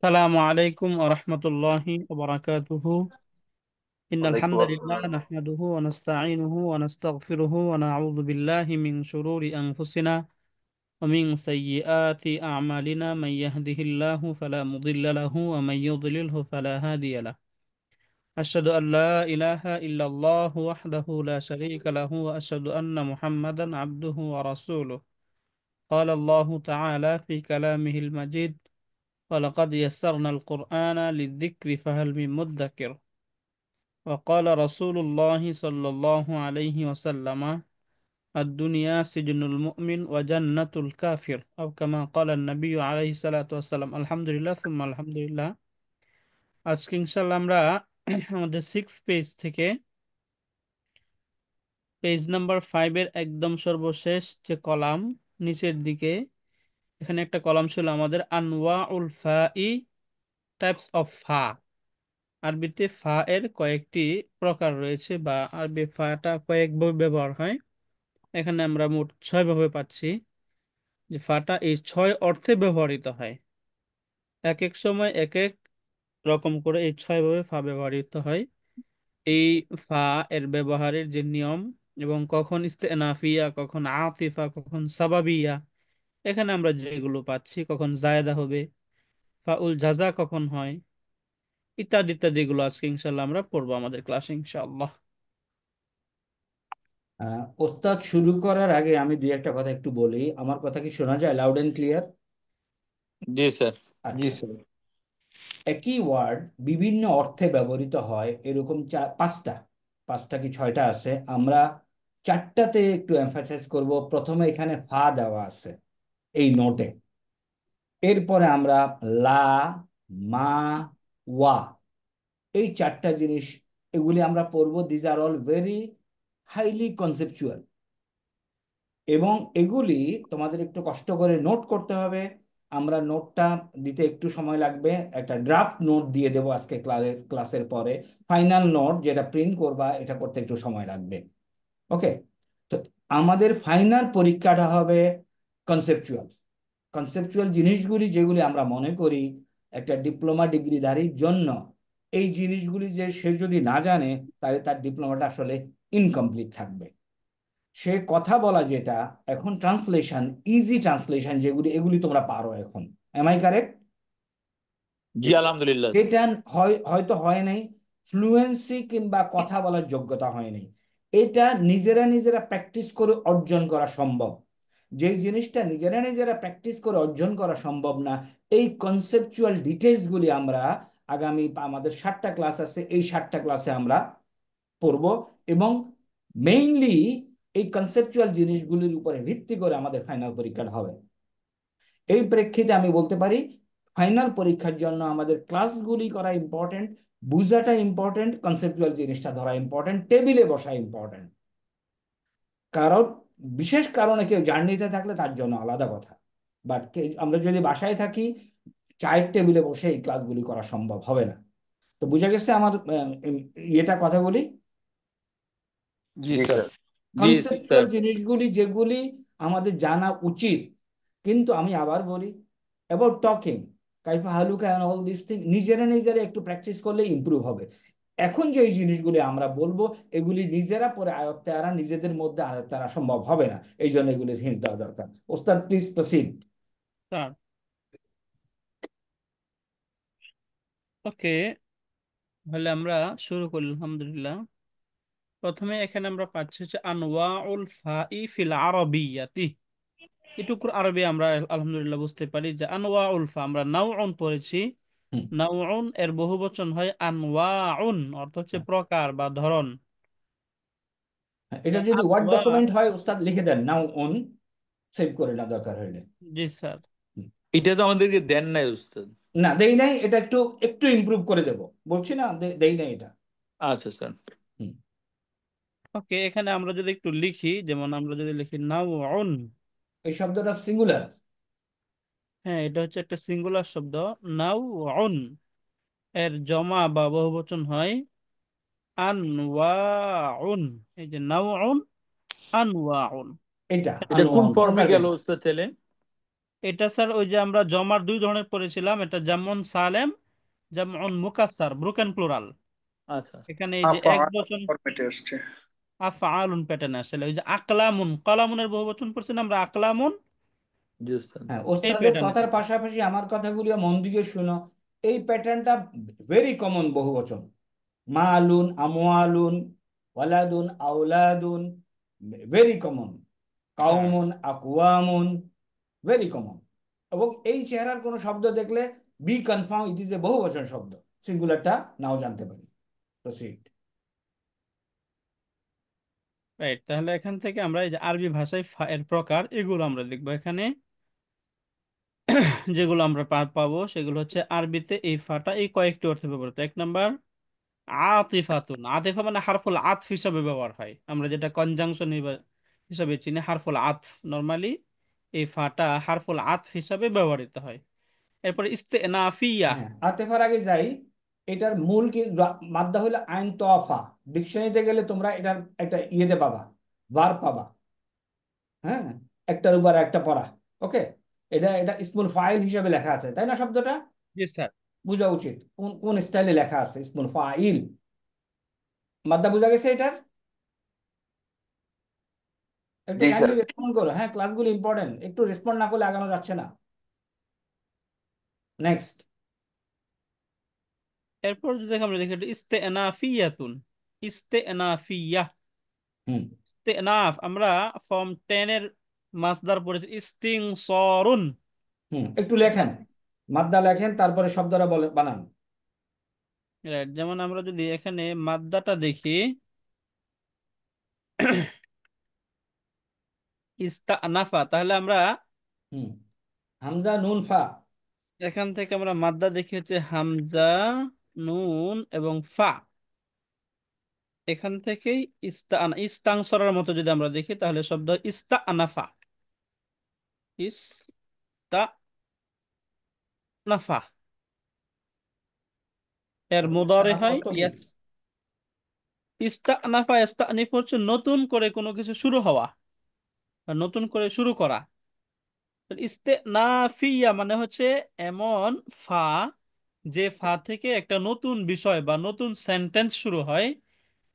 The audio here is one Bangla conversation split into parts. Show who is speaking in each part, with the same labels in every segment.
Speaker 1: السلام عليكم ورحمة الله وبركاته. إن
Speaker 2: ওয়ালাইকুম
Speaker 1: الحمد لله
Speaker 2: আসসালাম।
Speaker 1: نحمده ونستعينه ونستغفره ونعوذ بالله من شرور أنفسنا ومن سيئات أعمالنا. من يهده الله فلا مضل له ومن يضلله فلا هادي له. أشهد أن لا إله إلا الله وحده لا شريك له وأشهد أن محمدا عبده ورسوله. قال الله تعالى في كلامه المجيد: ولقد يسرنا القرآن للذكر فهل من مدكر. وقال رسول الله صلى الله عليه وسلم: الدنيا سجن المؤمن وجنة الكافر، أو كما قال النبي عليه الصلاة والسلام. الحمد لله ثم الحمد لله। আজকে ইনশাআল্লাহ আমরা আমাদের 6 পেজ থেকে পেজ নাম্বার 5-এর একদম সর্বশেষ যে কলাম নিচের দিকে, এখানে একটা কলাম ছিল আমাদের আনওয়াউল ফাই, টাইপস অফ ফা। আরবিতে ফা এর কয়েকটি প্রকার রয়েছে, বা আরবি ফাটা কয়েকভাবে ব্যবহার হয়। এখানে আমরা মোট 6 ভাবে পাচ্ছি যে ফাটা এই 6 অর্থে ব্যবহৃত হয়। এক এক সময় এক এক রকম করে এই 6 ভাবে ফা ব্যবহৃত হয়। এই ফা এর ব্যবহারের যে নিয়ম, এবং কখন ইস্তেনাফিয়া, কখন আতিফা, কখন সাবাবিয়া, এখানে আমরা যেগুলো পাচ্ছি, কখন জায়েদা হবে, ফাউল জাজা কখন হয়, ইত্যাদি ইত্যাদি, এগুলো আজকে ইনশাল্লাহ আমরা পড়বো আমাদের ক্লাসে ইনশাআল্লাহ।
Speaker 2: ওস্তাদ শুরু করার আগে আমি দুই একটা কথা একটু বলি। আমার কথা কি শোনা যায় লাউড এন্ড ক্লিয়ার?
Speaker 3: জি স্যার।
Speaker 2: আচ্ছা। একই ওয়ার্ড বিভিন্ন অর্থে ব্যবহৃত হয় এরকম পাঁচটা, পাঁচটা কি ছয়টা আছে। আমরা চারটাতে একটু এমফাসাইজ করব। প্রথমে এখানে ফা দেওয়া আছে এই নোটে। এরপরে আমরা লা, মা, ওয়া, এই চারটা জিনিস, এগুলি আমরা পড়বো। These are all very highly conceptual, এবং এগুলি তোমাদের একটু কষ্ট করে নোট করতে হবে। আমরা নোটটা দিতে একটু সময় লাগবে। একটা ড্রাফট নোট দিয়ে দেবো আজকে ক্লাসের পরে। ফাইনাল নোট যেটা প্রিন্ট করবা, এটা করতে একটু সময় লাগবে। ওকে? তো আমাদের ফাইনাল পরীক্ষাটা হবে কনসেপচুয়াল। কনসেপচুয়াল জিনিসগুলি যেগুলি আমরা মনে করি একটা ডিপ্লোমা ডিগ্রিধারীর জন্য, এই জিনিসগুলি যে সে যদি না জানে, তাহলে তার ডিপ্লোমাটা আসলে ইনকমপ্লিট থাকবে। সে কথা বলা যেটা, এখন ট্রান্সলেশন, ইজি ট্রান্সলেশন যেগুলি, এগুলি তোমরা পারো এখন। M I correct?
Speaker 3: জি আলহামদুলিল্লাহ।
Speaker 2: এটা হয়তো হয় নাই, ফ্লুয়েন্সি কিংবা কথা বলার যোগ্যতা হয় নাই। এটা নিজেরা নিজেরা প্র্যাকটিস করে অর্জন করা সম্ভব। যে জিনিসটা নিজেরা নিজেরা প্র্যাকটিস করে অর্জন করা সম্ভব না, এই কনসেপচুয়াল ডিটেলস গুলি আমরা আগামী, আমাদের 7টা ক্লাস আছে, এই 7টা ক্লাসে আমরা পড়ব। এবং মেইনলি এই কনসেপচুয়াল জিনিসগুলির উপরে ভিত্তি করে আমাদের ফাইনাল পরীক্ষাটা হবে। এই প্রেক্ষিতে আমি বলতে পারি, ফাইনাল পরীক্ষার জন্য আমাদের ক্লাসগুলি করা ইম্পর্টেন্ট, বুঝাটা ইম্পর্টেন্ট, কনসেপচুয়াল জিনিসটা ধরা ইম্পর্টেন্ট, টেবিলে বসা ইম্পর্টেন্ট। কারণ বিশেষ কারণে কেউ জার্নিতে থাকলে তার জন্য আলাদা কথা, বাট আমরা যদি বাসায় থাকি, চায়ের টেবিলে বসে এই ক্লাসগুলি করা সম্ভব হবে না। তো বুঝা গেছে আমার ইয়েটা, কথাগুলি?
Speaker 3: জি স্যার। জি
Speaker 2: কনসেপচুয়াল
Speaker 3: স্যার।
Speaker 2: জিনিসগুলি যেগুলি আমাদের জানা উচিত। কিন্তু আমি আবার বলি, অ্যাবাউট টকিং, কাইফা হালুকা এন্ড অল দিস থিং, নিজেরা নিজেরা একটু প্র্যাকটিস করলে ইমপ্রুভ হবে। এখন যে এই জিনিসগুলি আমরা বলবো, এগুলি নিজেরা পরে আয়ত্তে আনা, নিজেদের মধ্যে আয়ত্তে আনা সম্ভব হবে না। এই জন্য এগুলির হিন্ট দেওয়া দরকার। ওস্তাদ প্লিজ প্রসিড।
Speaker 1: স্যার, ওকে, তাহলে আমরা শুরু করি আলহামদুলিল্লাহ। প্রথমে এখানে আমরা পাচ্ছি হচ্ছে আনওয়াউল ফাই ফিল আরবিয়াতি। এটুকুর আরবি আমরা আলহামদুলিল্লাহ বুঝতে পারি যে আনওয়াউল ফা আমরা নাউউন পড়েছি। নাউউন এর বহুবচন হয় আনওয়াউন, অর্থ হচ্ছে প্রকার বা ধরন।
Speaker 2: এটা যদি ওয়ার্ড
Speaker 1: আনওয়া,
Speaker 2: ডকুমেন্ট হয়, ওস্তাদ লিখে দেন নাও অন, সেভ করে না দরকার হলে।
Speaker 1: জি স্যার।
Speaker 2: হুম।
Speaker 3: এটা তো আমাদেরকে দেন নাই উস্তাদ।
Speaker 2: না দেই নাই, এটা একটু একটু ইমপ্রুভ করে দেব, বলছি না দেই নাই এটা।
Speaker 3: আচ্ছা স্যার।
Speaker 2: হুম।
Speaker 1: ওকে, এখানে আমরা যদি একটু লিখি, যেমন আমরা যদি লিখি নাউউন,
Speaker 2: এই শব্দটা সিঙ্গুলার।
Speaker 1: হ্যাঁ এটা হচ্ছে একটা সিঙ্গুলার শব্দ। নাউউন এর জমা বা বহুবচন হয় আনওয়াউন। এই যে নাউউন, আনওয়াউন।
Speaker 2: এটা
Speaker 3: এটা কোন
Speaker 2: আনোয়াউন
Speaker 3: ফর্মে গেল
Speaker 2: পারফেক্ট।
Speaker 3: উস্তাদ তাহলে?
Speaker 1: এটা স্যার ওই যে আমরা জমার দুই ধরনের পড়েছিলাম, এটা যেমন সালেম, যেমন মুকাসসার, ব্রোকেন প্লুরাল।
Speaker 3: আচ্ছা
Speaker 1: এখানে এই যে এক
Speaker 4: আফআল
Speaker 1: বচন
Speaker 4: ফরম্যাটে আসছে।
Speaker 1: আফআলুন প্যাটার্নে আসলে ওই যে আকলামুন, কলামুনের বহু বচন পড়ছি না আমরা, আকলামুন,
Speaker 3: জি উস্তাদ।
Speaker 2: হ্যাঁ,
Speaker 1: এই
Speaker 2: ওস্তাদের
Speaker 1: প্যাটার্নে।
Speaker 2: কথার পাশাপাশি আমার কথাগুলো মন দিয়ে শুনো। এই প্যাটার্নটা ভেরি কমন বহুবচন। Malun, আমওয়ালুন, ওয়ালাদুন, আওলাদুন, very common.
Speaker 1: হ্যাঁ,
Speaker 2: কাউমুন, আকওয়ামুন, ভেরি কমন। এবং এই চেহারার কোনো শব্দ দেখলে B confirm it is a বহুবচন শব্দ, সিঙ্গুলারটা নাও জানতে পারি। প্রসিড।
Speaker 1: রাইট। তাহলে এখান থেকে আমরা এই যে আরবি ভাষায় ফা এর প্রকার এগুলো আমরা লিখবো এখানে। যেগুলো আমরা পাবো সেগুলো হচ্ছে আরবিতে এই ফাটা এই কয়েকটি অর্থে ব্যবহৃত। এক নাম্বার আতিফাতুন, আতিফা মানে হারফুল আতফ হিসাবে ব্যবহার হয়, আমরা যেটা কনজাংশন হিসাবে চিনি হারফুল আতফ, নরমালি এই ফাটা হারফুল আতফ হিসাবে ব্যবহৃত হয়। এরপরে ইস্তেনাফিয়া।
Speaker 2: হ্যাঁ, আতেফার আগে যাই। এটার মূল কি মাদ্দা হলো আইন তোয়াফা। ডিকশনারিতে গেলে তোমরা এটার একটা ইয়েতে পাবা, বার পাবা। হ্যাঁ, একটার উপর একটা পড়া। ওকে, এটা এটা ইসমুল ফাইল হিসেবে লেখা আছে, তাই না? শব্দটা
Speaker 1: জি স্যার।
Speaker 2: বোঝা উচিত কোন কোন স্টাইলে লেখা আছে, ইসমুল ফাইল। মাদ্দা বোঝা গেছে এটার? একটু
Speaker 4: জি
Speaker 2: কাইন্ডলি
Speaker 4: স্যার।
Speaker 2: রেসপন্ড করো। হ্যাঁ, ক্লাসগুলো ইম্পর্টেন্ট, একটু রেসপন্ড না করলে আগানো যাচ্ছে না। নেক্সট।
Speaker 1: এরপর যদি আমরা দেখি ইস্তেনাফিয়াতুন, ইস্তেনাফিয়া,
Speaker 2: হুম।
Speaker 1: ইস্তেনাফ আমরা ফর্ম 10 এর মাসদার পড়েছি ইস্তিনসরুন।
Speaker 2: হুম, একটু লেখেন, মাদ্দা লেখেন, তারপরে শব্দটা বলে বানান।
Speaker 1: Right, যেমন আমরা যদি এখানে মাদ্দাটা দেখি ইস্তানাফা, তাহলে আমরা
Speaker 2: হুম, হামজা নুন ফা।
Speaker 1: এখান থেকে আমরা মাদ্দা দেখি হচ্ছে হামজা, নুন এবং ফা। এখান থেকেই ইস্তাংসরের মতো যদি আমরা দেখি তাহলে শব্দ ইস্তানাফা, ইস্তানাফা। এর মুদারে
Speaker 2: ইস্তানাফা
Speaker 1: হয়
Speaker 2: অর্থ কি?
Speaker 1: ইয়াস। ইস্তানাফা ইস্তানিফ হচ্ছে নতুন করে কোনো কিছু শুরু হওয়া বা নতুন করে শুরু করা। ইস্তেনাফিয়া মানে হচ্ছে এমন ফা, যে ফা থেকে একটা নতুন বিষয় বা নতুন সেন্টেন্স শুরু হয়,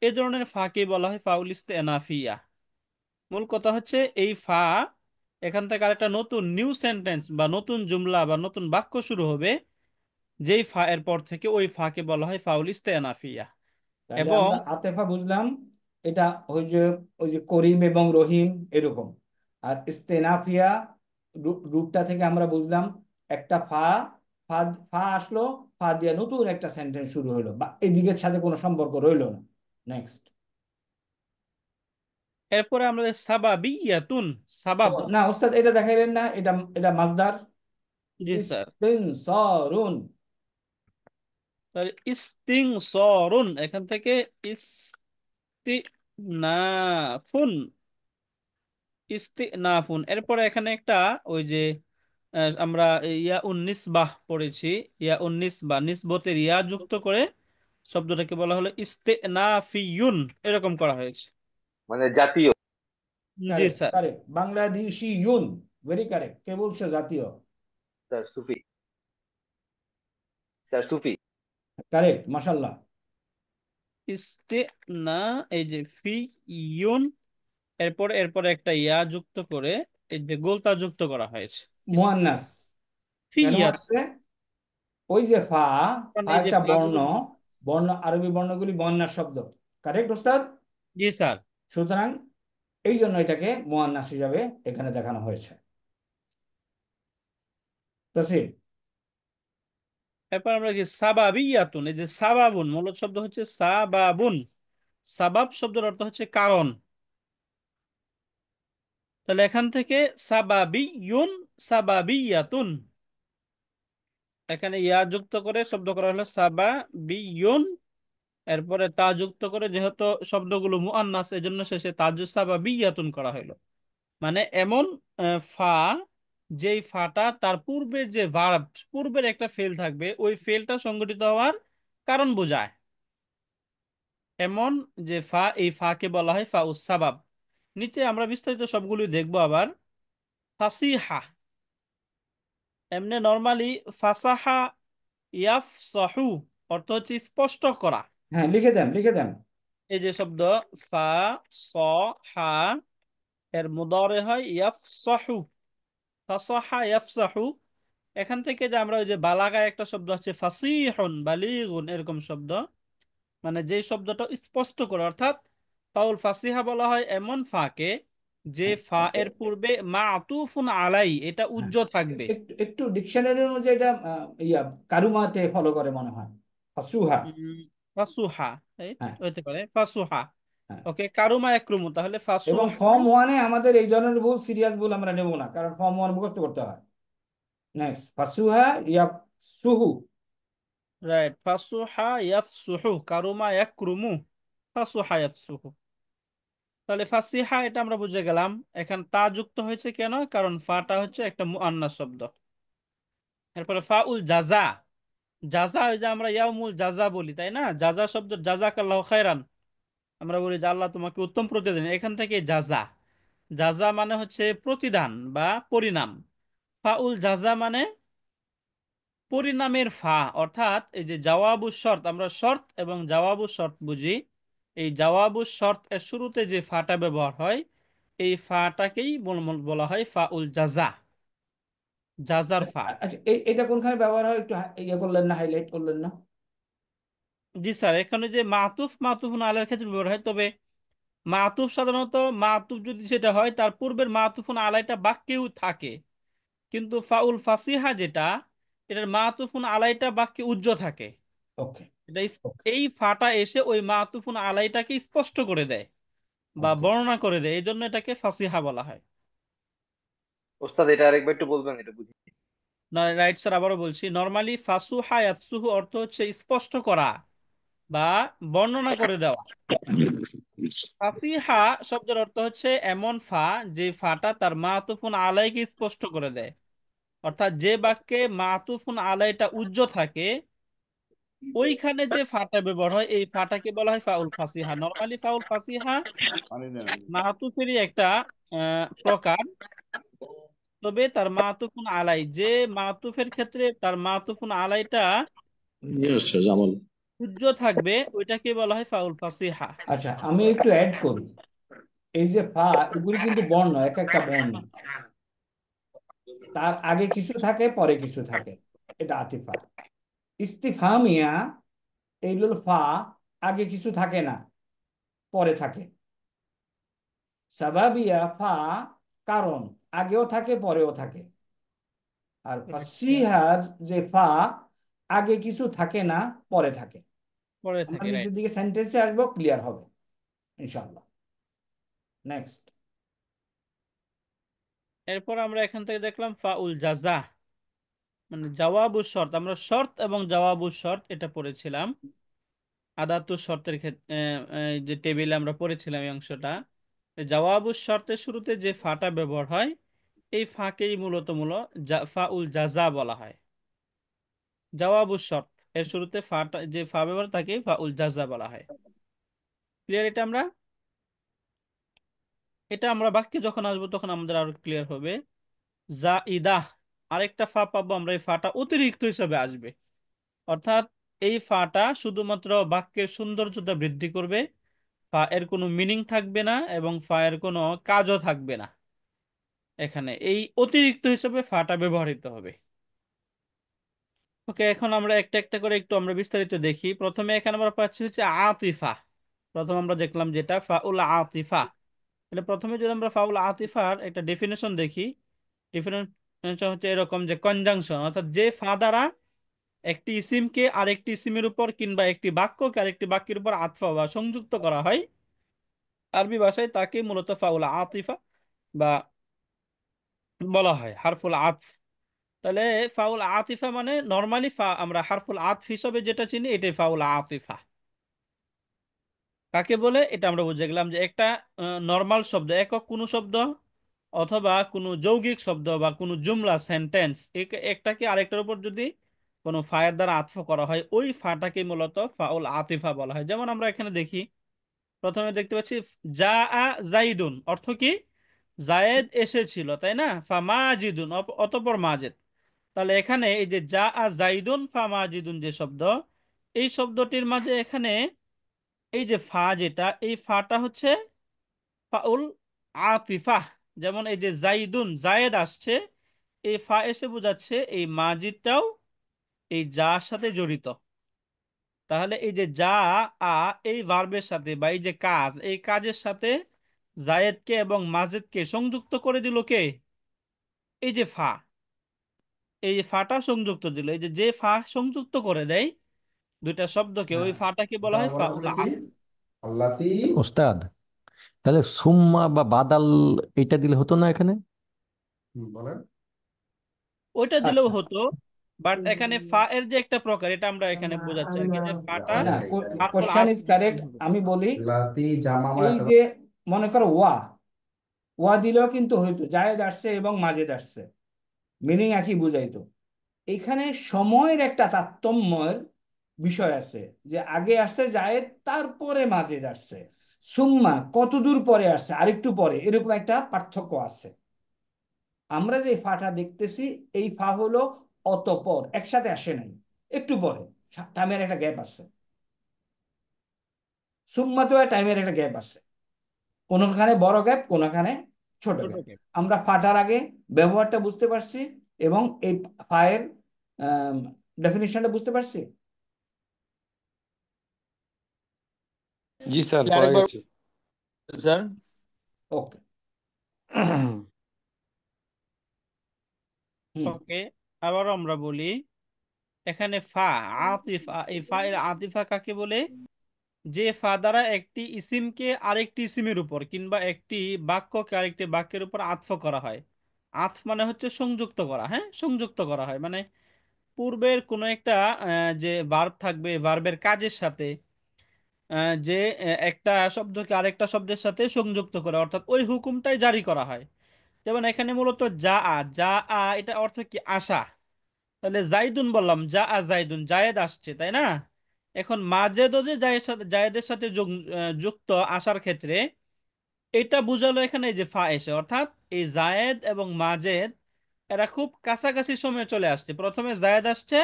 Speaker 1: এ ধরনের ফাকে বলা হয় ফাউল ইস্তেনাফিয়া। মূল কথা হচ্ছে এই ফা এখান থেকে আরেকটা নতুন নিউ সেন্টেন্স বা নতুন জুমলা বা নতুন বাক্য শুরু হবে, যেই ফা এর পর থেকে ওই ফাকে বলা হয় ফাউল ইস্তেনাফিয়া।
Speaker 2: তাহলে
Speaker 1: এবং
Speaker 2: আমরা আতেফা বুঝলাম, এটা ওই যে করিম এবং রহিম এরকম। আর ইস্তেনাফিয়া রূপটা থেকে আমরা বুঝলাম একটা ফা, ফা ফা আসলো, ফা দিয়ে নতুন একটা সেন্টেন্স শুরু হলো, বা এদিকের সাথে কোনো সম্পর্ক রইলো না। নেক্সট।
Speaker 1: এরপরে আমরা সাবাবিয়াতুন,
Speaker 2: ও
Speaker 1: সাবাব।
Speaker 2: না ওস্তাদ, এটা দেখাইলেন না, এটা এটা মাজদার
Speaker 1: জি স্যার।
Speaker 2: ইস্তিনসারুন।
Speaker 1: তাহলে ইস্তিনসরুন এখান থেকে ইস্তিনাফুন, ইস্তিনাফুন। এরপরে এখানে একটা ওই যে আমরা ইয়া উন্নিসবাহ পড়েছি, ইয়া উন্নিসবাহ নিসবতের ইয়া যুক্ত করে শব্দটাকে বলা হলো ইস্তেনাফিয়ুন, এরকম করা হয়েছে।
Speaker 4: মানে জাতীয়।
Speaker 1: জি
Speaker 2: কারেক্ট
Speaker 1: স্যার।
Speaker 2: কারেক্ট, বাংলাদেশি ইউন। ভেরি কারেক্ট, কে বলছে জাতীয়?
Speaker 4: স্যার সুফি। স্যার সুফি।
Speaker 2: কারেক্ট, মাশাল্লাহ।
Speaker 1: ইস্তেনা, এই যে ফি ইয়ুন, এরপরে এরপরে একটা ইয়া যুক্ত করে এই যে গোলতা যুক্ত করা হয়েছে
Speaker 2: মুয়ান্নাস কেন
Speaker 1: ইস্তিফিয়াত।
Speaker 2: আসছে? ওই যে ফা, ফা
Speaker 1: এই যে
Speaker 2: একটা বর্ণ,
Speaker 1: ফাগুলো।
Speaker 2: বর্ণ আরবি বর্ণগুলি বর্ণার শব্দ। কারেক্ট ওস্তাদ?
Speaker 1: জি স্যার।
Speaker 2: সুতরাং এই জন্য এটাকে মুয়ান্নাস হিসাবে এখানে দেখানো হয়েছে। প্রসিড।
Speaker 1: এরপর আমরা কি সাবাবিয়াতুন, এই যে সাবাবুন মূলত শব্দ হচ্ছে সাবাবুন, সাবাব শব্দের অর্থ হচ্ছে কারণ। তাহলে এখান থেকে সাবাবিয়ুন, সাবাবিয়াতুন, এখানে ইয়া যুক্ত করে শব্দ করা হলো সাবাবিয়ুন। এরপরে তা যুক্ত করে, যেহেতু শব্দগুলো মুআন্নাস এজন্য শেষে তাজু সাবাবিয়াতুন করা হলো। মানে এমন ফা, যেই ফাটা তার পূর্বের যে ভার্ব, পূর্বের একটা ফেল থাকবে, ওই ফেলটা সংঘটিত হওয়ার কারণ বোঝায়। এমন যে ফা, এই ফাকে বলা হয় ফা উস সাবাব। নিচে আমরা বিস্তারিত সবগুলো দেখবো আবার। ফাসিহা, এমনি নর্মালি ফাসাহা ইয়াফসাহু অর্থ হচ্ছে স্পষ্ট করা।
Speaker 2: হ্যাঁ, লিখে দেন, লিখে দেন।
Speaker 1: এই যে শব্দ ফা স হা, এর মুদারে হয় ইয়াফসাহু, ফাসাহা ইয়াফসাহু। এখান থেকে যে আমরা ওই যে বালাগায় একটা শব্দ আছে ফাসিহুন বালিগুন, এরকম শব্দ, মানে যেই শব্দটা স্পষ্ট করে, অর্থাৎ ফাউল ফাসিহা বলা হয় এমন ফাকে যে
Speaker 2: হ্যাঁ,
Speaker 1: ফা এর পূর্বে মা আতুফুন আলাই এটা
Speaker 2: হ্যাঁ,
Speaker 1: উজ্জ থাকবে।
Speaker 2: একটু একটু ডিকশনারি অনুযায়ী এটা কারুমাতে ফলো করে মনে হয়। ফাসুহা।
Speaker 1: উম, ফাসুহা, রাইট,
Speaker 2: হ্যাঁ,
Speaker 1: হতে পারে ফাসুহা।
Speaker 2: হ্যাঁ।
Speaker 1: ওকে, কারুমা একরুমু, তাহলে
Speaker 2: এবং
Speaker 1: ফাসুহা।
Speaker 2: ফর্ম ওয়ানে আমাদের এই ধরনের ভুল, সিরিয়াস ভুল আমরা নেব না, কারণ ফর্ম ওয়ান মুখস্থ করতে হয়। নেক্সট, ফাসুহা ইয়া সুহু।
Speaker 1: রাইট, ফাসুহা ইয়াফসুহু, কারুমা ইয়াকরুমু, ফাসুহা ইয়াফসুহু। তাহলে ফাসিহা এটা আমরা বুঝে গেলাম। এখন তা যুক্ত হয়েছে কেন? কারণ ফাটা হচ্ছে একটা মুআন্নাস শব্দ। এরপরে ফাউল জাজা, জাজা ওই যে আমরা ইয়াউমুল জাজা বলি, তাই না? জাজা শব্দ জাযাকাল্লাহু খায়রান, আমরা বলি যে আল্লাহ তোমাকে উত্তম প্রতিদান, এখান থেকে জাজা। জাজা মানে হচ্ছে প্রতিদান বা পরিণাম। ফাউল জাজা মানে পরিণামের ফা, অর্থাৎ এই যে জাওয়াবু শর্ত, আমরা শর্ত এবং জাওয়াবু শর্ত বুঝি। এই জাওয়াবু শর্ত এর শুরুতে যে ফাটা ব্যবহার হয়, এই ফাটাকেই বলা হয় ফাউল জাজা, জাজার ফা।
Speaker 2: আচ্ছা, এটা কোনখানে ব্যবহার হয় একটু ইয়ে করলেন না, হাইলাইট করলেন না?
Speaker 1: জি স্যার, এখানে যে মাতুফ মাতুফুন আলার ক্ষেত্রে ব্যবহার হয়, তবে মাতুফ সাধারণত মাতুফ যদি সেটা হয় তার পূর্বের মাতুফুন আলাইটা বাক্যেও থাকে, কিন্তু ফাউল ফাসিহা যেটা, এটার মাতুফুন আলাইটা বাক্যে উজ্জ্ব থাকে।
Speaker 2: ওকে,
Speaker 1: এটা
Speaker 2: ওকে,
Speaker 1: এই ফাটা এসে ওই মাতুফুন আলাইটাকে স্পষ্ট করে দেয় বা
Speaker 2: ওকে।
Speaker 1: বর্ণনা করে দেয়, এই জন্য এটাকে ফাসিহা বলা হয়।
Speaker 4: ওস্তাদ এটা আরেকবার একটু বলবেন, এটা বুঝি।
Speaker 1: না, রাইট স্যার, আবারও বলছি, নর্মালি ফাসুহা ইয়াফসুহু অর্থ হচ্ছে স্পষ্ট করা বা বর্ণনা করে দেওয়া। ফাসিহা শব্দের অর্থ হচ্ছে এমন ফা যে ফাটা তার মাতুফুন আলাইকে স্পষ্ট করে দেয়, অর্থাৎ যে বাক্যে মাতুফুন আলাইটা উজ্জ্ব থাকে ওইখানে যে ফাটা ব্যবহার হয় এই ফাটাকে বলা হয় ফাউল ফাসিহা। নরমালি ফাউল ফাসিহা মাতুফেরই একটা প্রকার, তবে তার মাতুফুন আলাই, যে মাতুফের ক্ষেত্রে তার মাতুফুন আলাইটা উজ্জ্ব থাকবে ওইটাকে বলা হয় ফাউল ফাসিহা।
Speaker 2: আচ্ছা, আমি একটু অ্যাড করি। এই যে ফা, এগুলি কিন্তু বর্ণ, এক একটা বর্ণ, তার আগে কিছু থাকে, পরে কিছু থাকে। এটা আতিফা। ইস্তিফহামিয়া, এইগুলো ফা আগে কিছু থাকে না, পরে থাকে। সাবাবিয়া ফা কারণ আগেও থাকে, পরেও থাকে। আর ফাসিহার যে ফা আগে কিছু থাকে না, পরে থাকে।
Speaker 1: পরে
Speaker 2: আমরা
Speaker 1: থাকে, রাইট।
Speaker 2: নিচের দিকে সেন্টেন্সে আসবো, ক্লিয়ার হবে ইনশাআল্লাহ। নেক্সট।
Speaker 1: এরপর আমরা এখান থেকে দেখলাম ফাউল জাজা, মানে জওয়াবু শর্ত। আমরা শর্ত এবং জওয়াবু শর্ত এটা পড়েছিলাম আদাতু শর্তের ক্ষেত্রে, যে টেবিলে আমরা পড়েছিলাম এই অংশটা। জওয়াবু শর্তের শুরুতে যে ফাটা ব্যবহার হয় এই ফাকেই ফাউল জাজা বলা হয়। জওয়াবু শর্ত এর শুরুতে ফাটা যে ফা ব্যবহার তাকে ফাউল জাজা বলা হয়। ক্লিয়ার? এটা আমরা বাক্যে যখন আসবো তখন আমাদের আরো ক্লিয়ার হবে। জা ইদাহ, আরেকটা ফা পাবো আমরা, এই ফাটা অতিরিক্ত হিসাবে আসবে, অর্থাৎ এই ফাটা শুধুমাত্র বাক্যের সৌন্দর্যতা বৃদ্ধি করবে, ফা এর কোনো মিনিং থাকবে না এবং ফা এর কোনো কাজও থাকবে না। এখানে এই অতিরিক্ত হিসেবে ফাটা ব্যবহৃত হবে। ওকে, এখন আমরা একটা একটা করে একটু আমরা বিস্তারিত দেখি। প্রথমে এখানে আমরা পাচ্ছি হচ্ছে আতিফা। প্রথম আমরা দেখলাম যেটা ফাউল আতিফা। তাহলে প্রথমে যদি আমরা ফাউল আতিফার একটা ডেফিনেশন দেখি, ডেফিনেশন হচ্ছে এরকম যে কনজাংশন, অর্থাৎ যে ফা দ্বারা একটি ইসিমকে আরেকটি ইসিমের উপর কিংবা একটি বাক্যকে আরেকটি বাক্যের উপর আতফা বা সংযুক্ত করা হয় আরবি ভাষায়, তাকে মূলত ফাউল আতিফা বা বলা হয় হারফুল আতফ। তাহলে ফাউল আতিফা মানে নর্মালি আমরা হারফুল আতফ হিসাবে যেটা চিনি এটাই ফাউল আতিফা। কাকে বলে এটা আমরা বুঝে গেলাম যে একটা নর্মাল শব্দ, একক কোনো শব্দ অথবা কোনো যৌগিক শব্দ বা কোনো জুমলা সেন্টেন্স, একটাকে আরেকটার উপর যদি কোনো ফায়ের দ্বারা আতফ করা হয় ওই ফাটাকে মূলত ফাউল আতিফা বলা হয়। যেমন আমরা এখানে দেখি, প্রথমে দেখতে পাচ্ছি জা আ জাইদুন, অর্থ কি? জায়েদ এসেছিল, তাই না? ফা মাজিদুন, অতঃপর মাজেদ। তাহলে এখানে এই যে যা আ জাইদুন ফা মাজিদুন যে শব্দ, এই শব্দটির মাঝে এখানে এই যে ফা, যেটা এই ফাটা হচ্ছে ফাউল আতিফা। যেমন এই যে জাইদুন জায়েদ আসছে, এই ফা এসে বোঝাচ্ছে এই মাজিদটাও এই যার সাথে জড়িত। তাহলে এই যে যা আ এই ভার্বের সাথে বা এই যে কাজ, এই কাজের সাথে জায়েদকে এবং মাজেদকে সংযুক্ত করে দিল কে? এই যে ফা, এই যে ফাটা সংযুক্ত দিল। এই যে যে ফা সংযুক্ত করে দেয় দুইটা শব্দকে, ওই
Speaker 5: হ্যাঁ,
Speaker 1: ফাটাকে বলা
Speaker 5: ওটা
Speaker 1: হয়
Speaker 5: বলা
Speaker 1: ফাউল
Speaker 5: বলে কি?
Speaker 1: আতফ।
Speaker 5: আল্লাতি।
Speaker 6: ওস্তাদ, তাহলে সুম্মা বা বাদাল এটা দিলে হতো না এখানে?
Speaker 5: বলেন।
Speaker 1: ওইটা দিলেও
Speaker 2: আচ্ছা,
Speaker 1: হতো, বাট এখানে ফা এর যে একটা প্রকার, এটা আমরা এখানে বোঝাচ্ছি আর কি, যে ফাটা
Speaker 2: না,
Speaker 1: হারফুল
Speaker 2: কোশ্চেন
Speaker 1: আতফ
Speaker 2: ইজ
Speaker 1: দিয়ে
Speaker 2: কারেক্ট।
Speaker 1: তৈরি হবে।
Speaker 2: আমি বলি,
Speaker 5: লাতি জামামা
Speaker 2: এই যে মনে করো ওয়া, ওয়া দিলেও কিন্তু হইতো, জায়েদ আসছে এবং মাজেদ আসছে, মিনিং একই বুঝাইতো। এখানে সময়ের একটা তারতম্যের বিষয় আছে, যে আগে আসছে জায়েদ, তারপরে মাজেদ আসছে। সুম্মা কত দূর পরে আসছে, আরেকটু পরে, এরকম একটা পার্থক্য আছে। আমরা যে ফাটা দেখতেছি, এই ফা হলো অতঃপর, একসাথে আসে নাই, একটু পরে, টাইমের একটা গ্যাপ আছে। সুম্মাতেও টাইমের একটা গ্যাপ আছে, কোনোখানে বড় গ্যাপ, কোনোখানে ছোট
Speaker 1: ছোট
Speaker 2: গ্যাপ।
Speaker 1: কে।
Speaker 2: আমরা ফাটার আগে ব্যবহারটা বুঝতে পারছি, এবং এই ফায়ের ডেফিনিশনটা বুঝতে পারছি।
Speaker 7: জি স্যার,
Speaker 3: কি
Speaker 7: পড়া
Speaker 3: আরেকবার
Speaker 7: গেছে।
Speaker 3: স্যার?
Speaker 2: ওকে। হুম।
Speaker 1: ওকে, আবারও আমরা বলি, এখানে ফা আতিফা, এই ফা এর আতিফা কাকে বলে? যে ফা দ্বারা একটি ইসিমকে আরেকটি ইসিমের উপর কিংবা একটি বাক্যকে আরেকটি বাক্যের উপর আতফ করা হয়। আতফ মানে হচ্ছে সংযুক্ত করা, হ্যাঁ, সংযুক্ত করা হয় মানে পূর্বের কোনো একটা যে ভার্ব থাকবে, ভার্বের কাজের সাথে যে একটা শব্দকে আরেকটা শব্দের সাথে সংযুক্ত করে, অর্থাৎ ওই হুকুমটাই জারি করা হয়। যেমন এখানে মূলত যা আ এটা অর্থ কি? আশা। তাহলে জাইদুন বললাম, যা আ জাইদুন, জায়েদ আসছে, তাই না? এখন মাজেদও যে জায়েদের সাথে যুক্ত আসার ক্ষেত্রে এটা বুঝালো এখানে এই যে ফা এসে, অর্থাৎ এই জায়েদ এবং মাজেদ এরা খুব কাছাকাছি সময়ে চলে আসছে। প্রথমে জায়েদ আসছে,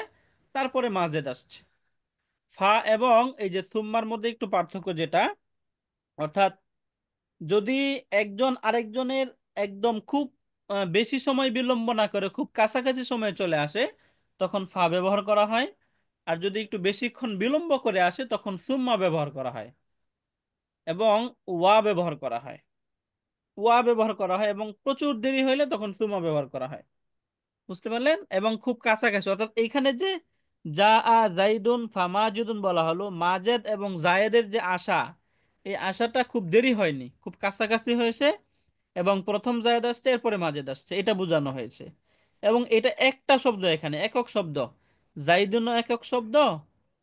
Speaker 1: তারপরে মাজেদ আসছে। ফা এবং এই যে সুম্মার মধ্যে একটু পার্থক্য যেটা, অর্থাৎ যদি একজন আরেকজনের একদম খুব বেশি সময় বিলম্ব না করে খুব কাছাকাছি সময়ে চলে আসে, তখন ফা ব্যবহার করা হয়। আর যদি একটু বেশিক্ষণ বিলম্ব করে আসে, তখন সুম্মা ব্যবহার করা হয় এবং ওয়া ব্যবহার করা হয়। ওয়া ব্যবহার করা হয় এবং প্রচুর দেরি হইলে তখন সুম্মা ব্যবহার করা হয়। বুঝতে পারলেন? এবং খুব কাছাকাছি, অর্থাৎ এইখানে যে যা আ জাইদুন ফামাজিদুন বলা হলো, মাজেদ এবং জায়েদের যে আশা, এই আশাটা খুব দেরি হয়নি, খুব কাছাকাছি হয়েছে, এবং প্রথম জায়েদ আসছে এরপরে মাজেদ আসছে, এটা বোঝানো হয়েছে। এবং এটা একটা শব্দ, এখানে একক শব্দ, জাইদুনও একক শব্দ,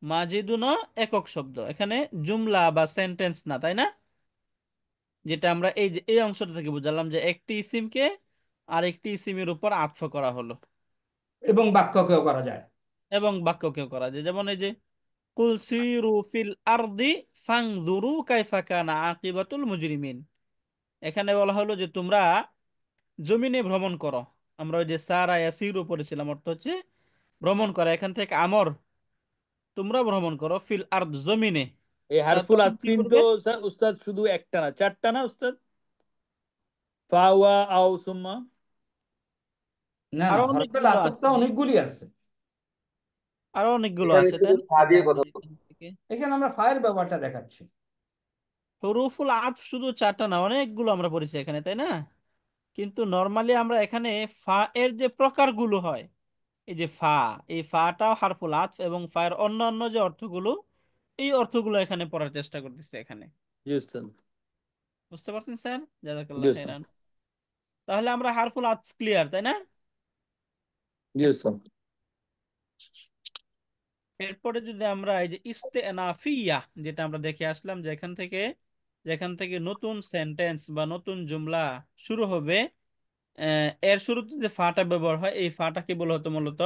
Speaker 1: মাজিদুনও একক শব্দ, এখানে জুমলা বা সেন্টেন্স না, তাই না? যেটা আমরা এই যে এই অংশটা থেকে বুঝালাম যে একটি ইসিমকে আরেকটি ইসিমের উপর আতফ করা হলো।
Speaker 2: এবং বাক্যকেও করা যায়।
Speaker 1: এবং বাক্যকেও করা যায়, যেমন এই যে কুল সিরু ফিল আরদি ফাংজুরু কাইফা কানা আকিবাতুল মুজরিমিন। এখানে বলা হলো যে তোমরা জমিনে ভ্রমণ করো। আমরা ওই যে সারা ইয়াসিরু পড়েছিলাম, অর্থ হচ্ছে ভ্রমণ করা, এখান থেকে আমর, তোমরা ভ্রমণ করো ফিল আরদ, জমিনে।
Speaker 3: এই
Speaker 1: তা
Speaker 3: হারফুল
Speaker 1: তখন কি
Speaker 3: আতফিন তো
Speaker 1: করবে?
Speaker 3: স্যার উস্তাদ শুধু একটা না, চারটা না উস্তাদ? ফাওয়া আও সুম্মা।
Speaker 2: না না,
Speaker 1: আরো
Speaker 2: হরফের
Speaker 1: অনেকগুলো
Speaker 2: আতফটা
Speaker 1: আছে,
Speaker 2: অনেকগুলি আছে।
Speaker 1: আরো অনেকগুলো
Speaker 4: এখানে
Speaker 1: আছে, তাই
Speaker 4: শুধু
Speaker 1: না?
Speaker 4: ফা
Speaker 1: আমরা
Speaker 4: দিয়ে কথা
Speaker 1: যদি
Speaker 4: বলবো।
Speaker 1: এখান থেকে
Speaker 2: এখানে আমরা ফায়ের ব্যবহারটা দেখাচ্ছি।
Speaker 1: হরুফুল আতফ শুধু চারটা না, অনেকগুলো আমরা পড়েছি এখানে, তাই না? কিন্তু নর্মালি আমরা এখানে ফা এর যে প্রকারগুলো হয়, এই যে ফা, এই ফাটাও হারফুল আতফ, এবং ফায়ের অন্যান্য যে অর্থগুলো, এই অর্থগুলো এখানে পড়ার চেষ্টা করতেছি এখানে।
Speaker 3: জি উস্তাদ।
Speaker 1: বুঝতে পারছেন স্যার?
Speaker 3: জি
Speaker 1: জাযাকাল্লাহ
Speaker 3: উস্তাদ।
Speaker 1: খাইরান। তাহলে আমরা হারফুল আতফ ক্লিয়ার, তাই না?
Speaker 3: জি উস্তাদ।
Speaker 1: এরপরে যদি আমরা এই যে ইস্তেনাফিয়া, যেটা আমরা দেখে আসলাম, যেখান থেকে নতুন সেন্টেন্স বা নতুন জুমলা শুরু হবে, এর শুরুতে যে ফাটা ব্যবহার হয়, এই ফাটাকে বলা হতো মূলত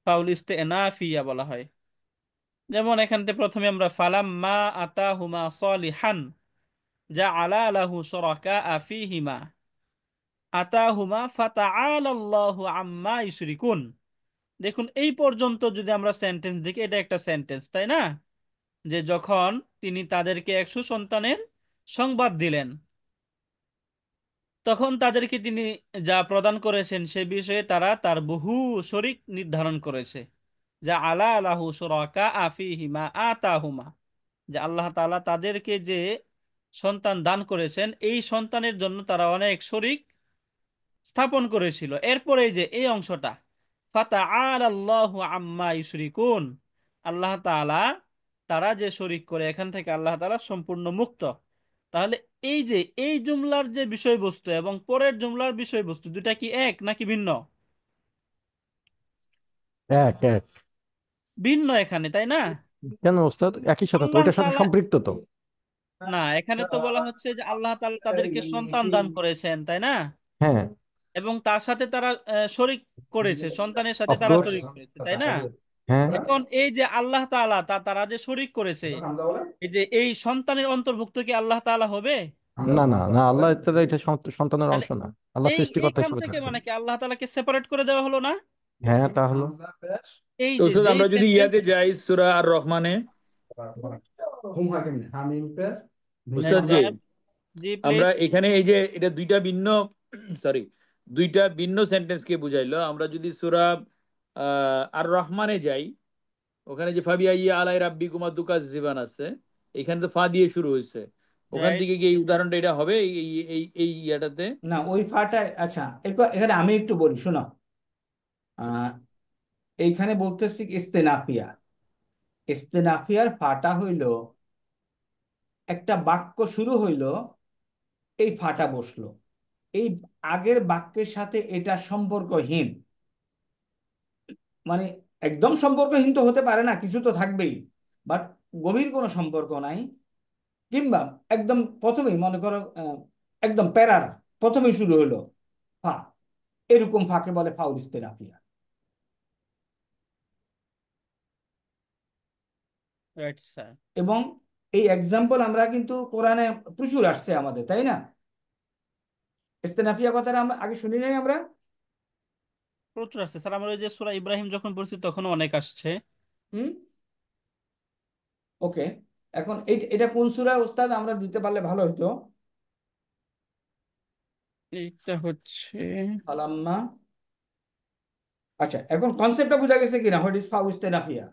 Speaker 1: ফাউল ইস্তেনাফিয়া বলা হয়। যেমন এখান থেকে প্রথমে আমরা ফালাম্মা আতাহুমা সলিহান জাআলা লাহু শুরাকা ফীহিমা আতাহুমা ফাতাআলাল্লাহু আম্মা ইউশরিকুন। দেখুন এই পর্যন্ত যদি আমরা সেন্টেন্স দেখি, এটা একটা সেন্টেন্স, তাই না? যে যখন তিনি তাদেরকে এক সুসন্তানের সংবাদ দিলেন, তখন তাদেরকে তিনি যা প্রদান করেছেন সে বিষয়ে তারা তার বহু শরিক নির্ধারণ করেছে। যা আলা আলাহু শুরাকা আফিহিমা আতাহুমা, যে আল্লাহ তাআলা তাদেরকে যে সন্তান দান করেছেন এই সন্তানের জন্য তারা অনেক শরিক স্থাপন করেছিল। এরপরে এই যে এই অংশটা, ফাতাআলাল্লাহু আম্মা ইউশরিকুন, আল্লাহ তাআলা তারা যে শরিক করে এখান থেকে আল্লাহ তাআলা সম্পূর্ণ মুক্ত। তাহলে এই যে এই জুমলার যে বিষয়বস্তু এবং পরের জুমলার বিষয়বস্তু দুটা কি এক নাকি ভিন্ন?
Speaker 6: এক এক।
Speaker 1: ভিন্ন এখানে, তাই না?
Speaker 6: কেন ওস্তাদ? একই সাথে তো,
Speaker 1: আল্লাহ
Speaker 6: ওইটার সাথে
Speaker 1: তাআলা,
Speaker 6: সম্পৃক্ত তো।
Speaker 1: না এখানে তো বলা হচ্ছে যে আল্লাহ তাআলা তাদেরকে সন্তান দান করেছেন, তাই না?
Speaker 6: হ্যাঁ,
Speaker 1: এবং তার সাথে তারা শরিক করেছে, সন্তানের সাথে তারা
Speaker 6: অফকোর্স।
Speaker 1: শরিক করেছে, তাই না?
Speaker 6: হ্যাঁ,
Speaker 1: এখন এই যে আল্লাহ তাআলা তারা যে শরিক করেছে, এই যে এই সন্তানের অন্তর্ভুক্ত কি আল্লাহ তাআলা হবে?
Speaker 6: না না না, আল্লাহ তাআলা এটা সন্তানের
Speaker 1: তাহলে
Speaker 6: অংশ না, আল্লাহ সৃষ্টিকর্তা
Speaker 1: এইখান
Speaker 6: হিসেবে
Speaker 1: থেকে
Speaker 6: থাকছেন।
Speaker 1: মানে কি আল্লাহ তাআলাকে সেপারেট করে দেওয়া হলো না?
Speaker 6: হ্যাঁ, তা হলো।
Speaker 1: এই
Speaker 3: তো
Speaker 1: যে
Speaker 3: উস্তাদ
Speaker 1: যেই
Speaker 3: আমরা যদি
Speaker 1: সেন্টেন্স,
Speaker 3: ইয়াতে যাই সূরা আর রহমানে, উস্তাদ
Speaker 1: আচ্ছা,
Speaker 3: জি,
Speaker 1: জি
Speaker 3: আমরা
Speaker 1: প্লিজ।
Speaker 3: এখানে এই যে এটা দুইটা ভিন্ন, সরি, দুইটা ভিন্ন সেন্টেন্সকে বুঝাইলো। আমরা যদি সূরা আর রহমানে যাই, ওখানে যে ফাবিয়া ইয়া আলাই রাব্বিকুমা তুকাজ্জিবান আছে, এখানে তো ফা দিয়ে শুরু হয়েছে। ওখান
Speaker 1: রাইট।
Speaker 3: থেকে কি এই উদাহরণটা এটা হবে এই এই এই এই ইয়াটাতে?
Speaker 2: না ওই ফাটা, আচ্ছা এখানে আমি একটু বলি শোনো। আহ এইখানে বলতেছি ইস্তেনাফিয়া। ইস্তেনাফিয়ার ফাটা হইল, একটা বাক্য শুরু হইল, এই ফাটা বসলো, এই আগের বাক্যের সাথে এটা সম্পর্কহীন। মানে একদম সম্পর্কহীন তো হতে পারে না, কিছু তো থাকবেই, বাট গভীর কোনো সম্পর্ক নাই। কিংবা একদম প্রথমেই মনে করো একদম প্যারার প্রথমেই শুরু হলো ফা, এরকম ফাকে বলে ফাউল ইস্তেনাফিয়া।
Speaker 1: Right sir.
Speaker 2: এবং এই এক্সাম্পল আমরা কিন্তু কোরআনে প্রচুর আসছে আমাদের, তাই না? ইস্তেনাফিয়া কথাটা আমরা আগে শুনি নাই আমরা।
Speaker 1: প্রচুর আসছে স্যার, আমরা ওই যে সূরা ইব্রাহিম যখন পড়ছি তখন অনেক আসছে।
Speaker 2: হুম, ওকে। এখন এটা কোন সূরা ওস্তাদ, আমরা দিতে পারলে ভালো হতো।
Speaker 1: এইটা হচ্ছে,
Speaker 2: ফালাম্মা, আচ্ছা এখন কনসেপ্টটা বোঝা গেছে কিনা, হোয়াট ইজ ফাউ ইস্তেনাফিয়া?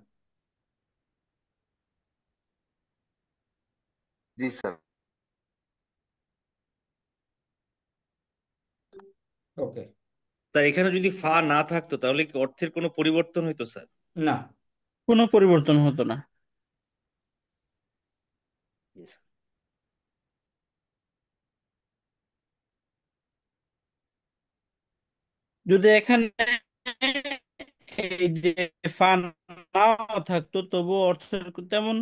Speaker 4: জি স্যার।
Speaker 2: ওকে।
Speaker 7: স্যার এখানে যদি ফা না থাকতো তাহলে কি অর্থের কোনো পরিবর্তন হইতো স্যার?
Speaker 2: না।
Speaker 1: কোনো পরিবর্তন হতো না।
Speaker 7: Yes, sir.
Speaker 1: যদি এখানে এই যে ফা নাও থাকতো তবু অর্থের তেমন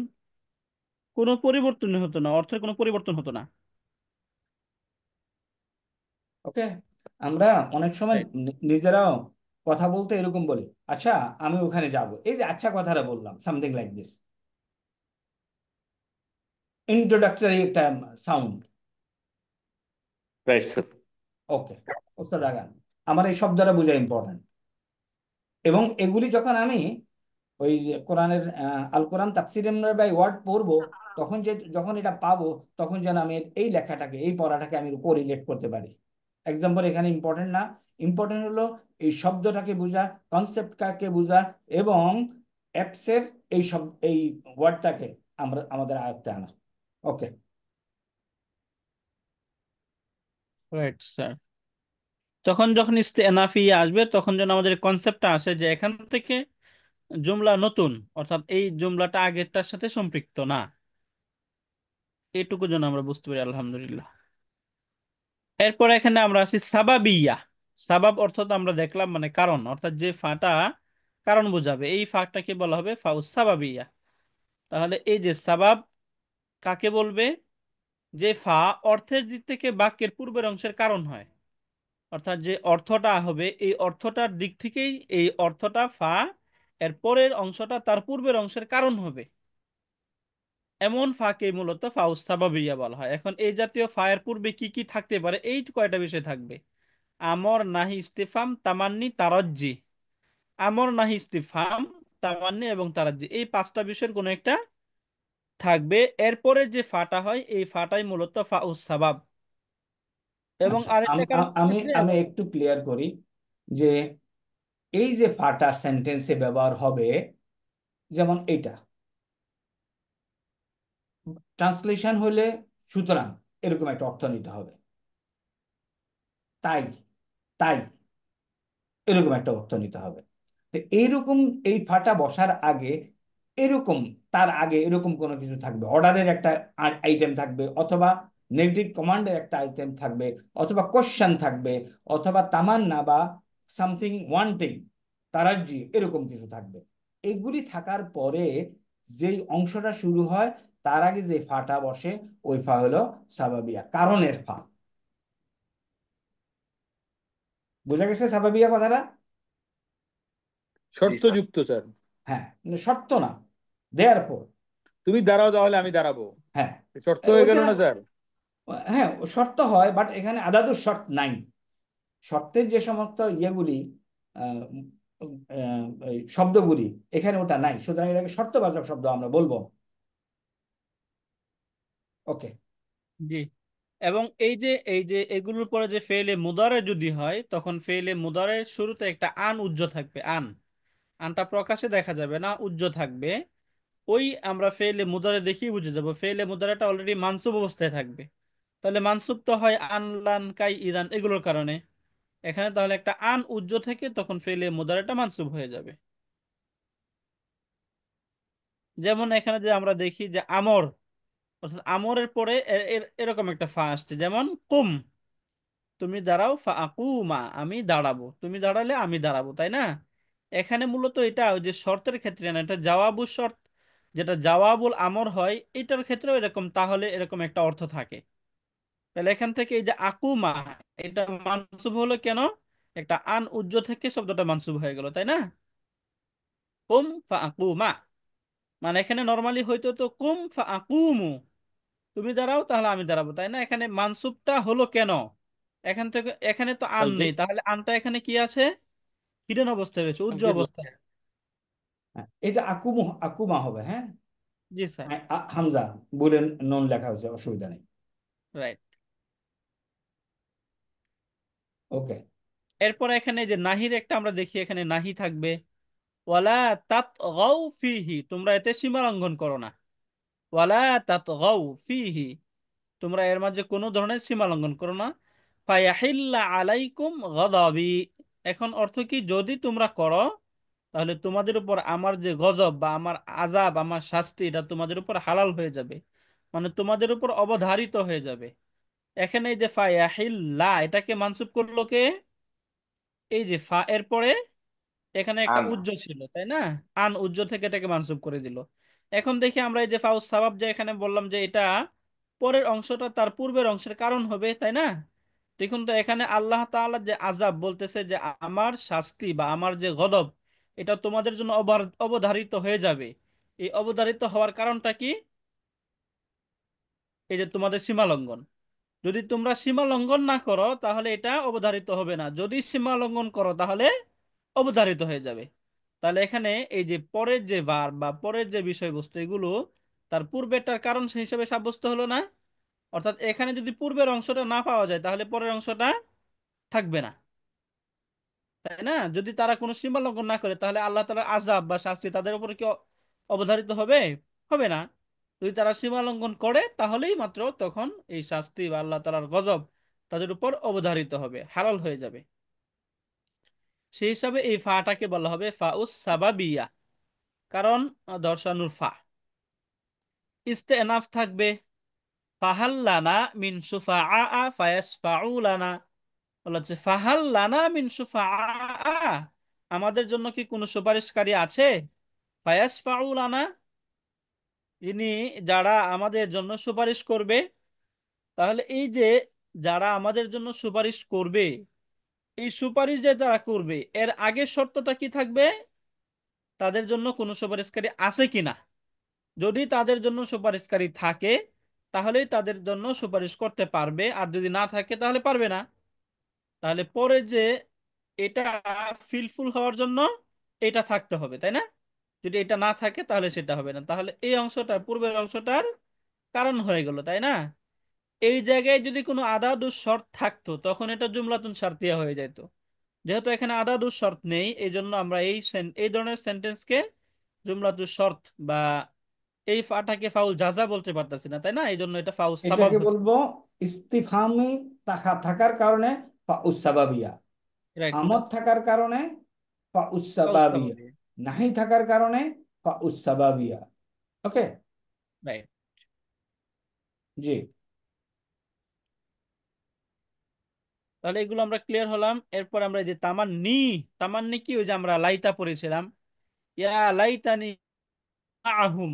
Speaker 1: কোনো পরিবর্তন হতো না, অর্থের কোনো পরিবর্তন হতো না।
Speaker 2: ওকে। আমরা অনেক সময়
Speaker 1: রাইট।
Speaker 2: নিজেরাও কথা বলতে এরকম বলি, আচ্ছা আমি ওখানে যাব, এই যে আচ্ছা কথাটা বললাম, সামথিং লাইক দিস, ইন্ট্রোডাক্টরি একটা সাউন্ড।
Speaker 7: Right sir.
Speaker 2: ওকে ওস্তাদ আগান, আমার এই শব্দটা বোঝা ইম্পর্টেন্ট। এবং এগুলি যখন আমি ওই যে কোরআনের আল কোরআন তাফসির বাই ওয়ার্ড পড়বো, তখন যখন এটা পাবো, তখন যেন আমি এই লেখাটাকে এই পড়াটাকে আমি কোরিলেট করতে পারি। এক্সাম্পল এখানে ইম্পর্টেন্ট না, ইম্পর্টেন্ট হলো এই শব্দটাকে বোঝা, কনসেপ্টটাকে বোঝা, এবং অ্যাপসের এই ওয়ার্ডটাকে আমরা আমাদের আয়ত্তে আনা। ওকে।
Speaker 1: Right sir. তখন যখন ইস্তেনাফিয়া আসবে তখন যেন আমাদের কনসেপ্টটা আসে যে এখান থেকে জুমলা নতুন, অর্থাৎ এই জুমলাটা আগেরটার সাথে সম্পৃক্ত না, এটুকু যেন আমরা বুঝতে পারি। আলহামদুলিল্লাহ। এরপর এখানে আমরা আছি সাবাবিয়া। সাবাব অর্থাৎ আমরা দেখলাম মানে কারণ, অর্থাৎ যে ফাটা কারণ বোঝাবে এই ফাটাকে বলা হবে ফাউস সাবাবিয়া। তাহলে এই যে সাবাব কাকে বলবে? যে ফা অর্থের দিক থেকে বাক্যের পূর্বের অংশের কারণ হয়, অর্থাৎ যে অর্থটা হবে এই অর্থটার দিক থেকেই এই অর্থটা ফা এর পরের অংশটা তার পূর্বের অংশের কারণ হবে, এমন ফাকে মূলত ফাউস সাবাবিয়া বলা হয়। এখন এই জাতীয় ফা এর পূর্বে কি কি থাকতে পারে? এই কয়টা বিষয় থাকবে: আমর, নাহি, ইস্তিফাম, তামান্নি, তারজ্জি। আমর নাহি ইস্তিফহাম, তামান্নি এবং তারাজ্জি, এই পাঁচটা বিষয়ের কোনো একটা থাকবে। এরপরে যে ফাটা হয় এই ফাটাই মূলত ফাউস সাবাব। এবং
Speaker 2: আচ্ছা,
Speaker 1: আরেকটা কারণ
Speaker 2: আমি
Speaker 1: হচ্ছে
Speaker 2: আমি একটু ক্লিয়ার করি যে এই যে ফাটা সেন্টেন্সে ব্যবহার হবে, যেমন এইটা ট্রান্সলেশন হলে সুতরাং এরকম একটা অর্থ নিতে হবে, তাই তাই এরকম একটা অর্থ নিতে হবে। তো এইরকম এই ফাটা বসার আগে এরকম, তার আগে এরকম কোনো কিছু থাকবে, অর্ডারের একটা আইটেম থাকবে, অথবা নেগেটিভ কমান্ডের একটা আইটেম থাকবে, অথবা কোশ্চেন থাকবে, অথবা তামান্না বা সামথিং ওয়ান্টিং, তারাজ্জি, এরকম কিছু থাকবে। এগুলি থাকার পরে যেই অংশটা শুরু হয় তার আগে যে ফাটা বসে ওই ফা হলো সাবাবিয়া, কারণের ফা। বোঝা গেছে সাবাবিয়া কথাটা?
Speaker 4: জি স্যার।
Speaker 3: শর্তযুক্ত স্যার।
Speaker 2: হ্যাঁ, শর্ত না, দেয়ার ফোর।
Speaker 3: তুমি দাঁড়াও তাহলে আমি দাঁড়াবো,
Speaker 2: হ্যাঁ,
Speaker 3: শর্ত হয়ে গেল
Speaker 2: ওইটা,
Speaker 3: না স্যার?
Speaker 2: হ্যাঁ শর্ত হয়, বাট এখানে আদাদুস শর্ত নাই। শর্তের যে সমস্ত ইয়েগুলি, আহ, এই শব্দগুলি, এখানে ওটা নাই, সুতরাং এটাকে শর্তবাচক শব্দ আমরা বলবো। ওকে।
Speaker 1: জি। এবং এই যে এগুলোর পরে যে ফেলে মুদারে যদি হয়, তখন ফেলে মুদারের শুরুতে একটা আন উজ্জ থাকবে। আনটা প্রকাশে দেখা যাবে না, উজ্জ থাকবে। ওই আমরা ফেলে মুদারে দেখি বুঝে যাব ফেলে মুদারেটা অলরেডি মানসুব অবস্থায় থাকবে। তাহলে মানসুব তো হয় আন, লান, কাই, ইরান এগুলোর কারণে। এখানে তাহলে একটা আন উজ্জ থেকে তখন ফেলে মুদারেটা মানসুব হয়ে যাবে। যেমন এখানে যে আমরা দেখি যে আমর, অর্থাৎ আমরের পরে এরকম একটা ফা আসছে, যেমন কুম, তুমি দাঁড়াও, ফা আকুমা, আমি দাঁড়াবো, তুমি দাঁড়ালে আমি দাঁড়াবো, তাই না? এখানে মূলত এটা ওই যে শর্তের ক্ষেত্রে না, এটা জাওয়াবুল শর্ত, যেটা জাওয়াবুল আমর হয় এটার ক্ষেত্রেও এরকম, তাহলে এরকম একটা অর্থ থাকে। তাহলে এখান থেকে এই যে আকুমা, এটা মানসুব হলো কেন? একটা আন উজ্জ থেকে শব্দটা মানসুব হয়ে গেল, তাই না? কুম ফা আকুমা, মানে এখানে নর্মালি হয়তো তো কুম ফা আকুমু, তুমি দাঁড়াও তাহলে আমি দাঁড়াবো, তাই না? এখানে মানসুবটা হলো কেন? এখান থেকে এখানে তো আন নেই, তাহলে আনটা এখানে কি আছে? হিডেন অবস্থায় রয়েছে, উজ্জ্ব অবস্থায়।
Speaker 2: হ্যাঁ, এটা আকুমু, আকুমা হবে, হ্যাঁ।
Speaker 1: জি স্যার।
Speaker 2: হামজা বলে নন লেখা হয়েছে, অসুবিধা নেই।
Speaker 1: রাইট।
Speaker 2: ওকে।
Speaker 1: এরপর এখানে যে নাহির একটা আমরা দেখি, এখানে নাহি থাকবে, ওয়ালা তাতগাউ ফিহি, তোমরা এতে সীমা লঙ্ঘন করো না। ওয়ালা তাতগাউ ফিহি, তোমরা এর মাঝে কোনো ধরনের সীমা লঙ্ঘন করো না। ফায়াহিল্লা আলাইকুম গদাবি, এখন অর্থ কি? যদি তোমরা করো তাহলে তোমাদের উপর আমার যে গজব বা আমার আযাব, আমার শাস্তি, এটা তোমাদের উপর হালাল হয়ে যাবে, মানে তোমাদের উপর অবধারিত হয়ে যাবে। এখানে এই যে ফায়াহিল্লা, এটাকে মানসুব করলো কে? এই যে ফা এর পরে এখানে একটা
Speaker 4: আন।
Speaker 1: উজ্জ ছিল, তাই না? আন উজ্জ থেকে এটাকে মানসুব করে দিল। এখন দেখি আমরা এই যে ফাউস সাবাব, যে এখানে বললাম যে এটা পরের অংশটা তার পূর্বের অংশের কারণ হবে, তাই না? দেখুন তো এখানে আল্লাহ তাআলা যে আযাব বলতেছে, যে আমার শাস্তি বা আমার যে গজব, এটা তোমাদের জন্য অবধারিত হয়ে যাবে। এই অবধারিত হওয়ার কারণটা কি? এই যে তোমাদের সীমা লঙ্ঘন। যদি তোমরা সীমা লঙ্ঘন না করো তাহলে এটা অবধারিত হবে না, যদি সীমা লঙ্ঘন করো তাহলে অবধারিত হয়ে যাবে। তাহলে এখানে এই যে পরের যে ভার্ব বা পরের যে বিষয়বস্তু, এগুলো তার পূর্বেরটার কারণ হিসেবে সাব্যস্ত হলো না। অর্থাৎ এখানে যদি পূর্বের অংশটা না পাওয়া যায় তাহলে পরের অংশটা থাকবে না, তাই না? যদি তারা কোনো সীমা লঙ্ঘন না করে তাহলে আল্লাহ তাআলার আযাব বা শাস্তি তাদের উপর কি অবধারিত হবে? হবে না। যদি তারা সীমা লঙ্ঘন করে তাহলেই মাত্র তখন এই শাস্তি বা আল্লাহ তাআলার গজব তাদের উপর অবধারিত হবে, হালাল হয়ে যাবে। সেই হিসাবে এই ফাটাকে বলা হবে ফাউস সাবাবিয়া, কারণ দর্শানুর ফা। ইস্তেনাফ থাকবে, ফাহাল্লানা মিন সুফাআ ফায়াসফাউ লানা, বলা হচ্ছে ফাহাল্লানা মিন সুফাআ, আমাদের জন্য কি কোনো সুপারিশকারী আছে? ফায়াসফাউ লানা, ইনি যারা আমাদের জন্য সুপারিশ করবে। তাহলে এই যে যারা আমাদের জন্য সুপারিশ করবে, এই সুপারিশ যে যারা করবে এর আগের শর্তটা কি থাকবে? তাদের জন্য কোনো সুপারিশকারী আছে কিনা। যদি তাদের জন্য সুপারিশকারী থাকে তাহলেই তাদের জন্য সুপারিশ করতে পারবে, আর যদি না থাকে তাহলে পারবে না। তাহলে পরে যে এটা ফিলফুল হওয়ার জন্য এটা থাকতে হবে, তাই না? যদি এটা না থাকে তাহলে সেটা হবে না, তাহলে এই অংশটা পূর্বের অংশটার কারণ হয়ে গেল, তাই না? এই জায়গায় যদি কোনো আদাদুস শর্ত থাকতো তখন এটা জুমলাতুন শারতিয়া হয়ে যেত। যেহেতু এখানে আদাদুস শর্ত নেই, এই জন্য আমরা এই ধরনের সেন্টেন্সকে জুমলাতুস শর্ত বা এই ফাটাকে ফাউল জাজা বলতে পারতেছি না, তাই না? এই জন্য এটা ফাউল সাবাব
Speaker 2: এটাকে
Speaker 1: হচ্ছে।
Speaker 2: বলবো ইস্তিফহামি থাকার কারণে ফা উসাবাবিয়া,
Speaker 1: রাইট
Speaker 2: আমদ
Speaker 1: স্যার,
Speaker 2: থাকার কারণে ফা
Speaker 1: ফাউল
Speaker 2: উসাবাবিয়া,
Speaker 1: সাবাব।
Speaker 2: নাহি থাকার কারণে ফা উসাবাবিয়া। ওকে।
Speaker 1: রাইট।
Speaker 2: জি।
Speaker 1: তাহলে এগুলো আমরা ক্লিয়ার হলাম। এরপর আমরা এই যে তামান্নি, তামান্নি কি, ওই যে আমরা লাইতা পড়েছিলাম, ইয়া লাইতানি মাআহুম,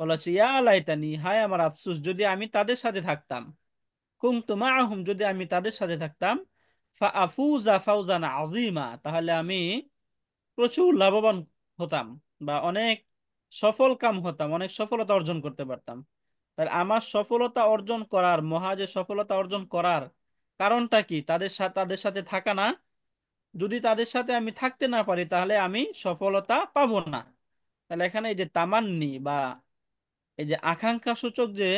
Speaker 1: বলা হচ্ছে ইয়া লাইতানি, হায় আমার আফসোস যদি আমি তাদের সাথে থাকতাম, কুনতু মাআহুম, যদি আমি তাদের সাথে থাকতাম, ফা আফুজা ফাওজান আযীমা, তাহলে আমি প্রচুর লাভবান হতাম বা অনেক সফল কাম হতাম, অনেক সফলতা অর্জন করতে পারতাম। তাহলে আমার সফলতা অর্জন করার, মহা যে সফলতা অর্জন করার কারণটা কি? তাদের সাথে থাকা না। যদি তাদের সাথে আমি থাকতে না পারি তাহলে আমি সফলতা পাবো না। তাহলে এখানে এই যে তামান্নি বা এই যে আকাঙ্ক্ষা সূচক যে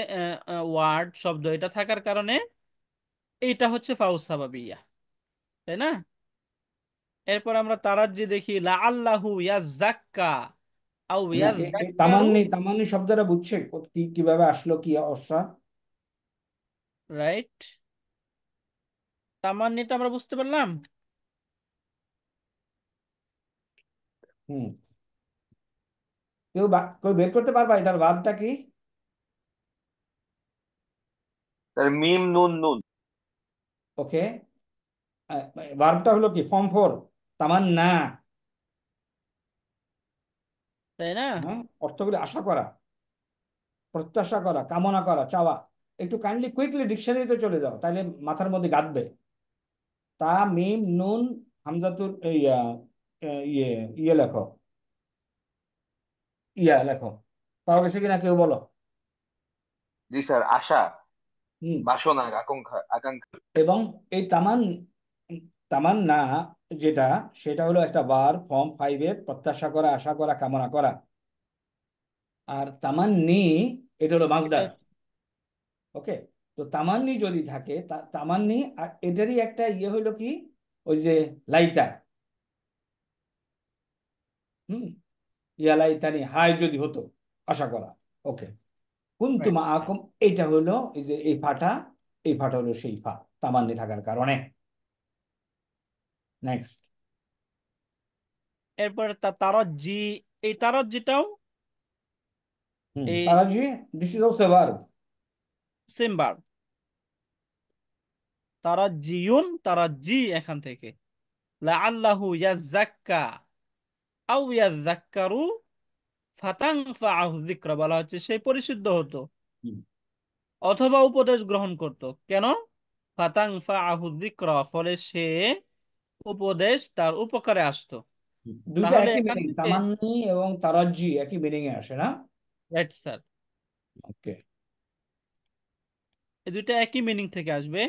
Speaker 1: ওয়ার্ড শব্দ, এটা থাকার কারণে এইটা হচ্ছে ফাউস সাবাবিয়া, তাই না? এরপর আমরা তারাজ্জি দেখি, লা আল্লাহু ইয়াজ্জাক্কা আও
Speaker 2: না,
Speaker 1: ইয়াযযাক্কারু।
Speaker 2: তামান্নি তামান্নি শব্দটা বুঝছে কি কিভাবে আসলো, কি অবস্থা?
Speaker 1: রাইট, তামান্নিটা আমরা বুঝতে পারলাম।
Speaker 2: হুম। কেউ বের করতে পারবা এটার ভাবটা কি?
Speaker 4: স্যার মিম নুন নুন।
Speaker 2: ওকে। ভার্বটা হলো কি? ফর্ম ফোর, তামান্না।
Speaker 1: তাই না?
Speaker 2: হ্যাঁ, অর্থগুলি আশা করা, প্রত্যাশা করা, কামনা করা, চাওয়া। একটু কাইন্ডলি কুইকলি ডিকশনারিতে চলে যাও, তাহলে মাথার মধ্যে গাঁথবে। তা মিম নুন হামজাতুল ইয়ে ইয়ে লেখো, লেখো। পাওয়া গেছে কিনা কেউ বলো।
Speaker 4: জি স্যার, আশা,
Speaker 2: হুম।
Speaker 4: বাসনা, আকাঙ্ক্ষা আকাঙ্ক্ষা।
Speaker 2: এবং এই তামান্না যেটা, সেটা হলো একটা ফর্ম ফাইভের, প্রত্যাশা করা, আশা করা, কামনা করা। আর তামান্নি এটা হলো
Speaker 1: এটা
Speaker 2: মাসদার। ওকে। তো তামান্নি যদি থাকে, তামান্নি, আর এটারই একটা ইয়ে হইলো কি, ওই যে লাইতা। হুম। ইয়া লাইতানি, হায় যদি হতো, আশা করা। ওকে। কুনতু
Speaker 1: রাইট স্যার।
Speaker 2: মাআকুম, এইটা হইলো এই যে এই ফাটা হলো সেই ফা, তামান্নি থাকার কারণে। নেক্সট।
Speaker 1: এরপরে তারাজ্জি, এই তারাজ্জিটাও
Speaker 2: হুম,
Speaker 1: এই
Speaker 2: তারাজি, this is also verb.
Speaker 1: Same verb. তারাজ্জিউন, তারাজ্জি এখান থেকে, লাআল্লাহু ইয়াজ্জাক্কা আও ইয়াযযাক্কারু ফাতানফাআহু যিকরা, বলা হচ্ছে সে পরিশুদ্ধ হতো অথবা উপদেশ গ্রহণ করত। কেন? ফাতানফাআহু যিকরা, ফলে সে উপদেশ তার উপকারে আসতো।
Speaker 2: দুইটা
Speaker 1: তাহলে
Speaker 2: একই
Speaker 1: এখান
Speaker 2: মিনিং,
Speaker 1: থেকে,
Speaker 2: তামান্নি এবং তারাজি একই মিনিং এ আসে না?
Speaker 1: রাইট স্যার,
Speaker 2: ওকে।
Speaker 1: এই দুইটা একই মিনিং থেকে আসবে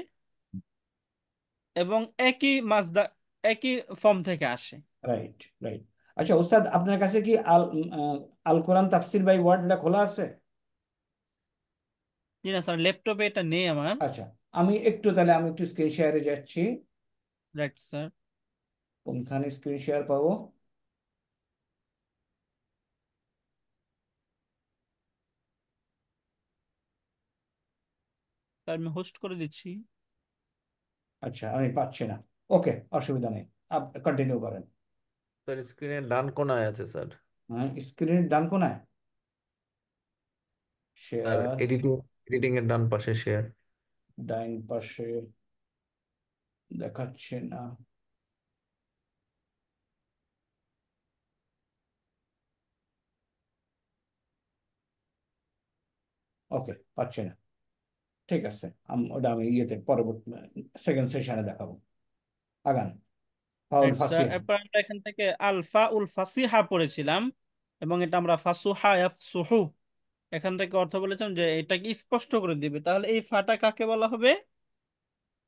Speaker 1: এবং একই মাজদা, একই ফর্ম থেকে আসে।
Speaker 2: Right, right. আচ্ছা ওস্তাদ, আপনার কাছে কি আল কোরআন তাফসির বাই ওয়ার্ড এটা খোলা আছে?
Speaker 1: জি না স্যার, ল্যাপটপে এটা নেই আমার।
Speaker 2: আচ্ছা, আমি একটু স্ক্রিন শেয়ারে যাচ্ছি।
Speaker 1: Right sir.
Speaker 2: কোনখানে স্ক্রিন শেয়ার পাবো?
Speaker 1: তার আমি হোস্ট করে দিচ্ছি।
Speaker 2: আচ্ছা, আমি পাচ্ছি না। ওকে, অসুবিধা নেই, কন্টিনিউ করেন।
Speaker 6: স্যার স্ক্রিনের ডান কোণায় আছে স্যার।
Speaker 2: হ্যাঁ, স্ক্রিনের ডান কোনায়
Speaker 6: আর
Speaker 2: শেয়ার,
Speaker 6: এডিটিং এর ডান পাশে শেয়ার।
Speaker 2: ডাইন পাশে দেখাচ্ছে না। ওকে, পাচ্ছি না। ঠিক আছে, ওটা আমি ইয়েতে পরবর্তী সেকেন্ড সেশনে দেখাবো। আগান। ফাউল
Speaker 1: রাইট স্যার।
Speaker 2: ফাসিহা।
Speaker 1: এরপর আমরা এখান থেকে আলফা উল ফাসিহা পড়েছিলাম এবং এটা আমরা ফাসুহা ইয়াফসুহু, এখান থেকে অর্থ বলেছেন যে এটাকে স্পষ্ট করে দিবে। তাহলে এই ফাটা কাকে বলা হবে?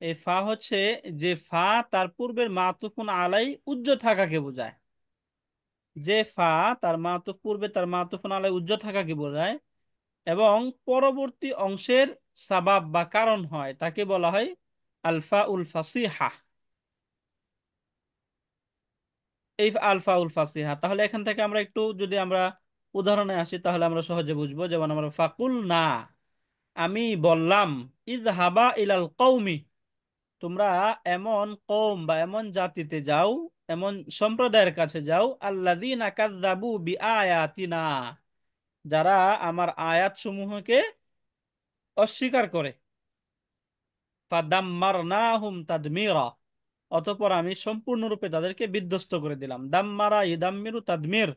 Speaker 1: এই ফা হচ্ছে যে ফা তার পূর্বের মাতুফুন আলাই উজ্জ থাকাকে বোঝায়। যে ফা তার মাতুফ পূর্বে তার মাতুফুন আলাই উজ্জ্ব থাকাকে বোঝায় এবং পরবর্তী অংশের সাবাব বা কারণ হয় তাকে বলা হয় আলফা উল ফাসিহা। এই আলফা উল ফাসিহা, তাহলে এখান থেকে আমরা একটু যদি আমরা উদাহরণে আসি তাহলে আমরা সহজে বুঝবো। যেমন আমরা ফাকুল না, আমি বললাম, ইযহাবা ইলাল কওমি, তোমরা এমন কওম বা এমন জাতিতে যাও, এমন সম্প্রদায়ের কাছে যাও, আল্লাযীনা কাযযাবু বিআয়াতিনা, যারা আমার আয়াত সমূহকে অস্বীকার করে। ফাদাম্মারনাহুম তাদমিরা, অতঃপর আমি সম্পূর্ণরূপে তাদেরকে বিধ্বস্ত করে দিলাম। দাম্মারা ইদাম্মিরু তাদমির,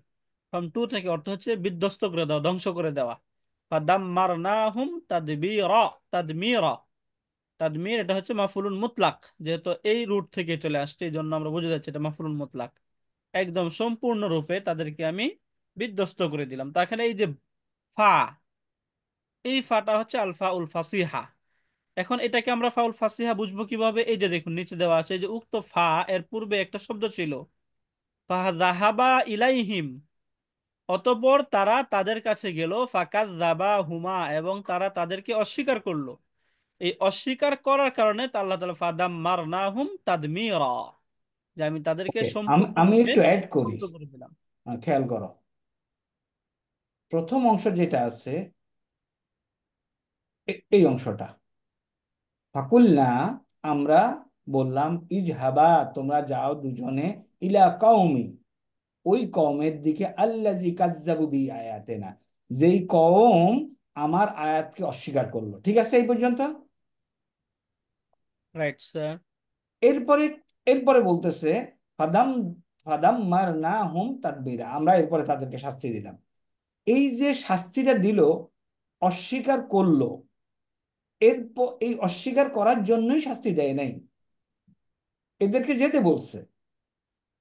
Speaker 1: ফর্ম টু থেকে অর্থ হচ্ছে বিধ্বস্ত করে দেওয়া, ধ্বংস করে দেওয়া। ফাদাম্মারনাহুম তাদবীরা, তাদমিরা, তাদমির এটা হচ্ছে মাফুলুন মুতলাক, যেহেতু এই রুট থেকে চলে আসছে এই জন্য আমরা বুঝে যাচ্ছি এটা মাফুলুন মুতলাক। একদম সম্পূর্ণরূপে তাদেরকে আমি বিধ্বস্ত করে দিলাম। তা এখানে এই যে ফা, এই ফাটা হচ্ছে আলফা উল ফাসিহা। এখন এটাকে আমরা ফাউল ফাসিহা বুঝবো কিভাবে? এই যে দেখুন নিচে দেওয়া আছে যে উক্ত ফা এর পূর্বে একটা শব্দ ছিল ফাযাহাবা ইলাইহিম, অতঃপর তারা তাদের কাছে গেল, ফাকাযযাবা হুমা, এবং তারা তাদেরকে অস্বীকার করলো। এই অস্বীকার করার কারণে তা আল্লাহ তাআলা ফাদাম্মারনাহুম তাদমীরা, যে আমি তাদেরকে
Speaker 2: ওকে, আমি
Speaker 1: সম্পূর্ণরূপে
Speaker 2: একটু অ্যাড করি।
Speaker 1: ধ্বংস করে দিলাম।
Speaker 2: খেয়াল করো, প্রথম অংশ যেটা আছে এই অংশটা, ফাকুলনা, আমরা বললাম, ইজহাবা, তোমরা যাও দুজনে, ইলা কওমি, ওই কওমের দিকে, আল্লাযী কাযযাবু বি আয়াতিনা, যেই কওম আমার আয়াতকে অস্বীকার করলো। ঠিক আছে এই পর্যন্ত?
Speaker 1: Right sir.
Speaker 2: এরপরে এরপরে বলতেছে ফাদাম ফাদাম মার না হুম তাদবিরা, আমরা এরপরে তাদেরকে শাস্তি দিলাম। এই যে শাস্তিটা দিল, অস্বীকার করলো, এরপর এই অস্বীকার করার জন্যই শাস্তি দেয় নাই, এদেরকে যেতে বলছে।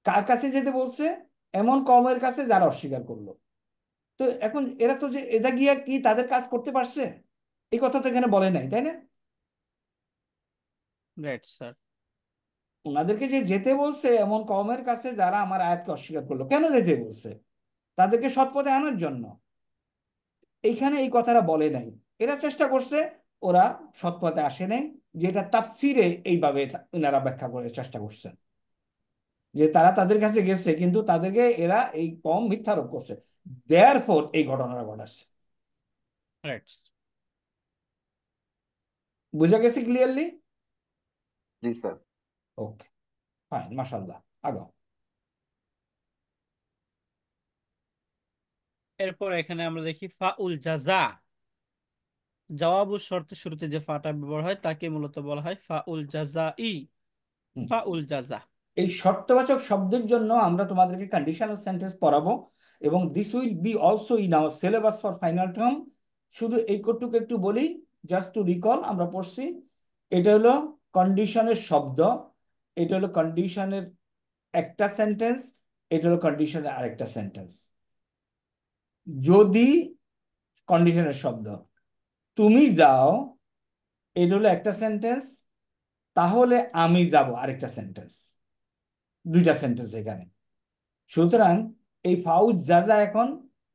Speaker 2: কার কাছে যেতে বলছে? এমন কওমের কাছে যারা অস্বীকার করলো। তো এখন এরা তো, যে এরা গিয়া কি তাদের কাজ করতে পারছে? এই কথা তো এখানে বলে নাই, তাই না?
Speaker 1: Right sir.
Speaker 2: ওনাদেরকে যে যেতে বলছে এমন কওমের কাছে যারা আমার আয়াতকে অস্বীকার করলো, কেন যেতে বলছে? তাদেরকে সৎ পথে আনার জন্য। এইখানে এই কথাটা বলে নাই। এরা চেষ্টা করছে, ওরা সৎ পথে আসে নাই, যেটা তাফসিরে এইভাবে ওনারা ব্যাখ্যা করে চেষ্টা করছেন, যে তারা তাদের কাছে গেছে কিন্তু তাদেরকে এরা এই কম মিথ্যারোপ করছে, দেয়ার ফর এই ঘটনাটা ঘটাচ্ছে।
Speaker 1: রাইট।
Speaker 2: বুঝা গেছে ক্লিয়ারলি?
Speaker 4: জি স্যার।
Speaker 2: ওকে, ফাইন, মাশাআল্লাহ, আগাও।
Speaker 1: এরপর এখানে আমরা দেখি ফাউল জাযা, জওয়াবু শর্তের শুরুতে যে ফাটা ব্যবহার হয় তাকে মূলত বলা হয় ফাউল জাযাই,
Speaker 2: হুম।
Speaker 1: ফাউল জাযা।
Speaker 2: এই শর্তবাচক শব্দের জন্য আমরা তোমাদেরকে কন্ডিশনাল সেন্টেন্স পড়াবো, এবং this will be also in our syllabus for final term. শুধু এই কটুকু একটু বলি, জাস্ট টু রিকল, আমরা পড়ছি, এটা হলো কন্ডিশনের শব্দ, এটা হলো কন্ডিশনের একটা সেন্টেন্স, এটা হলো কন্ডিশনের আরেকটা সেন্টেন্স। যদি কন্ডিশনের শব্দ তুমি যাও, এটা হলো একটা সেন্টেন্স, তাহলে আমি যাব আরেকটা সেন্টেন্স, দুইটা সেন্টেন্স এখানে। সুতরাং এই ফাউজ যা এখন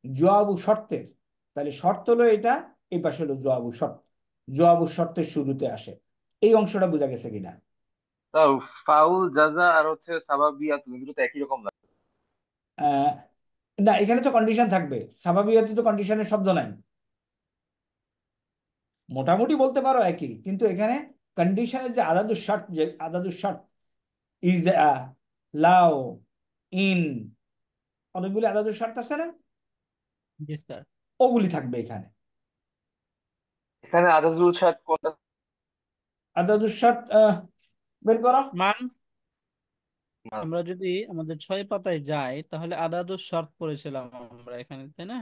Speaker 2: জোয়াবু শর্তের, তাহলে শর্ত হলো এটা, এই পাশে হলো জোয়াবু শর্ত, জোয়াবু শর্তের শুরুতে আসে। এই অংশটা বোঝা গেছে কিনা?
Speaker 4: তাও ফাউল জাজা আর হচ্ছে সাবাবিয়াত দুটো তো একই রকম লাগে।
Speaker 2: আহ না, এখানে তো কন্ডিশন থাকবে, স্বাভাবিকভাবে তো কন্ডিশনের শব্দ নাই। মোটামুটি বলতে পারো একই, কিন্তু এখানে কন্ডিশনের যে আদাদু শর্ত, যে আদাদু শর্ত, ইজ, লাও, ইন, অনেকগুলি আদাদু শর্ত আছে না,
Speaker 1: জি স্যার।
Speaker 2: ওগুলি থাকবে এখানে।
Speaker 4: এখানে আদাজুল সাদ কোনটা?
Speaker 2: আদাদু শর্ত বের করো।
Speaker 1: মান,
Speaker 4: মান।
Speaker 1: আমরা যদি আমাদের 6 পাতায় যাই তাহলে আদাদু শর্ত পড়েছিলাম আমরা এখানে, তাই না?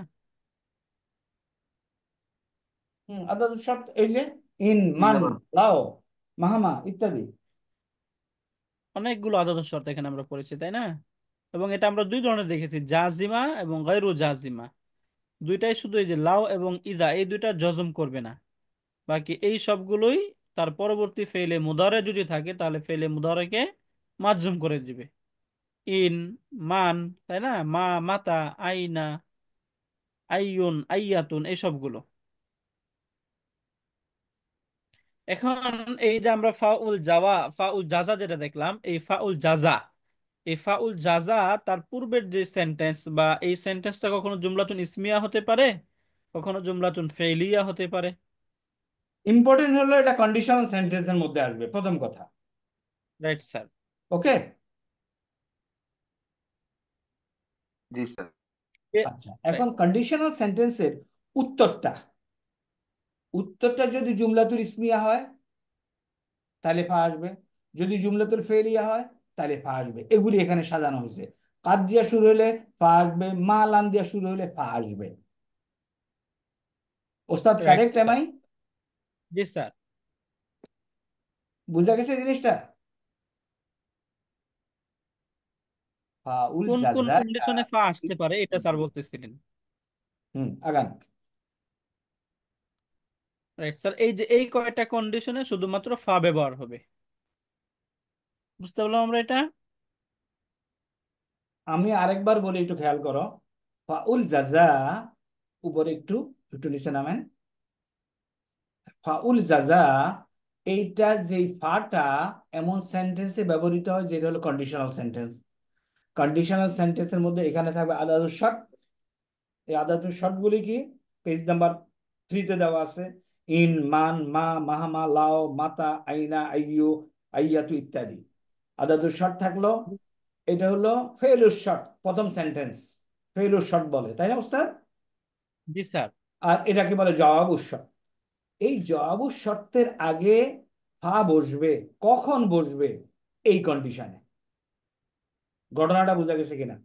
Speaker 2: আদাদু শর্ত এই যে ইন, মান,
Speaker 4: যেমন
Speaker 2: লাও, মাহামা ইত্যাদি।
Speaker 1: অনেকগুলো আদাদু শর্ত এখানে আমরা পড়েছি, তাই না? এবং এটা আমরা দুই ধরনের দেখেছি, জাজিমা এবং গায়রু জাজিমা। দুইটাই শুধু এই যে লাও এবং ইদা, এই দুইটা জজম করবে না, বাকি এই সবগুলোই তার পরবর্তী ফেলে মুদারে যদি থাকে তাহলে ফেলে মুদারেকে মাজজুম করে দিবে। ইন, মান, তাই না, মা, মাতা, আইনা, আইয়ুন, আইয়াতুন, এই সবগুলো। এখন এই যে আমরা ফাউল জাওয়া, ফাউল জাজা যেটা দেখলাম, এই ফাউল জাজা, এই ফাউল জাজা তার পূর্বের যে সেন্টেন্স বা এই সেন্টেন্সটা কখনো জুমলাতুন ইসমিয়া হতে পারে, কখনো জুমলাতুন ফেইলিয়া হতে পারে।
Speaker 2: ইম্পর্টেন্ট হলো এটা কন্ডিশনাল সেন্টেন্সের মধ্যে আসবে প্রথম কথা।
Speaker 1: Right sir.
Speaker 2: ওকে,
Speaker 4: জি স্যার।
Speaker 2: আচ্ছা এখন কন্ডিশনাল সেন্টেন্সের উত্তরটা উত্তরটা যদি জুমলাতুল ইসমিয়া হয় তাহলে ফা আসবে, যদি জুমলাতুল ফেলিয়া হয় তাহলে ফা আসবে। এগুলি এখানে সাজানো হয়েছে। কাদ দিয়া শুরু হলে ফা আসবে, মা লাম দিয়া শুরু হলে ফা আসবে। ওস্তাদ
Speaker 1: রাইট
Speaker 2: কারেক্ট এম
Speaker 1: স্যার।
Speaker 2: আই?
Speaker 1: জি স্যার।
Speaker 2: বুঝা গেছে জিনিসটা? ফাউল
Speaker 1: কোন কোন
Speaker 2: জাজা।
Speaker 1: কন্ডিশনে ফা আসতে পারে এটা স্যার বলতেছিলেন।
Speaker 2: আগান।
Speaker 1: রাইট স্যার, এই যে এই কয়টা কন্ডিশনে শুধুমাত্র ফা ব্যবহার হবে, বুঝতে পারলাম আমরা এটা।
Speaker 2: আমি আরেকবার বলি, একটু খেয়াল করো। ফাউল জাজা, উপরে একটু একটু নিচে নামেন। ফাউল জাজা, এইটা যেই ফাটা এমন সেন্টেন্সে ব্যবহৃত হয় যেটা হলো কন্ডিশনাল সেন্টেন্স। কন্ডিশনাল সেন্টেন্সের মধ্যে এখানে থাকবে আদাদুস শর্ত। এই আদাদুস শর্ত গুলি কি? পেজ নাম্বার 3-তে দেওয়া আছে। ইন, মান, মা, মাহামা, লাও, মাতা, আইনা, আইয়ু, আইয়াতু ইত্যাদি আদাদুস শর্ত থাকলো। এটা হলো ফেলুস শর্ত, প্রথম সেন্টেন্স ফেলুস শর্ত বলে, তাই না উস্তাদ?
Speaker 1: জি স্যার।
Speaker 2: আর এটাকে বলে জবাবুস শর্ত। এই জবাবুস শর্তের আগে ফা বসবে, কখন বসবে? এই কন্ডিশনে। ঘটনাটা বোঝা গেছে কিনা?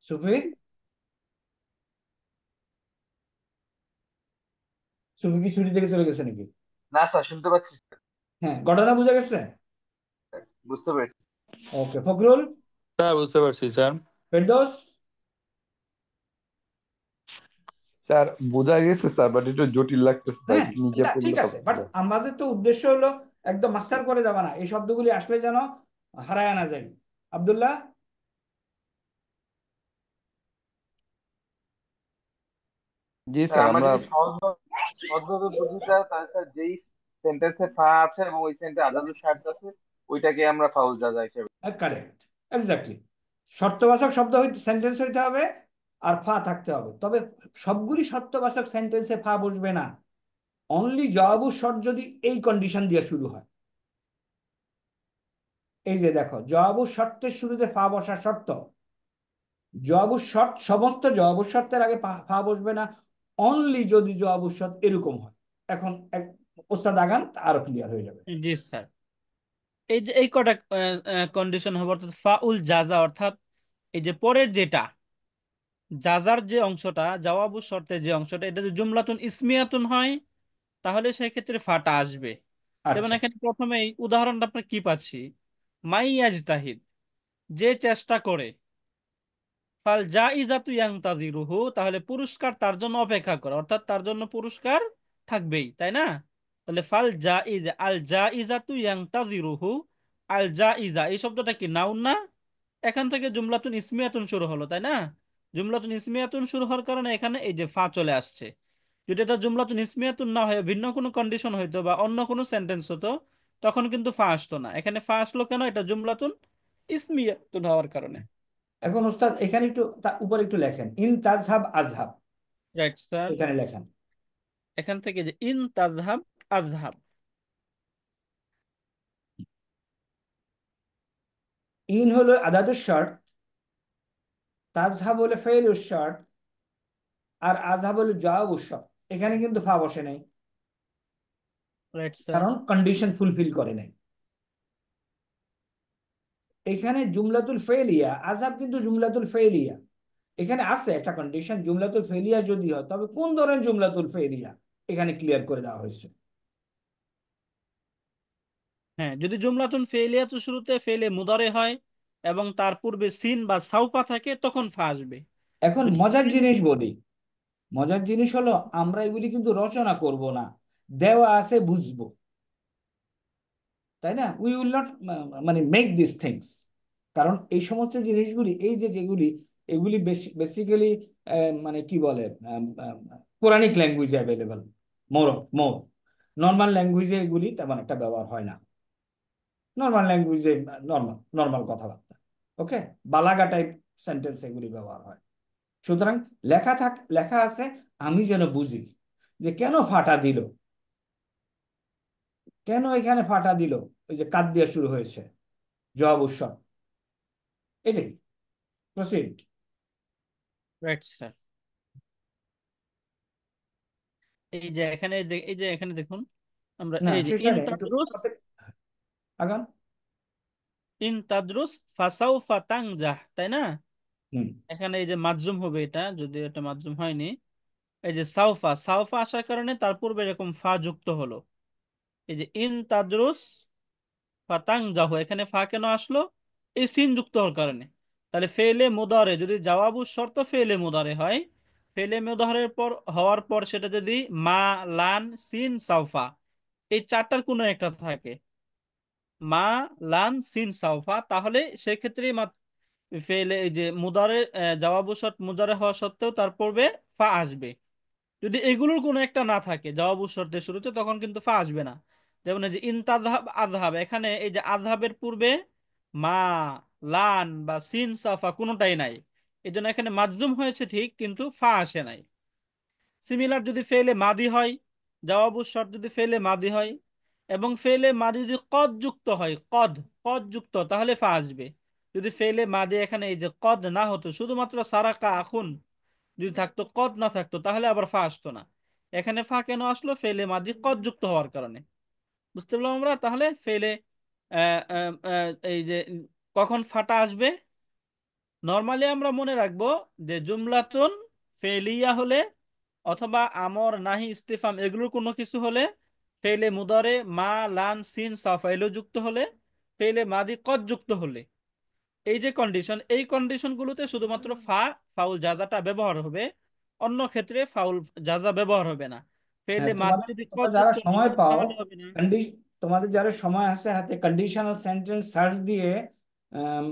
Speaker 2: সুফি, সুফি কি ছুটি থেকে চলে গেছে নাকি?
Speaker 4: না স্যার, শুনতে পাচ্ছি স্যার।
Speaker 2: হ্যাঁ, ঘটনা বোঝা গেছে।
Speaker 4: বুঝতে পেরেছি।
Speaker 2: ওকে, ফখরুল,
Speaker 3: স্যার বুঝতে পারছি স্যার।
Speaker 2: ফেরদৌস।
Speaker 8: স্যার বোঝা গেছে স্যার, বাট একটু জটিল লাগতেছে স্যার,
Speaker 2: হ্যাঁ,
Speaker 8: একটু নিজে
Speaker 2: না
Speaker 8: পড়লে
Speaker 2: ঠিক
Speaker 8: হবে
Speaker 2: আছে, বাট
Speaker 8: স্যার।
Speaker 2: আমাদের তো উদ্দেশ্য হলো একদম মাস্টার করে যাবা না, এই শব্দগুলি আসলে যেন হারায় না যায়। আব্দুল্লাহ।
Speaker 8: জি
Speaker 4: স্যার
Speaker 8: স্যার
Speaker 4: আমরা
Speaker 8: আমরা
Speaker 4: যদি সহজভাবে বুঝি তাহলে স্যার যেই সেন্টেন্সে ফা আছে এবং ওই সেন্টেন্সে আদাদুস শার্ট আছে, ওইটাকে আমরা ফাউল জাজা হিসেবে।
Speaker 2: Correct, exactly. শর্তবাচক শব্দ হইতে সেন্টেন্স হইতে হবে আর ফা থাকতে হবে, তবে সবগুলি শর্তবাচক সেন্টেন্সে ফা বসবে না। অনলি জবাবু শর্ত যদি এই কন্ডিশন দিয়ে শুরু হয়। এই যে দেখো, জবাবু শর্তের শুরুতে ফা বসা শর্ত। জবাবু শর্ত, সমস্ত জবাবু শর্তের আগে ফা বসবে না, অনলি যদি জবাবু শর্ত এরকম হয়। এখন ওস্তাদ আগান, আরো ক্লিয়ার হয়ে যাবে।
Speaker 1: জি স্যার। এই যে এই কটা কন্ডিশন হবে, অর্থাৎ ফাউল জাজা, অর্থাৎ এই যে পরের যেটা জাজার যে অংশটা, জওয়াবু শর্তের যে অংশটা, এটা যদি জুমলাতুন ইসমিয়াতুন হয় তাহলে সেই ক্ষেত্রে ফাটা আসবে। যেমন
Speaker 2: আচ্ছা,
Speaker 1: এখানে প্রথমেই উদাহরণটা আপনার কি পাচ্ছি, মাই ইয়াজতাহিদ, যে চেষ্টা করে, ফাল জাইজাতু ইয়ান্তাযিরুহু, তাহলে পুরস্কার তার জন্য অপেক্ষা করে, অর্থাৎ তার জন্য পুরস্কার থাকবেই, তাই না? তাহলে ফাল জাইজ, আল জাইজাতু ইয়ান্তাযিরুহু, আল জাইজা এই শব্দটা কি নাউন না? এখান থেকে জুমলাতুন ইসমিয়াতুন শুরু হলো, তাই না? জুমলাতুন ইসমিয়াতুন শুরু হওয়ার কারণে এখানে এই যে ফা চলে আসছে। যদি এটা জুমলাতুন ইসমিয়াতুন না হয়ে ভিন্ন কোনো কন্ডিশন হইতো বা অন্য কোনো সেন্টেন্স হতো, তখন কিন্তু ফা আসতো না। এখানে ফা আসলো কেন? এটা জুমলাতুন ইসমিয়াতুন হওয়ার কারণে।
Speaker 2: এখন ওস্তাদ এখানে একটু উপরে একটু লেখেন, ইন তাজহাব আজহাব,
Speaker 1: রাইট স্যার।
Speaker 2: এখানে লেখেন।
Speaker 1: এখান থেকে যে ইন তাযহাব আযহাব,
Speaker 2: ইন হলো আদাদুস শর্ত, তাজহাব হলো ফেলুস শর্ত, আর আজহাব হলো জওয়াবুস শর্ত। এখানে কিন্তু ফা বসে নাই,
Speaker 1: রাইট স্যার।
Speaker 2: কারণ কন্ডিশন ফুলফিল করে নাই। এখানে জুমলাতুল ফেলিয়া, আজহাব কিন্তু জুমলাতুল ফেলিয়া। এখানে আছে একটা কন্ডিশন, জুমলাতুল ফেলিয়া যদি হয় তবে কোন ধরনের জুমলাতুল ফেলিয়া, এখানে ক্লিয়ার করে দেওয়া হয়েছে।
Speaker 1: হ্যাঁ, যদি জুমলাতুন ফেলিয়াতুন শুরুতে ফেলে মুদারে হয় এবং তার পূর্বে সিন বা সাউপা থাকে তখন ফা আসবে।
Speaker 2: এখন
Speaker 1: যদি
Speaker 2: মজার জিনিস বলি, মজার জিনিস হলো আমরা এগুলি কিন্তু রচনা করব না, দেওয়া আছে বুঝবো। তাই না? উই উইল নট মানে মেক দিস থিংস, কারণ এই সমস্ত জিনিসগুলি, এই যে যেগুলি, এগুলি বেসিক্যালি মানে কি বলে, কোরআনিক ল্যাঙ্গুয়েজে অ্যাভেলেবল, মোর মোর নর্মাল ল্যাঙ্গুয়েজে এগুলি তেমন একটা ব্যবহার হয় না। নর্মাল ল্যাঙ্গুয়েজে নর্মাল নর্মাল কথাবার্তা, ওকে, বালাগা টাইপ সেন্টেন্স এগুলি ব্যবহার হয়। সুতরাং লেখা আছে, আমি যেন বুঝি যে কেন ফাটা দিল, কেন এখানে ফাটা দিল, ওই যে কাদ দিয়ে শুরু হয়েছে, জবাব উৎসব, এটাই। প্রসিড।
Speaker 1: Right sir. এই যে এখানে এই যে এখানে দেখুন, আমরা
Speaker 2: না
Speaker 1: এই যে
Speaker 2: শেষ হয় না, একটু আগান।
Speaker 1: ইন তাদরুস ফাসাউফা তানজাহ, তাই না?
Speaker 2: হুম।
Speaker 1: এখানে এই যে মাজজুম হবে, এটা যদি এটা মাজজুম হয়নি, এই যে সাউফা, সাউফা আসার কারণে তার পূর্বে এরকম ফা যুক্ত হলো। এই যে ইন তাদরুস ফাতানজাহু, এখানে ফা কেন আসলো? এই সিন যুক্ত হওয়ার কারণে। তাহলে ফেলে মুদারে যদি জাওয়াবু শর্ত ফেলে মুদারে হয়, ফেলে মুদারের পর হওয়ার পর সেটা যদি মা, লান, সিন, সাউফা এই চারটার কোনো একটা থাকে, মা, লান, সিন, সাউফা, তাহলে সেক্ষেত্রে ফেলে এই যে মুদারে জবাবু শর্ত মুদারে হওয়া সত্ত্বেও তার পূর্বে ফা আসবে। যদি এগুলোর কোনো একটা না থাকে জবাবু শর্তের শুরুতে, তখন কিন্তু ফা আসবে না। যেমন এই যে ইনতাদহাব আদহাব, এখানে এই যে আদহাবের পূর্বে মা, লান বা সিন, সাফা কোনোটাই নাই, এই জন্য এখানে মাজজুম হয়েছে ঠিক, কিন্তু ফা আসে নাই। সিমিলার যদি ফেলে মাদি হয়, জবাবু শর্ত যদি ফেলে মাদি হয় এবং ফেলে মাদি যদি কদ যুক্ত হয়, কদ কদ যুক্ত, তাহলে ফা আসবে। যদি ফেলে মাদি এখানে এই যে কদ না হতো, শুধুমাত্র সারাকা আখুন যদি থাকতো, কদ না থাকতো, তাহলে আবার ফা আসতো না। এখানে ফা কেন আসলো? ফেলে মাদি কদ যুক্ত হওয়ার কারণে। বুঝতে পারলাম আমরা? তাহলে ফেলে এই যে কখন ফাটা আসবে, নর্মালি আমরা মনে রাখবো যে জুমলাতুন ফেলিয়া হলে অথবা আমর, নাহি, ইস্তিফাম এগুলোর কোনো কিছু হলে, ফেলে মুদারে মা, লান, সিন, সাফা এগুলো যুক্ত হলে, ফেলে মাদি কদ যুক্ত হলে, এই যে কন্ডিশন, এই কন্ডিশনগুলোতে শুধুমাত্র ফাউল জাজাটা ব্যবহার হবে, অন্য ক্ষেত্রে ফাউল জাজা ব্যবহার হবে না।
Speaker 2: হ্যাঁ,
Speaker 1: ফেলে মাদি
Speaker 2: তোমাদের
Speaker 1: যদি
Speaker 2: তোমরা
Speaker 1: কদ
Speaker 2: যারা
Speaker 1: যুক্ত না
Speaker 2: সময়
Speaker 1: হয়
Speaker 2: পাও,
Speaker 1: তাহলে হবে না।
Speaker 2: কন্ডিশন, তোমাদের যারা সময় আছে হাতে, কন্ডিশনাল সেন্টেন্স সার্চ দিয়ে আম,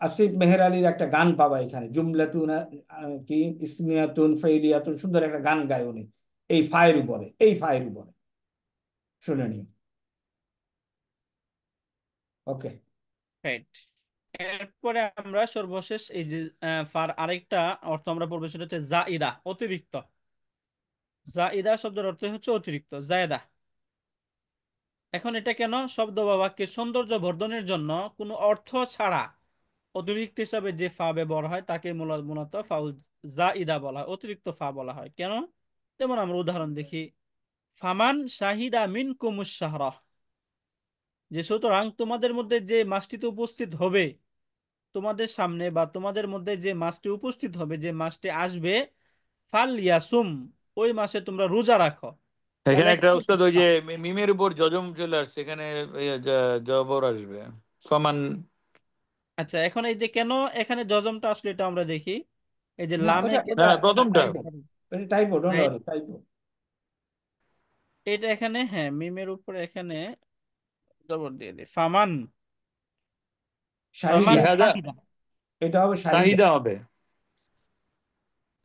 Speaker 2: আসিফ মেহের আলীর একটা গান পাবা এখানে, জুমলাতুন কি ইসমিয়াতুন ফেইলিয়াতুন, সুন্দর একটা গান গায় উনি এই ফায়ের উপরে, এই ফায়ের উপরে, শুনে নিও। ওকে।
Speaker 1: রাইট। এরপরে আমরা সর্বশেষ এই যে ফার আরেকটা অর্থ আমরা পড়বো, সেটা হচ্ছে জাইদা, অতিরিক্ত। জাইদা শব্দের অর্থ হচ্ছে অতিরিক্ত, জায়দা। এখন এটা কেন? শব্দ বা বাক্যের সৌন্দর্য বর্ধনের জন্য কোনো অর্থ ছাড়া অতিরিক্ত হিসাবে যে ফা ব্যবহার হয় তাকে মূলত ফাউল জাইদা বলা হয়, অতিরিক্ত ফা বলা হয়। কেন? যেমন আমরা উদাহরণ দেখি, ফামান শাহিদা মিন কুমুস শাহরা, যে সুতরাং তোমাদের মধ্যে যে মাসটিতে উপস্থিত হবে, তোমাদের সামনে বা তোমাদের মধ্যে যে মাসটি উপস্থিত হবে, যে মাসটি আসবে, ফাল ইয়াসুম, ওই মাসে তোমরা রোজা রাখো। তাহলে
Speaker 3: এখানে একটা
Speaker 1: এখানে
Speaker 3: উস্তাদ ওই যে মিমের উপর জজম চলে আসছে, এখানে জবর আসবে ফমান।
Speaker 1: আচ্ছা, এখন এই যে কেন এখানে জজমটা আসলে এটা আমরা দেখি। এই যে
Speaker 2: না,
Speaker 1: লামে
Speaker 2: ওটা
Speaker 1: কেন,
Speaker 2: ওটা ওটা
Speaker 3: প্রথমটা।
Speaker 2: টাইপো, ওটা typo, don't
Speaker 1: write,
Speaker 2: worry, typo.
Speaker 1: এটা এখানে হ্যাঁ মিমের উপরে এখানে জবর দিয়ে দিই, ফামান, ফামান
Speaker 2: শাহিদা,
Speaker 3: শাহাদা,
Speaker 1: শাহিদা,
Speaker 2: এটা হবে শাহিদা।
Speaker 3: শাহিদা হবে।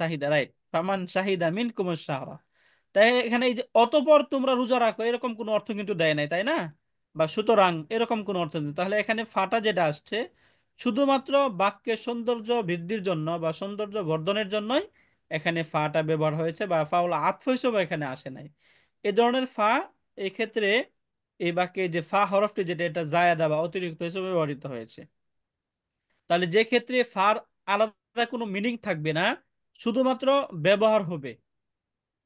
Speaker 1: শাহিদা, রাইট, ফামান শাহিদা মিনকুম শাহরা। তাই এখানে এই যে অতঃপর তোমরা রোজা রাখো, এরকম কোনো অর্থ কিন্তু দেয় নাই, তাই না? বা সুতরাং এরকম কোনো অর্থ নেই। তাহলে এখানে ফাটা যেটা আসছে, শুধুমাত্র বাক্যের সৌন্দর্য বৃদ্ধির জন্য বা সৌন্দর্য বর্ধনের জন্যই এখানে ফাটা ব্যবহার হয়েছে, বা ফাউল আতফ হিসেবে এখানে আসে নাই। এ ধরনের ফা এই ক্ষেত্রে এই বাক্যে যে ফা হরফটি যেটা, এটা জায়াদা বা অতিরিক্ত হিসেবে ব্যবহৃত হয়েছে। তাহলে যে ক্ষেত্রে ফার আলাদা কোনো মিনিং থাকবে না, শুধুমাত্র ব্যবহার হবে,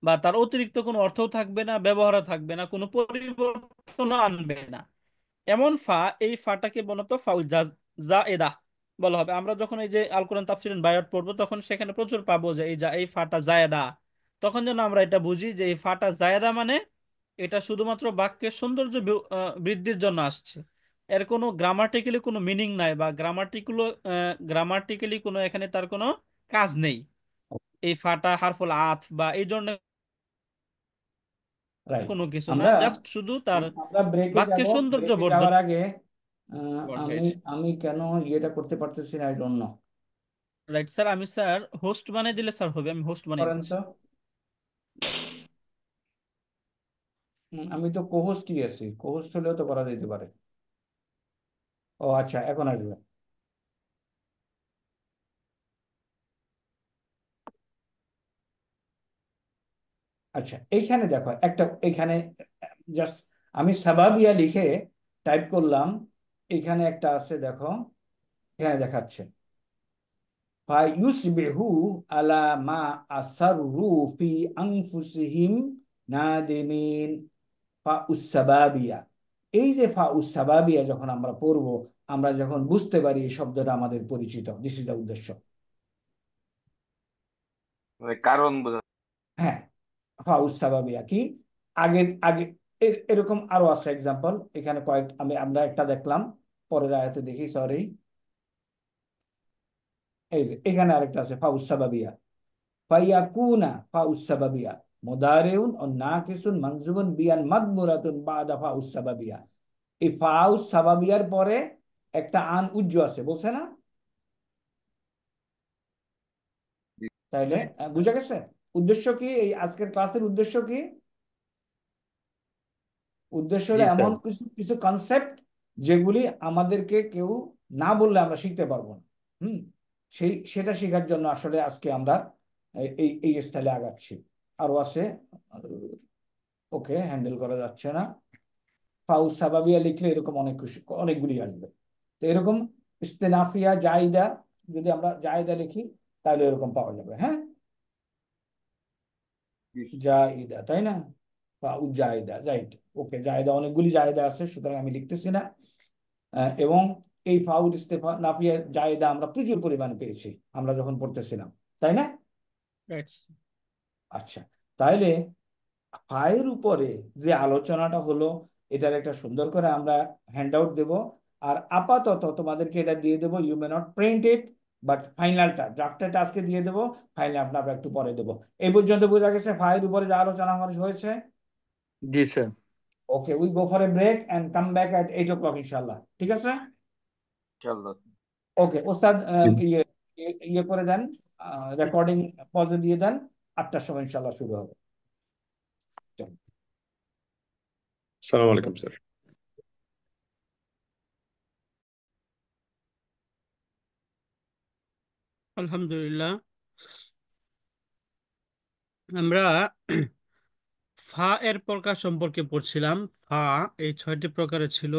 Speaker 1: বা তার অতিরিক্ত কোনো অর্থও থাকবে না, ব্যবহারও থাকবে না, কোনো পরিবর্তন আনবে না, এমন ফা, এই ফাটাকে বলত ফাউল জায়েদা বলা হবে। আমরা যখন এই যে আল কোরআন তাফসীর বায়াত পড়বো, তখন সেখানে প্রচুর পাবো যে এই ফাটা জায়েদা, তখন যেন আমরা এটা বুঝি যে এই ফাটা জায়েদা মানে এটা শুধুমাত্র বাক্যের সৌন্দর্য বৃদ্ধির জন্য আসছে, এর কোনো গ্রামাটিক্যালি কোনো মিনিং নাই, বা গ্রামাটিক্যালি কোনো এখানে তার কোনো কাজ নেই। এই ফাটা হারফুল আত বা এই ধরনের
Speaker 2: রাইট।
Speaker 1: কোনো কিছু না,
Speaker 2: আমরা
Speaker 1: জাস্ট শুধু তার
Speaker 2: আমরা ব্রেকে
Speaker 1: বাক্যের
Speaker 2: যাব,
Speaker 1: সৌন্দর্য
Speaker 2: ব্রেকে
Speaker 1: বর্ধন।
Speaker 2: যাওয়ার আগে আমি
Speaker 1: রাইট,
Speaker 2: আমি কেন ইয়েটা করতে পারতেছি না, I don't know.
Speaker 1: Right sir, আমি স্যার হোস্ট বানিয়ে দিলে স্যার হবে, আমি হোস্ট বানিয়ে
Speaker 2: করেন
Speaker 1: দিচ্ছি।
Speaker 2: তো। আমি তো কোহোস্টই আছি, কোহোস্ট হলেও তো করা যেতে পারে। ও আচ্ছা, এখন আসবে। আচ্ছা, এইখানে দেখো একটা, এখানে জাস্ট আমি সাবাবিয়া লিখে টাইপ করলাম, এখানে একটা আছে দেখো, এখানে দেখাচ্ছে ফায়ুসবিহু আলা মা আসাররু ফি আনফুসিহিম নাদিমিন ফাউসাবাবিয়া। এই যে ফাউসাবাবিয়া যখন আমরা পড়বো, আমরা যখন বুঝতে পারি এই শব্দটা আমাদের পরিচিত, দিস ইজ দ্য উদ্দেশ্য।
Speaker 4: মানে কারণ বোঝা।
Speaker 2: হ্যাঁ, ফাউসাবাবিয়া কি, আগের আগে এরকম আরো আছে এক্সাম্পল, এখানে কয়েক আমরা একটা দেখলাম, পরের আয়াতে দেখি, সরি, এই যে এখানে আরেকটা আছে ফাউসাবাবিয়া, ফায়াকুনা ফাউসাবাবিয়া মুদারিউন ও নাকিসুন মানজুবুন বিয়ান মাদমুরাতুন বাদা ফাউসাবাবিয়া। এই ফাউসাবাবিয়ার পরে একটা আন উজ্জ আছে, বলছে না? তাইলে বুঝা গেছে উদ্দেশ্য কি, এই আজকের ক্লাসের উদ্দেশ্য কি? উদ্দেশ্য
Speaker 3: জি
Speaker 2: হলো এমন
Speaker 3: স্যার।
Speaker 2: কিছু কিছু কনসেপ্ট যেগুলি আমাদেরকে কেউ না বললে আমরা শিখতে পারবো না। হুম, সেটা শেখার জন্য আসলে আজকে আমরা এই এই স্টাইলে আগাচ্ছি। আরো আছে, ওকে হ্যান্ডেল করা যাচ্ছে না। ফাউ সাবাবিয়া লিখলে এরকম অনেক অনেকগুলি আসবে। তো এরকম ইস্তেনাফিয়া জায়দা, যদি আমরা জায়দা লিখি তাহলে এরকম পাওয়া যাবে। হ্যাঁ, জায়দা, তাই না? ফাউ জায়দা, রাইট। ওকে, জায়দা অনেকগুলি জায়দা আছে, সুতরাং আমি লিখতেছি না। এবং এই ফাউ ইস্তেনাফিয়া জায়দা আমরা প্রচুর পরিমাণে পেয়েছি আমরা যখন পড়তেছিলাম, তাই না?
Speaker 1: রাইট,
Speaker 2: আচ্ছা, তাইলে ফায়ের উপরে যে আলোচনাটা হলো, এটার একটা সুন্দর করে আমরা হ্যান্ড আউট দেবো। আর আপাতত তোমাদেরকে এটা দিয়ে দেবো, you may not print it, but ফাইনালটা ড্রাফটটা আজকে দিয়ে দেবো, ফাইনাল আপনারা একটু পরে দেবো। এই পর্যন্ত বোঝা গেছে ফায়ের উপরে যে আলোচনা আমার হয়েছে?
Speaker 3: জি sir.
Speaker 2: Okay, we go for a break and come back at 8 o'clock ইনশাল্লাহ, ঠিক আছে?
Speaker 4: ইনশাআল্লাহ।
Speaker 2: ওকে ওস্তাদ, ইয়ে ইয়ে করে দেন, রেকর্ডিং পজে দিয়ে দেন, 8টার সময় ইনশাল্লাহ শুরু হবে। চলো।
Speaker 9: আসসালামু আলাইকুম স্যার।
Speaker 1: আলহামদুলিল্লাহ। আমরা ফা এর প্রকার সম্পর্কে পড়ছিলাম। ফা এই 6টি প্রকারের ছিল।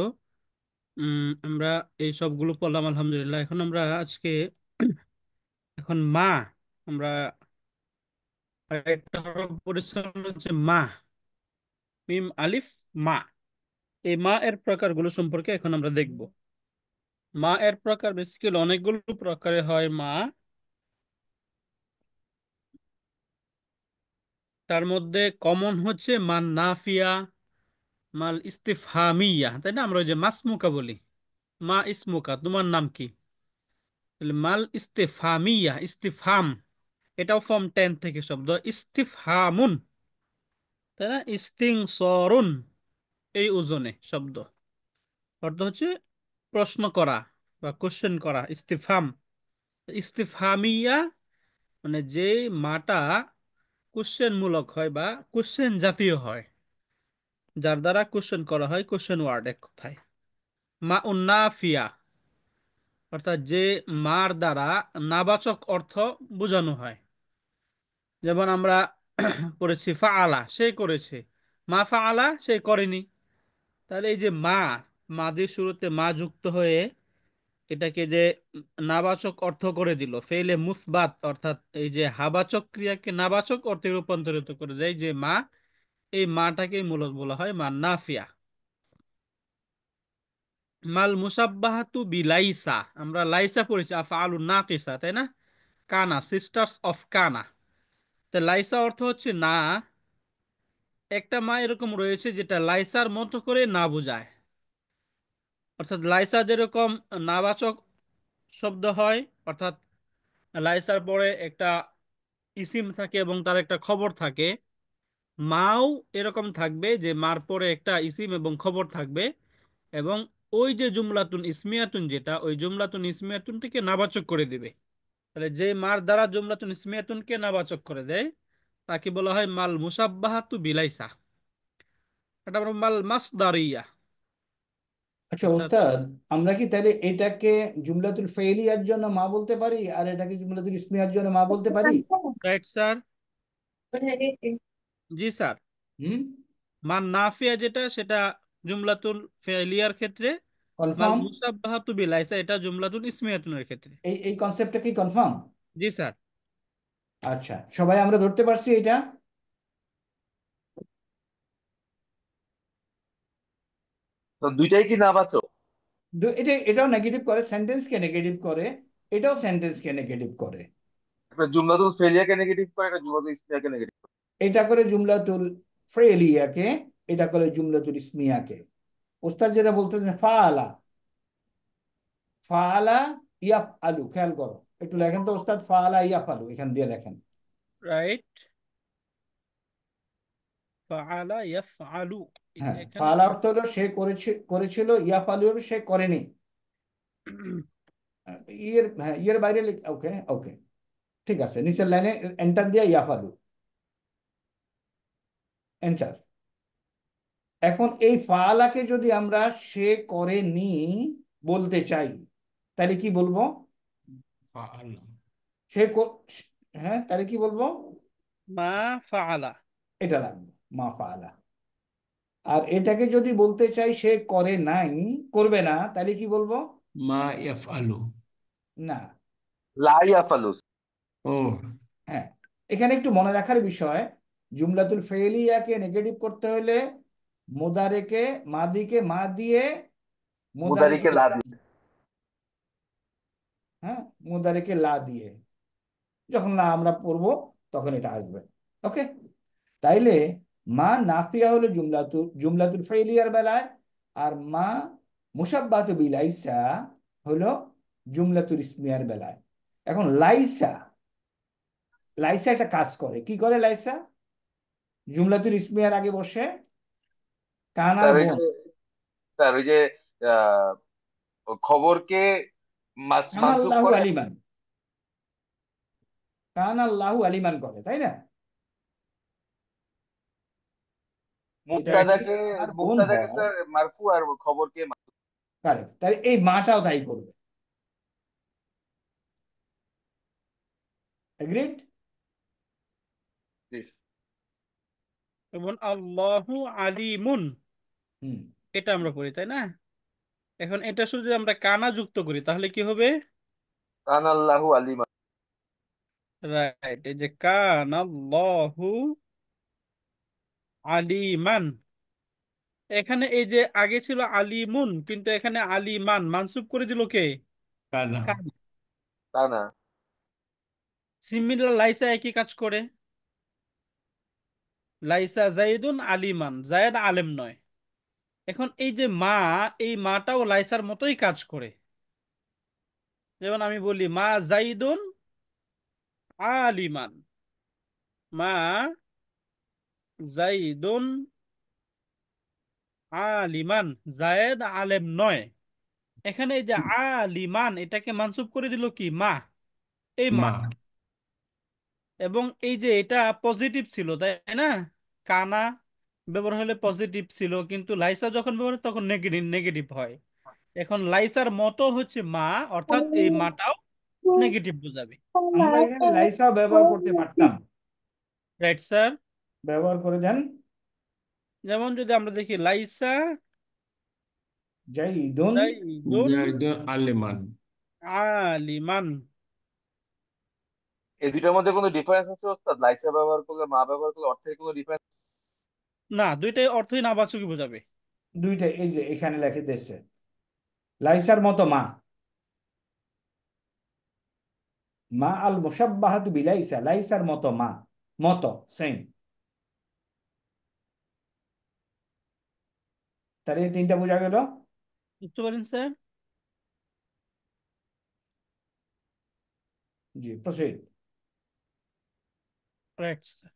Speaker 1: আমরা এই সবগুলো পড়লাম আলহামদুলিল্লাহ। এখন আমরা আজকে এখন মা, আমরা একটা হরফ পড়েছিলাম হচ্ছে মা, মিম আলিফ মা। এই মা এর প্রকারগুলো সম্পর্কে এখন আমরা দেখব। মা এর প্রকার বেসিক্যালি অনেকগুলো প্রকারে হয় মা। তার মধ্যে কমন হচ্ছে মান নাফিয়া, মাল ইস্তিফহামিয়া, তাই না? আমরা ওই যে মাসমুকা বলি, মা ইসমুকা, তোমার নাম কি? তাহলে মাল ইস্তিফহামিয়া, ইস্তিফহাম, এটাও ফর্ম 10 থেকে শব্দ ইস্তিফহামুন, তাই না? ইস্তিং সরুন, এই ওজনে শব্দ, অর্থ হচ্ছে প্রশ্ন করা বা কোশ্চেন করা, ইস্তিফহাম। ইস্তিফহামিয়া মানে যে মাটা কোশ্চেন মূলক হয় বা কোশ্চেন জাতীয় হয়, যার দ্বারা কোশ্চেন করা হয়, কোশ্চেন ওয়ার্ড এক কথায়। মা উন্নাফিয়া অর্থাৎ যে মার দ্বারা নাবাচক অর্থ বোঝানো হয়। যেমন আমরা পড়েছি ফাআলা, সে করেছে, মা ফাআলা, সে করেনি। তাহলে এই যে মা, মাদির শুরুতে মা যুক্ত হয়ে এটাকে যে নাবাচক অর্থ করে দিল, ফেলে মুসবাত, অর্থাৎ এই যে হাবাচক ক্রিয়াকে নাবাচক অর্থে রূপান্তরিত করে দেয় যে মা, এই মাটাকেই মূলত বলা হয় মা নাফিয়া। মাল মুসাব্বাহাতু বিলাইসা, আমরা লাইসা পড়েছি আফআলু নাকিসা, তাই না? কানা, সিস্টার্স অফ কানা। তো লাইসা অর্থ হচ্ছে না। একটা মা এরকম রয়েছে যেটা লাইসার মতো করে না বোঝায়, অর্থাৎ লাইসা যেরকম নাবাচক শব্দ হয়, অর্থাৎ লাইসার পরে একটা ইসিম থাকে এবং তার একটা খবর থাকে, মাও এরকম থাকবে যে মার পরে একটা ইসিম এবং খবর থাকবে, এবং ওই যে জুমলাতুন ইসমিয়াতুন যেটা, ওই জুমলাতুন ইসমিয়াতুনটিকে নাবাচক করে দিবে। তাহলে যে মার দ্বারা জুমলাতুন ইসমিয়াতুনকে নাবাচক করে দেয় তাকে বলা হয় মাল মুসাব্বাহাতু বিলাইসা। এটা আমরা মাল মাসদারিয়া।
Speaker 2: আচ্ছা
Speaker 1: অর্থাৎ
Speaker 2: ওস্তাদ, আমরা কি তাহলে এটাকে জুমলাতুল ফেইলিয়ার জন্য মা বলতে পারি, আর এটাকে জুমলাতুল ইসমিয়ার জন্য মা বলতে পারি?
Speaker 1: Right sir. জি স্যার।
Speaker 2: হুম।
Speaker 1: মান নাফিয়া যেটা সেটা জুমলাতুল ফেলিয়ার ক্ষেত্রে, মাল
Speaker 2: কনফার্ম?
Speaker 1: মুসাব্বাহাতু বিলাইসা এটা জুমলাতুল ইসমিয়াতুনের ক্ষেত্রে।
Speaker 2: এই কনসেপ্টটা কি কনফার্ম?
Speaker 1: জি স্যার।
Speaker 2: আচ্ছা, সবাই আমরা ধরতে পারছি এটা?
Speaker 4: তো দুইটাই কি নাবাচক?
Speaker 2: এটাও নেগেটিভ করে, সেন্টেন্সকে নেগেটিভ করে, এটাও সেন্টেন্সকে নেগেটিভ করে।
Speaker 4: একটা জুমলাতুল ফেলিয়াকে নেগেটিভ করে, একটা জুমলাতুল ইসমিয়াকে নেগেটিভ করে।
Speaker 2: এটা করে জুমলাতুল ফেলিয়াকে, এটা করে জুমলাতুল ইসমিয়াকে। ওস্তাদ যেটা বলতেছেন ফাআলা, ফাআলা ইয়াফ আলু, খেয়াল করো একটু, লেখেন তো ওস্তাদ, ফাআলা ইয়াফ আলু এখান দিয়ে লেখেন।
Speaker 1: রাইট। ফাআলা ইয়াফআলু,
Speaker 2: হ্যাঁ,
Speaker 1: এখানে
Speaker 2: ফাআলা অর্থ হলো সে করেছিল, ইয়াফ আলু হলো সে করেনি। হ্যাঁ, ইয়ের বাইরে ওকে ওকে, ঠিক আছে, নিচের লাইনে এন্টার দিয়ে ইয়াফ আলু, এন্টার। এখন এই ফাআলাকে যদি আমরা সে করেনি বলতে চাই, তাহলে কি বলবো?
Speaker 5: ফাআলা।
Speaker 2: সে হ্যাঁ, তাহলে কি বলবো?
Speaker 1: মা ফাআলা।
Speaker 2: এটা লাগবে, মা ফাআলা। আর এটাকে যদি বলতে চাই সে করে নাই, করবে না, তাহলে কি বলবো?
Speaker 5: মা ইয়াফআলু।
Speaker 2: না।
Speaker 4: লা ইয়াফালুস।
Speaker 5: ও।
Speaker 2: হ্যাঁ, এখানে একটু মনে রাখার বিষয়, জুমলাতুল ফেলিয়াকে নেগেটিভ করতে হলে মুদারেকে, মাদিকে মা দিয়ে, মুদারেকে
Speaker 4: মুদারিকে লা
Speaker 2: লা
Speaker 4: দিয়ে।
Speaker 2: দিয়ে। হ্যাঁ, মুদারেকে লা দিয়ে, যখন না আমরা পড়বো তখন এটা আসবে। ওকে, তাইলে মা নাফিয়া হলো জুমলাতুল ফেলিয়ার বেলায়, আর মা মুসাব্বাতু বিলাইসা হলো জুমলাতুল ইসমিয়ার বেলায়। এখন লাইসা, লাইসা একটা কাজ করে, কি করে লাইসা? জুমলাতুল ইসমিয়ার আগে বসে কানার
Speaker 4: স্যার ওই
Speaker 2: বোন,
Speaker 4: যে স্যার ওই যে আহ, খবরকে মানসুব
Speaker 2: কানাল্লাহু
Speaker 4: করে।
Speaker 2: আলিমান, কানাল্লাহু আলিমান করে, তাই না? এটা যদি
Speaker 4: মুক্তাদাকে
Speaker 2: কানার বোন
Speaker 4: মুক্তাদাকে
Speaker 2: হয়,
Speaker 4: স্যার মারফু, আর খবরকে
Speaker 2: কারেক্ট, তাহলে এই মাটাও তাই করবে। এগ্রিড?
Speaker 4: মানসুব।
Speaker 1: এবং আল্লাহু আলিমুন,
Speaker 2: হুম।
Speaker 1: এটা আমরা পড়ি তাই না? এখন এটা শুধু যদি আমরা কানা যুক্ত করি তাহলে কি হবে?
Speaker 4: কান আল্লাহু আলিমা।
Speaker 1: রাইট, এই যে কানাল্লাহু আলিমান, এখানে এই যে আগে ছিল আলিমুন কিন্তু এখানে আলিমান মানসুব করে দিল কে?
Speaker 5: কানা।
Speaker 1: কানা।
Speaker 4: তা না।
Speaker 1: সিমিলার লাইসা একই কাজ করে। লাইসা জাইদুন আলিমান, জায়দ আলেম নয়। এখন এই যে মা, এই মাটাও লাইসার মতোই কাজ করে। যেমন আমি বলি মা জাইদুন আলিমান, মা জাইদুন আলিমান, জায়েদ আলেম নয়। এখানে এই যে আলিমান এটাকে মানসুব করে দিল কি? মা, এই
Speaker 5: মা।
Speaker 1: মাটা। এবং এই যে এটা পজিটিভ ছিল তাই না? কানা ব্যবহার হলে পজিটিভ ছিল, কিন্তু লাইসা যখন ব্যবহার হয় তখন নেগেটিভ নেগেটিভ হয়। এখন লাইসার মতো হচ্ছে মা, অর্থাৎ এই মাটাও নেগেটিভ বোঝাবে।
Speaker 2: আমরা এখানে লাইসাও ব্যবহার করতে পারতাম,
Speaker 1: রাইট স্যার।
Speaker 2: ব্যবহার করে দেন।
Speaker 1: যেমন যদি আমরা দেখি লাইসা
Speaker 2: জাইদুন,
Speaker 1: জাইদুন
Speaker 5: জাইদুন আলিমান।
Speaker 1: আলিমান।
Speaker 4: এই দুইটার মধ্যে কোনো ডিফারেন্স আছে ওস্তাদ? লাইসা ব্যবহার করলে, মা ব্যবহার করলে অর্থের কোনো ডিফারেন্স?
Speaker 1: না, দুইটাই অর্থই নাবাচকই বোঝাবে।
Speaker 2: দুইটা এই যে এখানে লেখে দিয়েছে, লাইসার মতো মা, মা আল মুসাব্বাহাতু বিলাইসা, লাইসার মতো মা, মতো সেম। তাহলে এই তিনটা বোঝা গেল।
Speaker 1: বুঝতে পারেন স্যার?
Speaker 2: জি, প্রসিড।
Speaker 1: Right sir.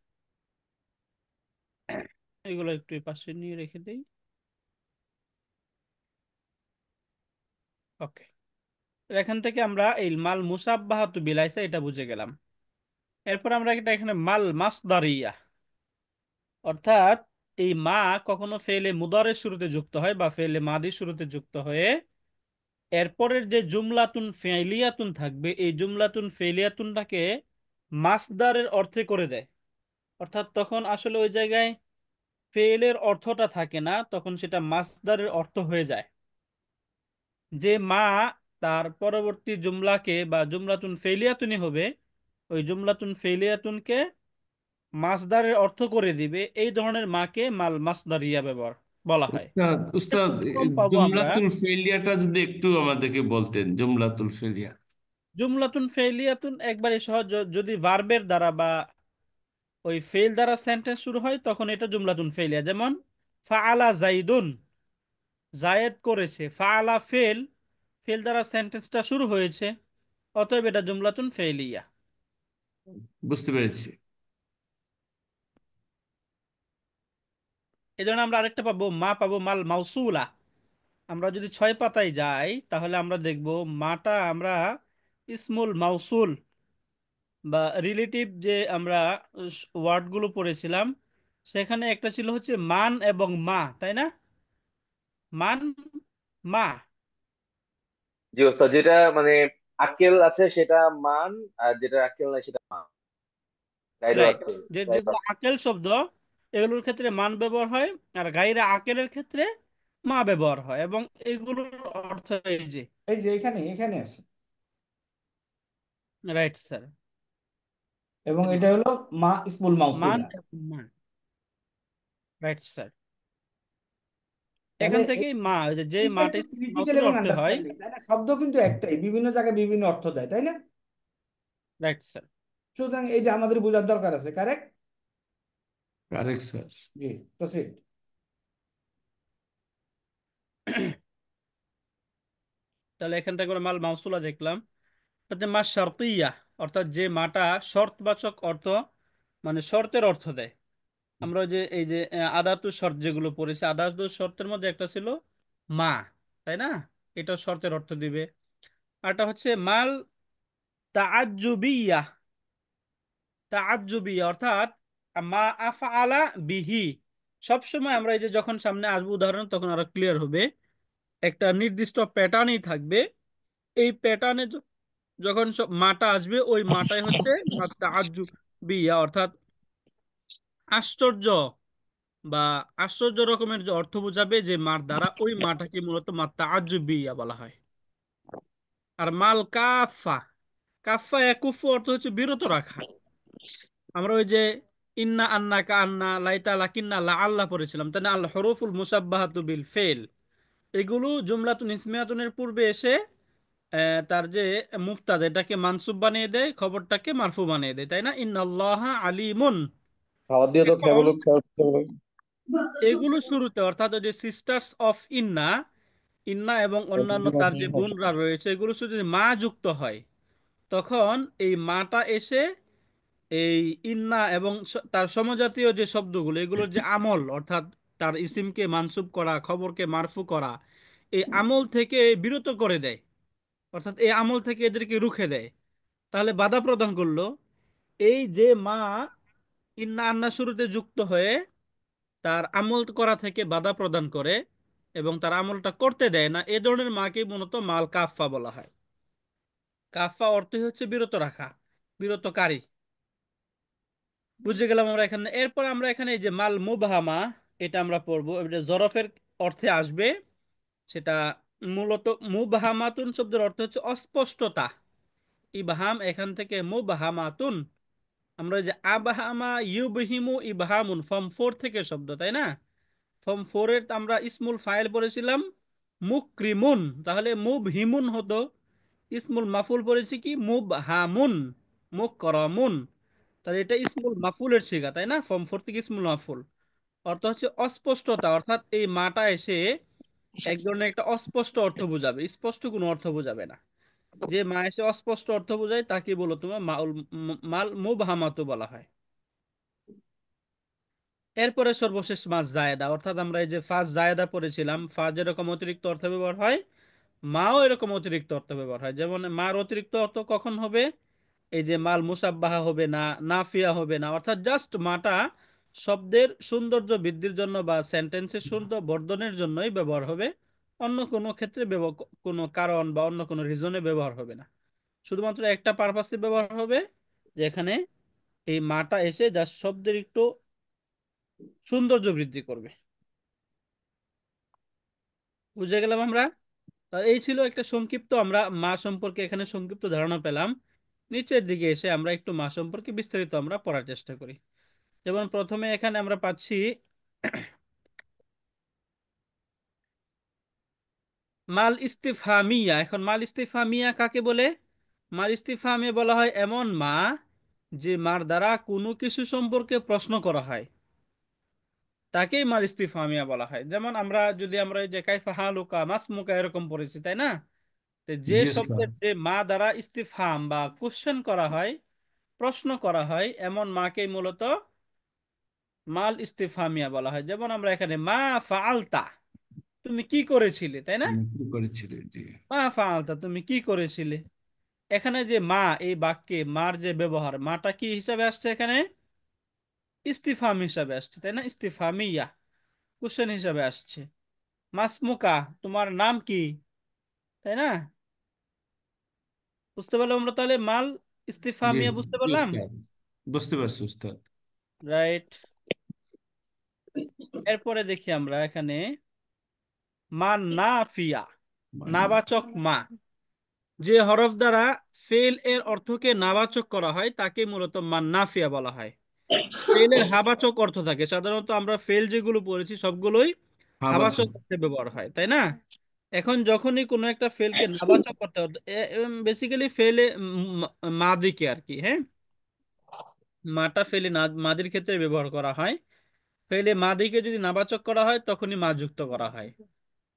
Speaker 1: এগুলো একটু এই পাশে নিয়ে রেখে দেই। ওকে, এখান থেকে আমরা এই মাল মুসাব্বাহাতু বিলাইসা এটা বুঝে গেলাম। এরপর আমরা এটা এখানে মাল মাসদারিয়া, অর্থাৎ এই মা কখনো ফেলে মুদারের শুরুতে যুক্ত হয় বা ফেলে মাদির শুরুতে যুক্ত হয়ে এরপরের যে জুমলাতুন ফেলিয়াতুন থাকবে, এই জুমলাতুন ফেলিয়াতুনটাকে মাসদারের অর্থে করে দেয়। অর্থাৎ তখন আসলে ওই জায়গায় ফেলের অর্থটা থাকে না, তখন সেটা মাসদারের অর্থ হয়ে যায়। যে মা তার পরবর্তী জুমলাকে বা জুমলাতুন ফেলিয়াতুনি হবে, ওই জুমলাতুন ফেলিয়াতুনকে মাসদারের অর্থ করে দিবে, এই ধরনের মাকে মাল মাসদারিয়া ব্যবহার বলা হয়।
Speaker 5: উস্তাদ
Speaker 1: এর
Speaker 5: উস্তাদ
Speaker 1: উদাহরণ পাবো আমরা।
Speaker 5: জুমলাতুল ফেলিয়াটা যদি একটু আমাদেরকে বলতেন, জুমলাতুল ফেলিয়া।
Speaker 1: জুমলাতুন ফেলিয়াতুন একবারে সহজ, যদি ভার্বের দ্বারা বা ওই ফেল দ্বারা সেন্টেন্স শুরু হয় তখন এটা জুমলাতুন ফেলিয়া। যেমন ফাআলা জাইদুন, জায়েদ করেছে। ফাআলা ফেল, ফেল দ্বারা সেন্টেন্সটা শুরু হয়েছে, অতএব এটা জুমলাতুন ফেলিয়া।
Speaker 5: বুঝতে পেরেছি।
Speaker 1: এই জন্য আমরা আরেকটা পাবো, মা পাবো মাল মাউসুলা। আমরা যদি 6 পাতায় যাই তাহলে আমরা দেখব মাটা আমরা ইসমুল মাউসুল বা রিলেটিভ যে আমরা ওয়ার্ডগুলো পড়েছিলাম, সেখানে একটা ছিল হচ্ছে মান এবং মা, তাই না? মান, মা।
Speaker 4: জি ওস্তাদ, যেটা মানে আক্কেল আছে সেটা মান, আর যেটা আক্কেল নাই সেটা মান। গাইরো
Speaker 1: রাইট,
Speaker 4: আক্কেল।
Speaker 1: যেগুলো আকেল শব্দ এগুলোর ক্ষেত্রে মান ব্যবহার হয়, আর গায়রে আকেলের ক্ষেত্রে মা ব্যবহার হয়, এবং এগুলোর অর্থ এই যে।
Speaker 2: এই যে এখানে এখানে আছে,
Speaker 1: রাইট স্যার,
Speaker 2: এবং এটা হলো মা ইসমুল
Speaker 1: মান
Speaker 2: মাউসুলা।
Speaker 1: এবং মা। রাইট স্যার,
Speaker 2: তাহলে
Speaker 1: এখান থেকেই মা, ওই যে যে
Speaker 2: এইটা
Speaker 1: মাটা
Speaker 2: একটু ক্রিটিক্যাল
Speaker 1: মাউসুলের
Speaker 2: এবং
Speaker 1: অর্থে হয়।
Speaker 2: আন্ডারস্ট্যান্ডিং, তাই না? শব্দ কিন্তু একটাই, বিভিন্ন জায়গায় বিভিন্ন অর্থ দেয়, তাই না?
Speaker 1: Right sir.
Speaker 2: সুতরাং এই যে আমাদের বোঝার দরকার আছে, কারেক্ট?
Speaker 5: Correct sir.
Speaker 2: জি, প্রসিড।
Speaker 1: তাহলে এখান থেকে আমরা মাল মাউসুলা দেখলাম। তাতে মা শারতিয়া, অর্থাৎ যে মাটা শর্তবাচক অর্থ, মানে শর্তের অর্থ দেয়। আমরা ওই যে এই যে আদাতু শর্ত যেগুলো পড়েছি, আদাতু শর্তের মধ্যে একটা ছিল মা, তাই না? এটা শর্তের অর্থ দিবে। আরটা হচ্ছে মাল তাআজ্জুবিয়া। তাআজ্জুবিয়া অর্থাৎ মা আফআলা বিহি। সবসময় আমরা এই যে যখন সামনে আসবো উদাহরণ, তখন আরো ক্লিয়ার হবে। একটা নির্দিষ্ট প্যাটার্নই থাকবে, এই প্যাটার্নে যখন সব মাটা আসবে, ওই মাটাই হচ্ছে মা তাআজ্জুবিয়া, অর্থাৎ আশ্চর্য বা আশ্চর্য রকমের যে অর্থ বোঝাবে যে মার দ্বারা, ওই মাটাকে মূলত মা তাআজ্জুবিয়া বলা হয়। আর মাল কাফা, কাফা ইয়াকুফু অর্থ হচ্ছে বিরত রাখা। আমরা ওই যে ইন্না আন্না কা আন্না লাইতা লাকিন্না লা আল্লাহ পড়েছিলাম, তাই না? আল হরুফুল মুসাব্বাহাতু বিল ফেল, এগুলো জুমলাতুন ইসমিয়াতুনের পূর্বে এসে তার যে মুফতাদা এটাকে মানসুব বানিয়ে দেয়, খবরটাকে মারফু বানিয়ে দেয়, তাই না? ইন্নাল্লাহা আলিমুন।
Speaker 8: খাবার দিয়ে তো খেয়ে
Speaker 1: এখন
Speaker 8: বলো, খাবার খেয়ে বলো।
Speaker 1: এগুলো শুরুতে, অর্থাৎ ওই যে সিস্টার্স অফ ইন্না, ইন্না এবং অন্যান্য তার যে বোনরা রয়েছে, এগুলো শুধু যদি মা যুক্ত হয়, তখন এই মাটা এসে এই ইন্না এবং তার সমজাতীয় যে শব্দগুলো, এগুলোর যে আমল, অর্থাৎ তার ইসিমকে মানসুব করা, খবরকে মারফু করা, এই আমল থেকে বিরত করে দেয়। অর্থাৎ এই আমল থেকে এদেরকে রুখে দেয়। তাহলে বাধা প্রদান করলো এই যে মা ইন্না আন্না শুরুতে যুক্ত হয়ে তার আমল করা থেকে বাধা প্রদান করে এবং তার আমলটা করতে দেয় না, এ ধরনের মাকে মূলত মাল কাফা বলা হয়। কাফা অর্থই হচ্ছে বিরত রাখা, বিরতকারী। বুঝে গেলাম আমরা এখানে। এরপর আমরা এখানে এই যে মাল মুবহামা, এটা আমরা পড়বো, এটা জরফের অর্থে আসবে। সেটা মূলত মুবহামাতুন শব্দের অর্থ হচ্ছে অস্পষ্টতা। ইবহাম এখান থেকে মুবহামাতুন। আমরা ওই যে আবহামা ইউবহিমু ইবহামুন, ফর্ম 4 থেকে শব্দ, তাই না? ফর্ম 4-এর আমরা ইসমুল ফাইল পড়েছিলাম মুকরিমুন, তাহলে মুবহিমুন হতো। ইসমুল মাফুল পড়েছি কি মুবহামুন, মুকরামুন। তাহলে এটা ইসমুল মাফুলের সিগা, তাই না? ফর্ম 4 থেকে ইসমুল মাফুল, অর্থ হচ্ছে অস্পষ্টতা। অর্থাৎ এই মাটা এসে এক ধরনের একটা অস্পষ্ট অর্থ বোঝাবে, স্পষ্ট কোনো অর্থ বোঝাবে না। যে মা এসে অস্পষ্ট অর্থ বোঝায় তাকে বলো তোমার মাল মুবহামাতু বলা হয়। এরপরে সর্বশেষ মাস জায়েদা, অর্থাৎ আমরা এই যে ফাজ জায়েদা পড়েছিলাম, ফা যেরকম অতিরিক্ত অর্থে ব্যবহার হয়, মাও এরকম অতিরিক্ত অর্থ ব্যবহার হয়। যেমন মার অতিরিক্ত অর্থ কখন হবে? এই যে মাল মুসাব্বাহা হবে না, নাফিয়া হবে না, অর্থাৎ জাস্ট মাটা শব্দের সৌন্দর্য বৃদ্ধির জন্য বা সেন্টেন্সের সুন্দর বর্ধনের জন্যই ব্যবহার হবে। অন্য কোনো ক্ষেত্রে কোনো কারণ বা অন্য কোনো রিজনে ব্যবহার হবে না। শুধুমাত্র একটা পারপাসে ব্যবহার হবে, যে এখানে এই মাটা এসে জাস্ট শব্দের একটু সৌন্দর্য বৃদ্ধি করবে। বুঝে গেলাম আমরা? তা এই ছিল একটা সংক্ষিপ্ত, আমরা মা সম্পর্কে এখানে সংক্ষিপ্ত ধারণা পেলাম। নিচের দিকে এসে আমরা একটু মা সম্পর্কে বিস্তারিত আমরা পড়ার চেষ্টা করি। যেমন প্রথমে এখানে আমরা পাচ্ছি মাল ইস্তিফহামিয়া। এখন মাল ইস্তিফহামিয়া কাকে বলে? মাল ইস্তিফহামে বলা হয় এমন মা যে মার দ্বারা কোনো কিছু সম্পর্কে প্রশ্ন করা হয়, তাকেই মাল ইস্তিফহামিয়া বলা হয়। যেমন আমরা এই যে কাইফা হালুকা মাসমুকা এরকম পড়েছি, তাই না? তো যে
Speaker 5: জি স্যার।
Speaker 1: শব্দের যে মা দ্বারা ইস্তিফহাম বা কোশ্চেন করা হয়, প্রশ্ন করা হয়, এমন মাকেই মূলত মাল ইস্তিফহামিয়া বলা হয়। যেমন আমরা এখানে মা ফাআলতা, তুমি কি করেছিলে, তাই না?
Speaker 5: তুমি কি করেছিলে? জি।
Speaker 1: মা ফাআলতা, তুমি কি করেছিলে। এখানে যে মা, এই বাক্যে মার যে ব্যবহার, মাটা কি হিসাবে আসছে এখানে? ইস্তিফহাম হিসাবে আসছে, তাই না? ইস্তিফহামিয়া, কোশ্চেন হিসাবে আসছে। মাসমুকা, তোমার নাম কি, তাই না? বুঝতে পারলাম আমরা তাহলে মাল
Speaker 5: জি।
Speaker 1: ইস্তিফহামিয়া, বুঝতে
Speaker 5: জি
Speaker 1: পারলাম?
Speaker 5: উস্তাদ, বুঝতে পারছি উস্তাদ।
Speaker 1: রাইট। এরপরে দেখি আমরা এখানে মা নাফিয়া, নাবাচক মা। যে হরফ দ্বারা ফেল এর অর্থকে নাবাচক করা হয় তাকে মূলত মান নাফিয়া বলা হয়। ফেলের হাবাচক অর্থ থাকে, সাধারণত আমরা ফেল যেগুলো পড়েছি সবগুলোই
Speaker 5: হ্যাঁ বাচ্চা।
Speaker 1: হাবাচক অর্থে ব্যবহার হয়, তাই না? এখন যখনই কোনো একটা ফেলকে নাবাচক করতে হয়, বেসিক্যালি ফেলে মাদিকে আর কি, হ্যাঁ, মাটা ফেলে না মাদির ক্ষেত্রে ব্যবহার করা হয়। ফেলে মাদিকে যদি নাবাচক করা হয় তখনই মা যুক্ত করা হয়।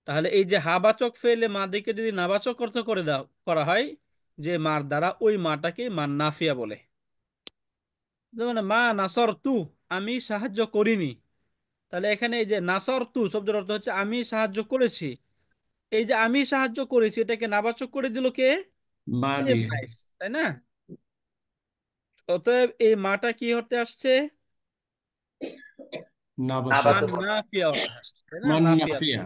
Speaker 1: তাহলে এই যে হাবাচক ফেলে মাদিকে যদি নাবাচক অর্থ করে দাও করা হয়, যে মার দ্বারা, ওই মাটাকে মা নাফিয়া বলে। যেমন মা নাসর তু, আমি সাহায্য করিনি। তাহলে এখানে এই যে নাসর তু শব্দের অর্থ হচ্ছে আমি সাহায্য করেছি। এই যে আমি সাহায্য করেছি, এটাকে নাবাচক করে দিল কে?
Speaker 5: মা
Speaker 1: এই
Speaker 5: দিয়ে।
Speaker 1: মাইস, তাই না? অতএব এই মাটা কি হতে আসছে?
Speaker 5: না
Speaker 1: মা
Speaker 5: বাচ্চা।
Speaker 1: নাফিয়া অর্থে আসছে, তাই না?
Speaker 5: মান
Speaker 1: নাফিয়া।
Speaker 5: নাফিয়া।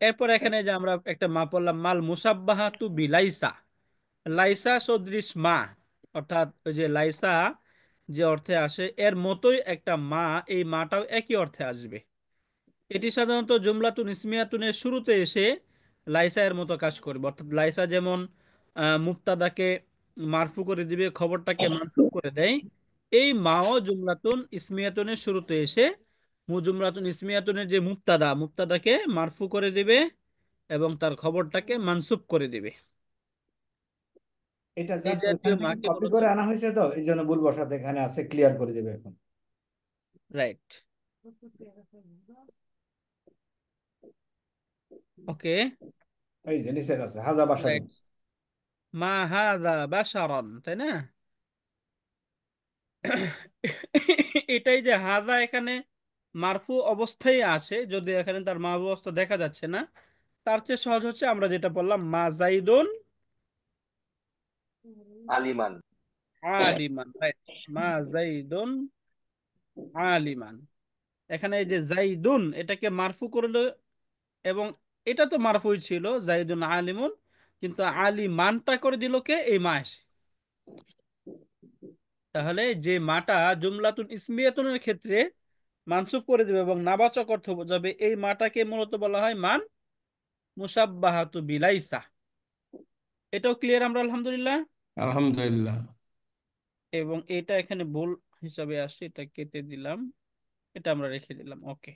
Speaker 1: এরপর এখানে যে আমরা একটা মা পড়লাম, মাল মুসাব্বাহাতু বিলাইসা, লাইসা সদৃশ মা, অর্থাৎ ওই যে লাইসা যে অর্থে আসে এর মতোই একটা মা, এই মাটাও একই অর্থে আসবে। এটি সাধারণত জুমলাতুন ইসমিয়াতুনের শুরুতে এসে লাইসা এর মতো কাজ করবে। অর্থাৎ লাইসা যেমন মুবতাদাকে মারফু করে দিবে, খবরটাকে মানসুব করে দেয়, এই মাও জুমলাতুন ইসমিয়াতুনের শুরুতে এসে জুমলাতুন ইসমিয়াতুনের যে মুবতাদাকে মারফু করে দিবে এবং তার খবরটাকে মানসুব করে দিবে।
Speaker 2: এটা
Speaker 1: এই
Speaker 2: জাস্ট
Speaker 1: জাতীয়
Speaker 2: ওইখান থেকে
Speaker 1: মাকে
Speaker 2: কপি
Speaker 1: মূলত,
Speaker 2: করে আনা হয়েছে, তো এই জন্য ভুল বসাতে এখানে আছে, ক্লিয়ার করে দেবে এখন।
Speaker 1: রাইট, ওকে,
Speaker 2: এই যে নিচের আছে হাজা বাসারুন।
Speaker 1: রাইট। মা হাযা বাশারান, তাই না? এটাই যে হাজা এখানে মারফু অবস্থায় আছে, যদি এখানে তার মা অবস্থা দেখা যাচ্ছে না, তার চেয়ে সহজ হচ্ছে আমরা যেটা বললাম মা জাইদুন
Speaker 4: আলিমান।
Speaker 1: আলিমান, রাইট। মা জাইদুন আলিমান। এখানে এই যে জাইদুন এটাকে মারফু করলো, এবং এটা তো মারফুই ছিল জাইদুন আলিমুন, কিন্তু আলিমানটা করে দিল কে? এই মা এসে। তাহলে যে মাটা জুমলাতুন ইসমিয়াতুনের ক্ষেত্রে মানসুব করে দেবে এবং নাবাচক অর্থ বোঝাবে, এই মাটাকে মূলত বলা হয় মান মুসাব্বাহাতু বিলাইসা। এটাও ক্লিয়ার আমরা, আলহামদুলিল্লাহ।
Speaker 5: আলহামদুলিল্লাহ।
Speaker 1: এবং এটা এখানে ভুল হিসাবে আসছে, এটা কেটে দিলাম, এটা আমরা রেখে দিলাম, ওকে।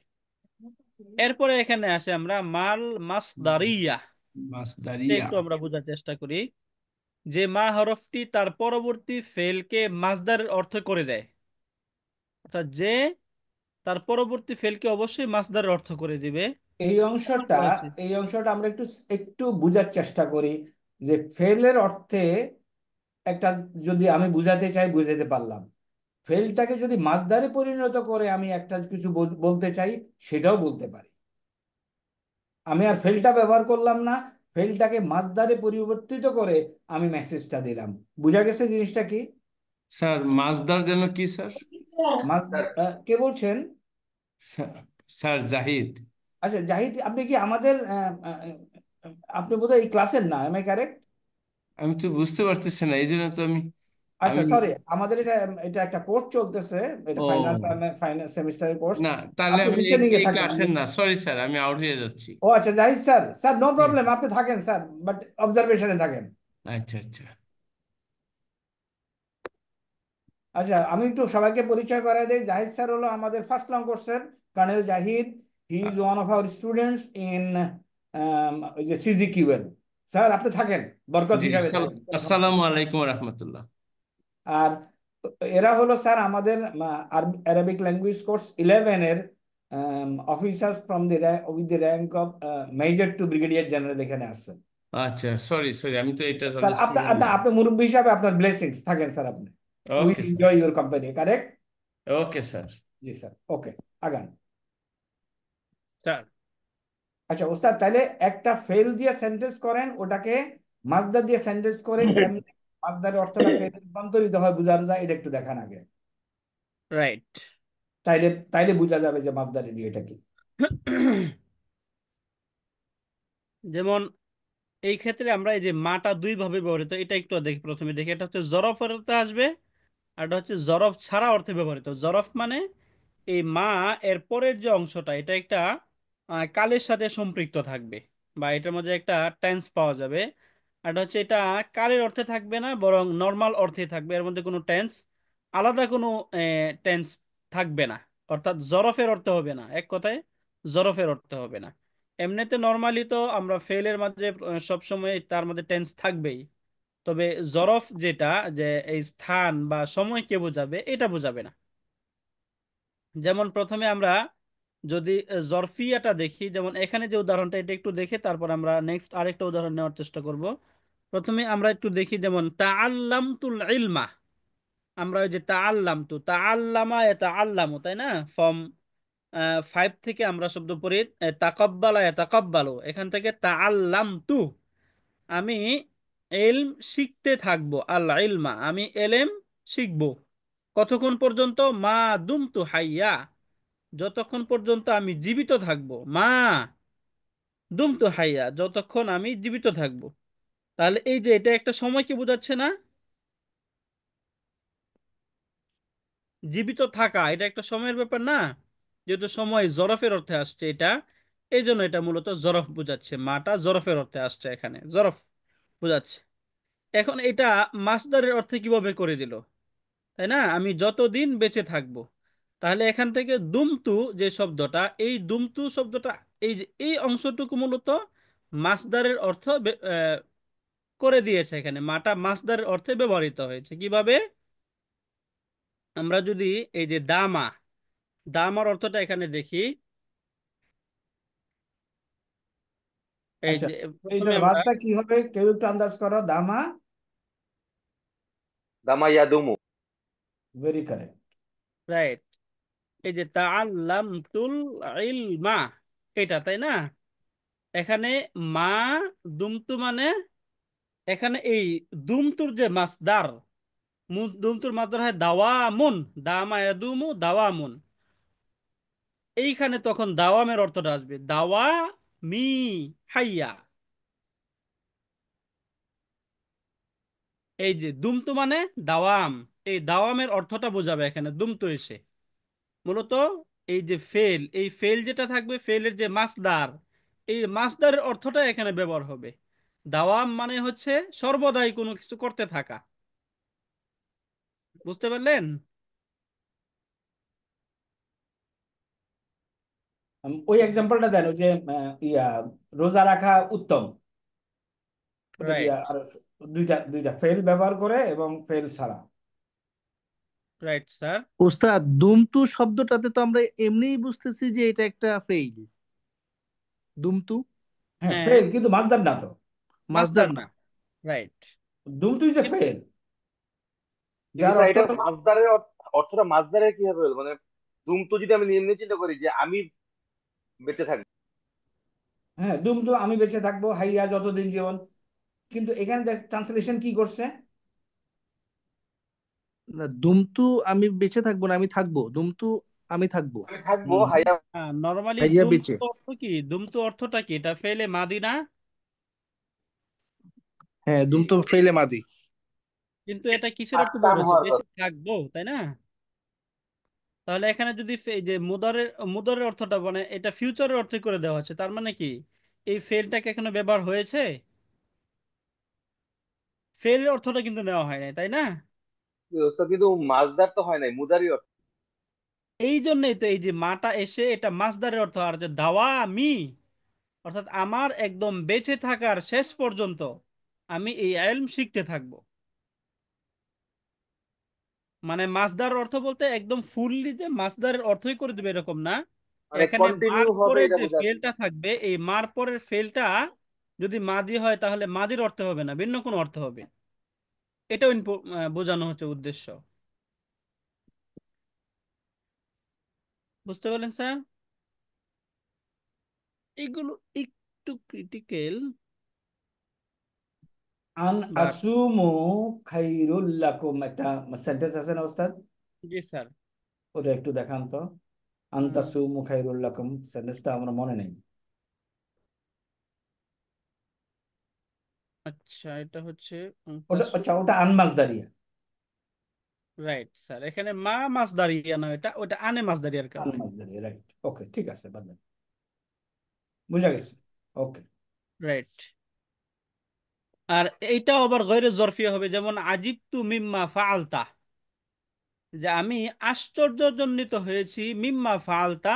Speaker 1: এরপরে এখানে আসে আমরা মাল মাসদারিয়া। এটা
Speaker 5: মাসদারিয়া।
Speaker 1: একটু আমরা বোঝার চেষ্টা করি। যে মা হরফটি তার পরবর্তী ফেলকে মাসদারের অর্থ করে দেয়, অর্থাৎ যে তার পরবর্তী ফেলকে অবশ্যই মাসদারের অর্থ করে দিবে।
Speaker 2: এই
Speaker 1: যেমন
Speaker 2: অংশটা
Speaker 1: রয়েছে,
Speaker 2: এই অংশটা আমরা একটু একটু বুঝার চেষ্টা করি, যে ফেলের অর্থে একটা, যদি আমি বুঝাতে চাই বুঝাতে পারলাম, ফেলটাকে যদি মাসদারে পরিণত করে আমি একটা কিছু বলতে চাই, সেটাও বলতে পারি। আমি আর ফেলটা ব্যবহার করলাম না, ফেলটাকে মাসদারে পরিবর্তিত করে আমি মেসেজটা দিলাম। বুঝা গেছে জিনিসটা কি?
Speaker 5: স্যার মাসদার যেন কি স্যার?
Speaker 2: মাস
Speaker 4: স্যার
Speaker 2: কে বলছেন?
Speaker 5: Sir sir, Zahid.
Speaker 2: আচ্ছা জাহিদ, আপনি কি আমাদের আপনি বোধহয় এই ক্লাসের না, এম আই কারেক্ট?
Speaker 5: আমি তো বুঝতে পারতেছি না, এই জন্য তো আমি
Speaker 2: আচ্ছা
Speaker 5: আমি
Speaker 2: সরি, আমাদের এটা এটা একটা কোর্স চলতেছে, এটা ফাইনাল
Speaker 5: ও
Speaker 2: ফাইনাল সেমিস্টারের কোর্স।
Speaker 5: না, তাহলে
Speaker 2: আপনি
Speaker 5: আমি
Speaker 2: লিসেনিং এ
Speaker 5: এই
Speaker 2: থাকেন।
Speaker 5: ক্লাসের না, সরি স্যার, আমি আউট হয়ে যাচ্ছি।
Speaker 2: ও আচ্ছা জাহিদ স্যার, স্যার নো
Speaker 5: জি।
Speaker 2: প্রবলেম, আপনি থাকেন স্যার, বাট অবজারভেশনে থাকেন।
Speaker 5: আচ্ছা আচ্ছা।
Speaker 2: আচ্ছা আমি একটু সবাইকে পরিচয় করাই দেই। জাহিদ স্যার হলো আমাদের ফার্স্ট লং কোর্সের colonel Zahid. He is one of our students in ওই যে সিজিকিউএল। স্যার আপনি থাকেন, বরকত
Speaker 5: জি,
Speaker 2: হিসাবে থাকেন, কোনো সমস্যা
Speaker 5: আসসালামু
Speaker 2: নেই।
Speaker 5: আলাইকুম রহমতুল্লাহ।
Speaker 2: আর এরা হলো স্যার আমাদের আরবিক ল্যাঙ্গুয়েজ কোর্স 11 এর officers from the with the rank of major to brigadier general এখানে আছে।
Speaker 5: আচ্ছা, সরি সরি, আমি তো এটা
Speaker 2: স্যার
Speaker 5: তাহলে
Speaker 2: আপনার
Speaker 5: শুনলাম না।
Speaker 2: আপনি মুরব্বী হিসাবে আপনার ব্লেসিংস থাকেন স্যার আপনি। We
Speaker 5: okay sir.
Speaker 2: Enjoy your company, correct?
Speaker 5: Okay sir.
Speaker 2: জি স্যার, ওকে, আগান।
Speaker 1: স্যার
Speaker 2: আচ্ছা ওস্তাদ, তাহলে একটা ফেল দিয়ে সেন্টেন্স করেন, ওটাকে মাসদার দিয়ে সেন্টেন্স করে কেমনে মাসদারের অর্থটা ফেল রূপান্তরিত হয় বোঝানো যায়, এটা একটু দেখান আগে।
Speaker 1: রাইট।
Speaker 2: তাইলে তাইলে বোঝা যাবে যে মাসদারি দিয়ে এটা কি।
Speaker 1: যেমন এই ক্ষেত্রে আমরা এই যে মাটা দুই ভাবে ব্যবহৃত, এটা একটু দেখি, প্রথমে দেখি। এটা হচ্ছে জরফ অর্থে আসবে, আর এটা হচ্ছে জরফ ছাড়া অর্থে ব্যবহৃত। জরফ মানে এই মা এর পরের যে অংশটা, এটা একটা কালের সাথে সম্পৃক্ত থাকবে, বা এটার মধ্যে একটা টেন্স পাওয়া যাবে। আর এটা হচ্ছে এটা কালের অর্থে থাকবে না, বরং নর্মাল অর্থে থাকবে, এর মধ্যে কোনো টেন্স, আলাদা কোনো টেন্স থাকবে না। অর্থাৎ জরফের অর্থে হবে না, এক কথায় জরফের অর্থে হবে না। এমনিতে নর্মালি তো আমরা ফেলের মাঝে সবসময় তার মধ্যে টেন্স থাকবেই, তবে জরফ যেটা, যে এই স্থান বা সময়কে বোঝাবে, এটা বোঝাবে না। যেমন প্রথমে আমরা যদি জরফিয়াটা দেখি, যেমন এখানে যে উদাহরণটা, এটা একটু দেখে তারপর আমরা নেক্সট আরেকটা উদাহরণ নেওয়ার চেষ্টা করব। প্রথমে আমরা একটু দেখি, যেমন তাআল্লামতুল ইলমা। আমরা ওই যে তাআল্লামা তাআল্লামু, তাই না? ফর্ম 5 থেকে আমরা শব্দ পড়ি তাকাব্বালা তাকাব্বালু, এখান থেকে তাআল্লামতু, আমি এলম শিখতে থাকবো। আল্লাহ ইলমা, আমি এলেম শিখবো। কতক্ষণ পর্যন্ত? মা দুমতু হাইয়া, যতক্ষণ পর্যন্ত আমি জীবিত থাকবো। মা দুমতু হাইয়া, যতক্ষণ আমি জীবিত থাকবো। তাহলে এই যে এটা একটা সময়কে বোঝাচ্ছে না? জীবিত থাকা এটা একটা সময়ের ব্যাপার না? যেহেতু সময় জরফের অর্থে আসছে এটা, এই জন্য এটা মূলত জরফ বোঝাচ্ছে। মাটা জরফের অর্থে আসছে, এখানে জরফ বোঝাচ্ছে। এখন এটা মাসদারের অর্থে কিভাবে করে দিল, তাই না? আমি যতদিন বেঁচে থাকবো। তাহলে এখান থেকে দুমতু যে শব্দটা, এই দুমতু শব্দটা, এই যে এই অংশটুকু মূলত মাসদারের অর্থ করে দিয়েছে। এখানে মাটা মাসদারের অর্থে ব্যবহৃত হয়েছে। কিভাবে? আমরা যদি এই যে দামা, দামার অর্থটা এখানে দেখি, এই
Speaker 2: আচ্ছা
Speaker 1: যে প্রথমে
Speaker 2: এইটার
Speaker 1: আমরা,
Speaker 2: ভাবটা কি হবে, কেউ একটু আন্দাজ করো। দামা,
Speaker 4: দামাইয়াদুমু।
Speaker 2: Very correct.
Speaker 1: রাইট, এই যে তাআল্লামতুল ইলমা, এটা, তাই না? এখানে মা দুমতু মানে, এখানে এই দুমতুর যে মাসদার, দুমতুর মাসদার হয় দাওয়ামুন, দামা ইয়াদুমু দাওয়ামুন। এইখানে তখন দাওয়ামের অর্থটা আসবে দাওয়া মি হাইয়া। এই যে দুমতু মানে দাওয়াম, এই দাওয়ামের অর্থটা বোঝাবে এখানে দুমতু এসে। মূলত এই যে ফেল, এই ফেল যেটা থাকবে, ফেলের যে মাসদার, এই মাসদারের অর্থটা এখানে ব্যবহার হবে। দাওয়াম মানে হচ্ছে সর্বদাই কোনো কিছু করতে থাকা। বুঝতে পারলেন?
Speaker 2: ওই এক্সাম্পলটা দেন, ওই যে ইয়া রোজা রাখা উত্তম, ওটা দিয়ে
Speaker 1: রাইট,
Speaker 2: আর দুইটা দুইটা ফেল ব্যবহার করে এবং ফেল ছাড়া।
Speaker 1: Right sir.
Speaker 9: ওস্তাদ, দুমতু শব্দটাতে তো আমরা এমনিই বুঝতেছি যে এটা একটা ফেইল। দুমতু
Speaker 2: হ্যাঁ
Speaker 1: হ্যাঁ,
Speaker 2: ফেল, কিন্তু মাসদার না তো।
Speaker 9: মাসদার
Speaker 1: মাসদার
Speaker 9: না।
Speaker 1: না। রাইট।
Speaker 2: দুমতুই যে ফেল,
Speaker 4: কিন্তু
Speaker 2: যার
Speaker 4: স্যার
Speaker 2: অর্থ
Speaker 4: এটা মাসদারের অর্থটা মাসদারের কিভাবে হলো? মানে দুম তো যদি আমি এমনি চিন্তা করি যে আমি বেঁচে থাকবো।
Speaker 2: হ্যাঁ, দুম তো আমি বেঁচে থাকবো, হাইয়া যতদিন জীবন। কিন্তু এখানে দেখ ট্রান্সলেশন কি করছে।
Speaker 9: না, দুমতু আমি বেঁচে থাকবো না, আমি থাকবো। দুমতু আমি থাকবো।
Speaker 4: আমি থাকবো
Speaker 2: হুম হুম।
Speaker 4: হাইয়া।
Speaker 1: নর্মালি
Speaker 9: ভাইয়া
Speaker 1: দুম
Speaker 9: বেঁচে।
Speaker 1: তো অর্থ কি? দুম তো অর্থটা কি? এটা ফেলে মাদি না?
Speaker 9: হ্যাঁ, দুমতু ফেলে মাদি।
Speaker 1: কিন্তু এটা কিসের অর্থ
Speaker 4: থাকতাম
Speaker 1: ব্যবহার হচ্ছে?
Speaker 4: হওয়ার
Speaker 1: বেঁচে
Speaker 4: কথা।
Speaker 1: থাকবো, তাই না? তাহলে এখানে যদি এই যে মুদারের মুদারের অর্থটা মানে এটা ফিউচারের অর্থে করে দেওয়া হচ্ছে, তার মানে কি এই ফেলটাকে এখানে ব্যবহার হয়েছে? ফেলের অর্থটা কিন্তু নেওয়া হয় নাই, তাই না?
Speaker 4: তো কিন্তু মাসদার তো হয় নাই, মুদারি অর্থ।
Speaker 1: এই জন্যই তো এই যে মাটা এসে এটা মাসদারের অর্থ, আর যে দাওয়া মি অর্থাৎ আমার একদম বেঁচে থাকার শেষ পর্যন্ত আমি এই ইলম শিখতে থাকবো। মানে মাসদার অর্থ বলতে একদম ফুললি যে মাসদারের অর্থই করে দেবে এরকম না।
Speaker 4: মানে
Speaker 1: এখানে
Speaker 4: কন্টিনিউ
Speaker 1: মার
Speaker 4: হবে
Speaker 1: পরের
Speaker 4: এটা
Speaker 1: যে
Speaker 4: বোঝাচ্ছে।
Speaker 1: ফেলটা থাকবে, এই মার পরের ফেলটা যদি মাদি হয় তাহলে মাদির অর্থ হবে না, ভিন্ন কোনো অর্থ হবে। এটাও বোঝানো হচ্ছে উদ্দেশ্য। বুঝতে পারলেন স্যার? এগুলো একটু ক্রিটিক্যাল।
Speaker 2: আন
Speaker 1: বাট
Speaker 2: আসুমু খাইরুল লাকুম, একটা সেন্টেন্স আছে না ওস্তাদ?
Speaker 1: জি স্যার।
Speaker 2: ওটা একটু দেখান তো। আনতাসুমু খাইরুল লাকুম সেন্টেন্সটা আমার মনে নেই।
Speaker 1: আচ্ছা, এটা হচ্ছে
Speaker 2: ওটা আচ্ছা, ওটা আনমাসদারিয়া।
Speaker 1: Right sir. এখানে মা মাছ দাঁড়িয়ে না, এটা ওটা আনে মাছ দাঁড়িয়ার কারণে।
Speaker 2: আনমাসদারিয়া, রাইট। ওকে, ঠিক আছে, বাদ দেন। বুঝা গেছে। ওকে।
Speaker 1: রাইট। আর এইটাও আবার গয়রে জরফিয়া হবে, যেমন আজিবতু মিম্মা ফাআলতা, যে আমি আশ্চর্যজনিত হয়েছি মিম্মা ফাআলতা,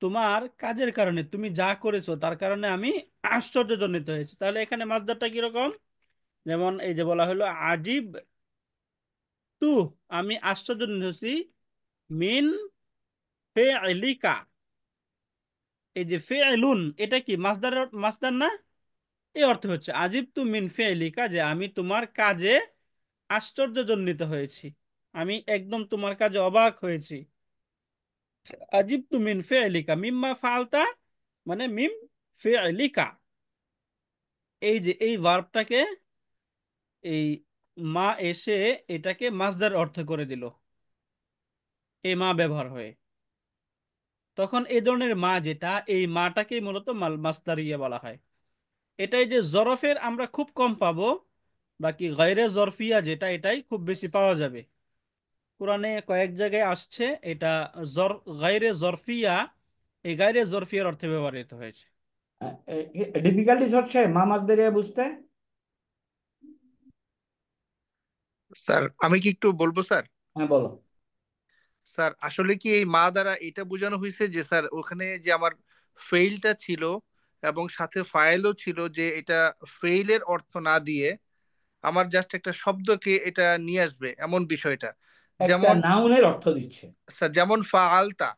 Speaker 1: তোমার কাজের কারণে, তুমি যা করেছো তার কারণে আমি আশ্চর্যজনিত হয়েছি। তাহলে এখানে মাসদারটা কিরকম? যেমন এই যে বলা হলো আজিব তু, আমি আশ্চর্যজনিত হয়েছি মিন ফেইলিকা। এই যে ফেইলুন, এটা কি মাসদার? মাসদার না? এই অর্থ হচ্ছে আজিব তু মিন ফেইলিকা, যে আমি তোমার কাজে আশ্চর্যজনিত হয়েছি, আমি একদম তোমার কাজে অবাক হয়েছি। আজিব তু মিন ফেইলিকা মিম্মা ফালতা, মানে মিম ফেইলিকা। এই যে এই ভার্বটাকে এই মা এসে এটাকে মাসদার অর্থ করে দিল এই মা ব্যবহার হয়ে। তখন এই ধরনের মা যেটা, এই মাটাকেই মূলত মাসদারিয়া বলা হয়। এটাই যে জরফের আমরা খুব কম পাবো, বাকি গায়রে জরফিয়া যেটা এটাই খুব বেশি পাওয়া যাবে। কোরআনে কয়েক জায়গায় আসছে এটা গায়রে জরফিয়া, এই গায়রে জরফিয়ার অর্থে ব্যবহৃত হয়েছে।
Speaker 2: ডিফিকাল্টিস হচ্ছে মা মাসদারিয়া বুঝতে।
Speaker 9: স্যার আমি কি একটু বলবো স্যার?
Speaker 2: হ্যাঁ, বলো।
Speaker 9: স্যার আসলে কি এই মা দ্বারা এটা বোঝানো হয়েছে যে স্যার ওখানে যে আমার ফেইলটা ছিল এবং সাথে ফাইলও ছিল, যে এটা ফেইলের অর্থ না দিয়ে আমার জাস্ট একটা শব্দকে এটা নিয়ে আসবে এমন বিষয়টা।
Speaker 2: একটা
Speaker 9: যেমন
Speaker 2: নাউনের অর্থ দিচ্ছে।
Speaker 9: স্যার যেমন ফাআলতা,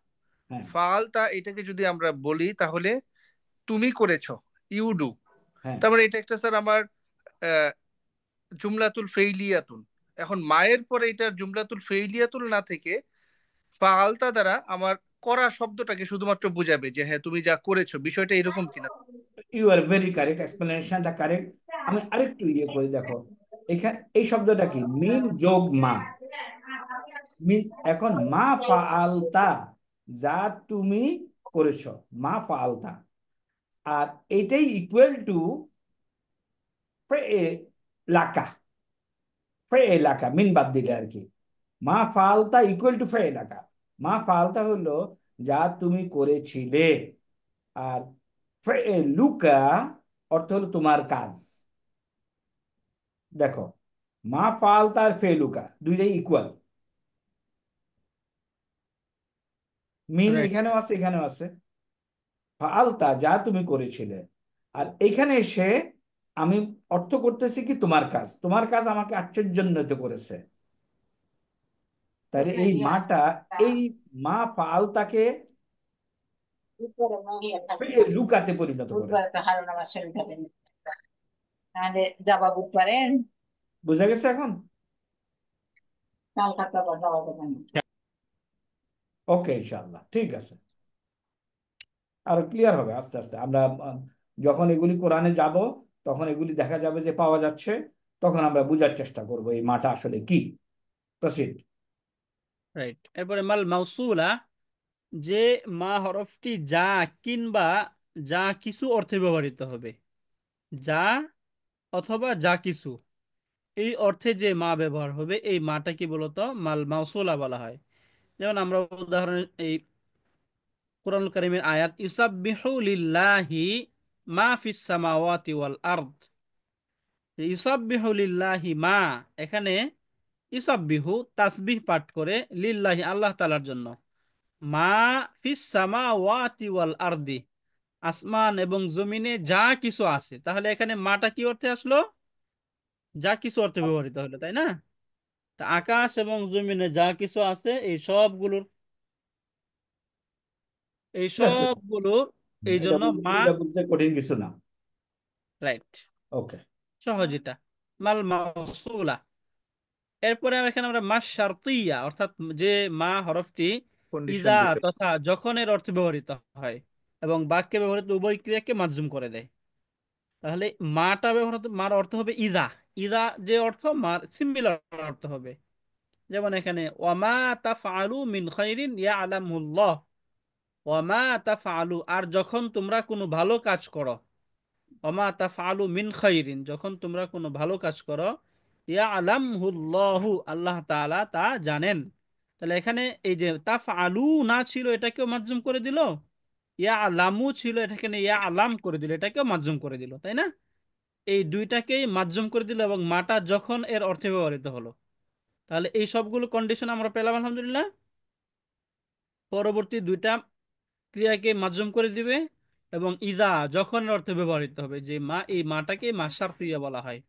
Speaker 2: হ্যাঁ
Speaker 9: ফাআলতা এটাকে যদি আমরা বলি তাহলে তুমি করেছো, ইউ ডু।
Speaker 2: হ্যাঁ।
Speaker 9: তারপরে এটা একটা স্যার আমার আহ, জুমলাতুল ফেইলিয়াতুন। এখন মায়ের পরে এটা জুমলাতুল ফেইলিয়াতুল না থেকে ফাআলতা দ্বারা আমার করা শব্দটাকে শুধুমাত্র বুঝাবে যে হ্যাঁ তুমি যা করেছো, বিষয়টা এরকম কিনা।
Speaker 2: ইউ আর ভেরি কারেক্ট, এক্সপ্লেনেশনটা কারেক্ট। আমি আরেকটু ইয়ে করি, দেখো এখানে এই শব্দটা কি, মিন যোগ মা। মিন, এখন মা ফাআলতা, যা তুমি করেছো, মা ফাআলতা। আর এটাই ইকুয়াল টু লাকা। এলাকা মিন বাদ দিলে আর কি। মা ফালতা ইকুয়াল টু এলাকা। মা ফালতা হলো যা তুমি করেছিলে, আর লুকা অর্থ হলো তোমার কাজ। দেখো, মা ফালতা আর লুকা দুইটাই ইকুয়াল। Mean
Speaker 1: right.
Speaker 2: এখানেও আছে, এখানেও আছে। ফালতা যা তুমি করেছিলে, আর এখানে এসে আমি অর্থ করতেছি কি তোমার কাজ, তোমার কাজ আমাকে আশ্চর্যান্বিত করেছে। তাহলে এই মাটা, এই মা ফালতাকে লুকাতে পরিণত করেছে। বোঝা গেছে এখন? ওকে, ইনশাআল্লাহ ঠিক আছে। আর ক্লিয়ার হবে আস্তে আস্তে। আমরা যখন এগুলি কোরআনে যাব তখন এগুলি দেখা যাবে যে পাওয়া যাচ্ছে, তখন আমরা বোঝার চেষ্টা করব এই মাটা আসলে কি। প্রসিড।
Speaker 1: রাইট। এরপরে মাল মাউসুলা, যে মা হরফটি যা কিংবা যা কিছু অর্থে ব্যবহৃত হবে। যা অথবা যা কিছু, এই অর্থে যে মা ব্যবহার হবে এই মাটা কি বলতো মাল মাউসুলা বলা হয়। যেমন আমরা উদাহরণ এই কুরআনুল কারীমের আয়াত ইউসাববিহু লিল্লাহি মা ফিস সামাওয়াতি ওয়াল আরদ। ইউসাববিহু লিল্লাহি মা, এখানে ইউসাববিহু তাসবিহ পাঠ করে, লিল্লাহি আল্লাহ তাআলার জন্য, মা ফিস সামাওয়াতি ওয়াল আরদি, আসমান এবং জমিনে যা কিছু আছে। তাহলে এখানে মাটা কি অর্থে আসলো? যা কিছু অর্থে ব্যবহৃত হলো, তাই না? তা আকাশ এবং জমিনে যা কিছু আছে এই সবগুলোর এই
Speaker 2: এটা
Speaker 1: জন্য মা।
Speaker 2: এটা বুঝতে কঠিন কিছু না।
Speaker 1: রাইট,
Speaker 2: ওকে।
Speaker 1: সহজ এটা। মাল মাউসুলা। এরপরে এখানে আমরা মা শারতিয়া, অর্থাৎ যে মা হরফটি
Speaker 9: কন্ডিশন
Speaker 1: ইদা
Speaker 9: দিতে।
Speaker 1: তথা যখন এর অর্থে ব্যবহৃত হয় এবং বাক্যে ব্যবহৃত উভয় ক্রিয়াকে মাজুম করে দেয়। তাহলে মাটা ব্যবহৃত, মার অর্থ হবে ইদা। ইদা যে অর্থ, মার সিমিলার অর্থ হবে। যেমন এখানে ওয়ামা তাফআলু মিন খাইরিন ইয়ালামুল্লাহ। ওয়ামা তাফআলু, আর যখন তোমরা কোনো ভালো কাজ করো। ওয়ামা তাফআলু মিন খাইরিন, যখন তোমরা কোনো ভালো কাজ করো, ইয়ালামহুল্লাহু, আল্লাহ তাআলা তা জানেন। তাহলে এখানে এই যে তাফআলু না ছিল, এটাকেও মাজুম করে দিল। ইয়ালামু ছিল, এটাকে ইয়ালাম করে দিল, এটাকেও মাজুম করে দিল, তাই না? এই দুইটাকেই মাজুম করে দিল এবং মাটা যখন এর অর্থে ব্যবহৃত হলো। তাহলে এই সবগুলো কন্ডিশন আমরা পেলাম আলহামদুলিল্লাহ। পরবর্তী দুইটা ক্রিয়াকে মাজুম করে দিবে এবং ইদা যখন এর অর্থে ব্যবহৃত হবে, যে মা, এই মাটাকে মা শারতিয়া বলা হয়।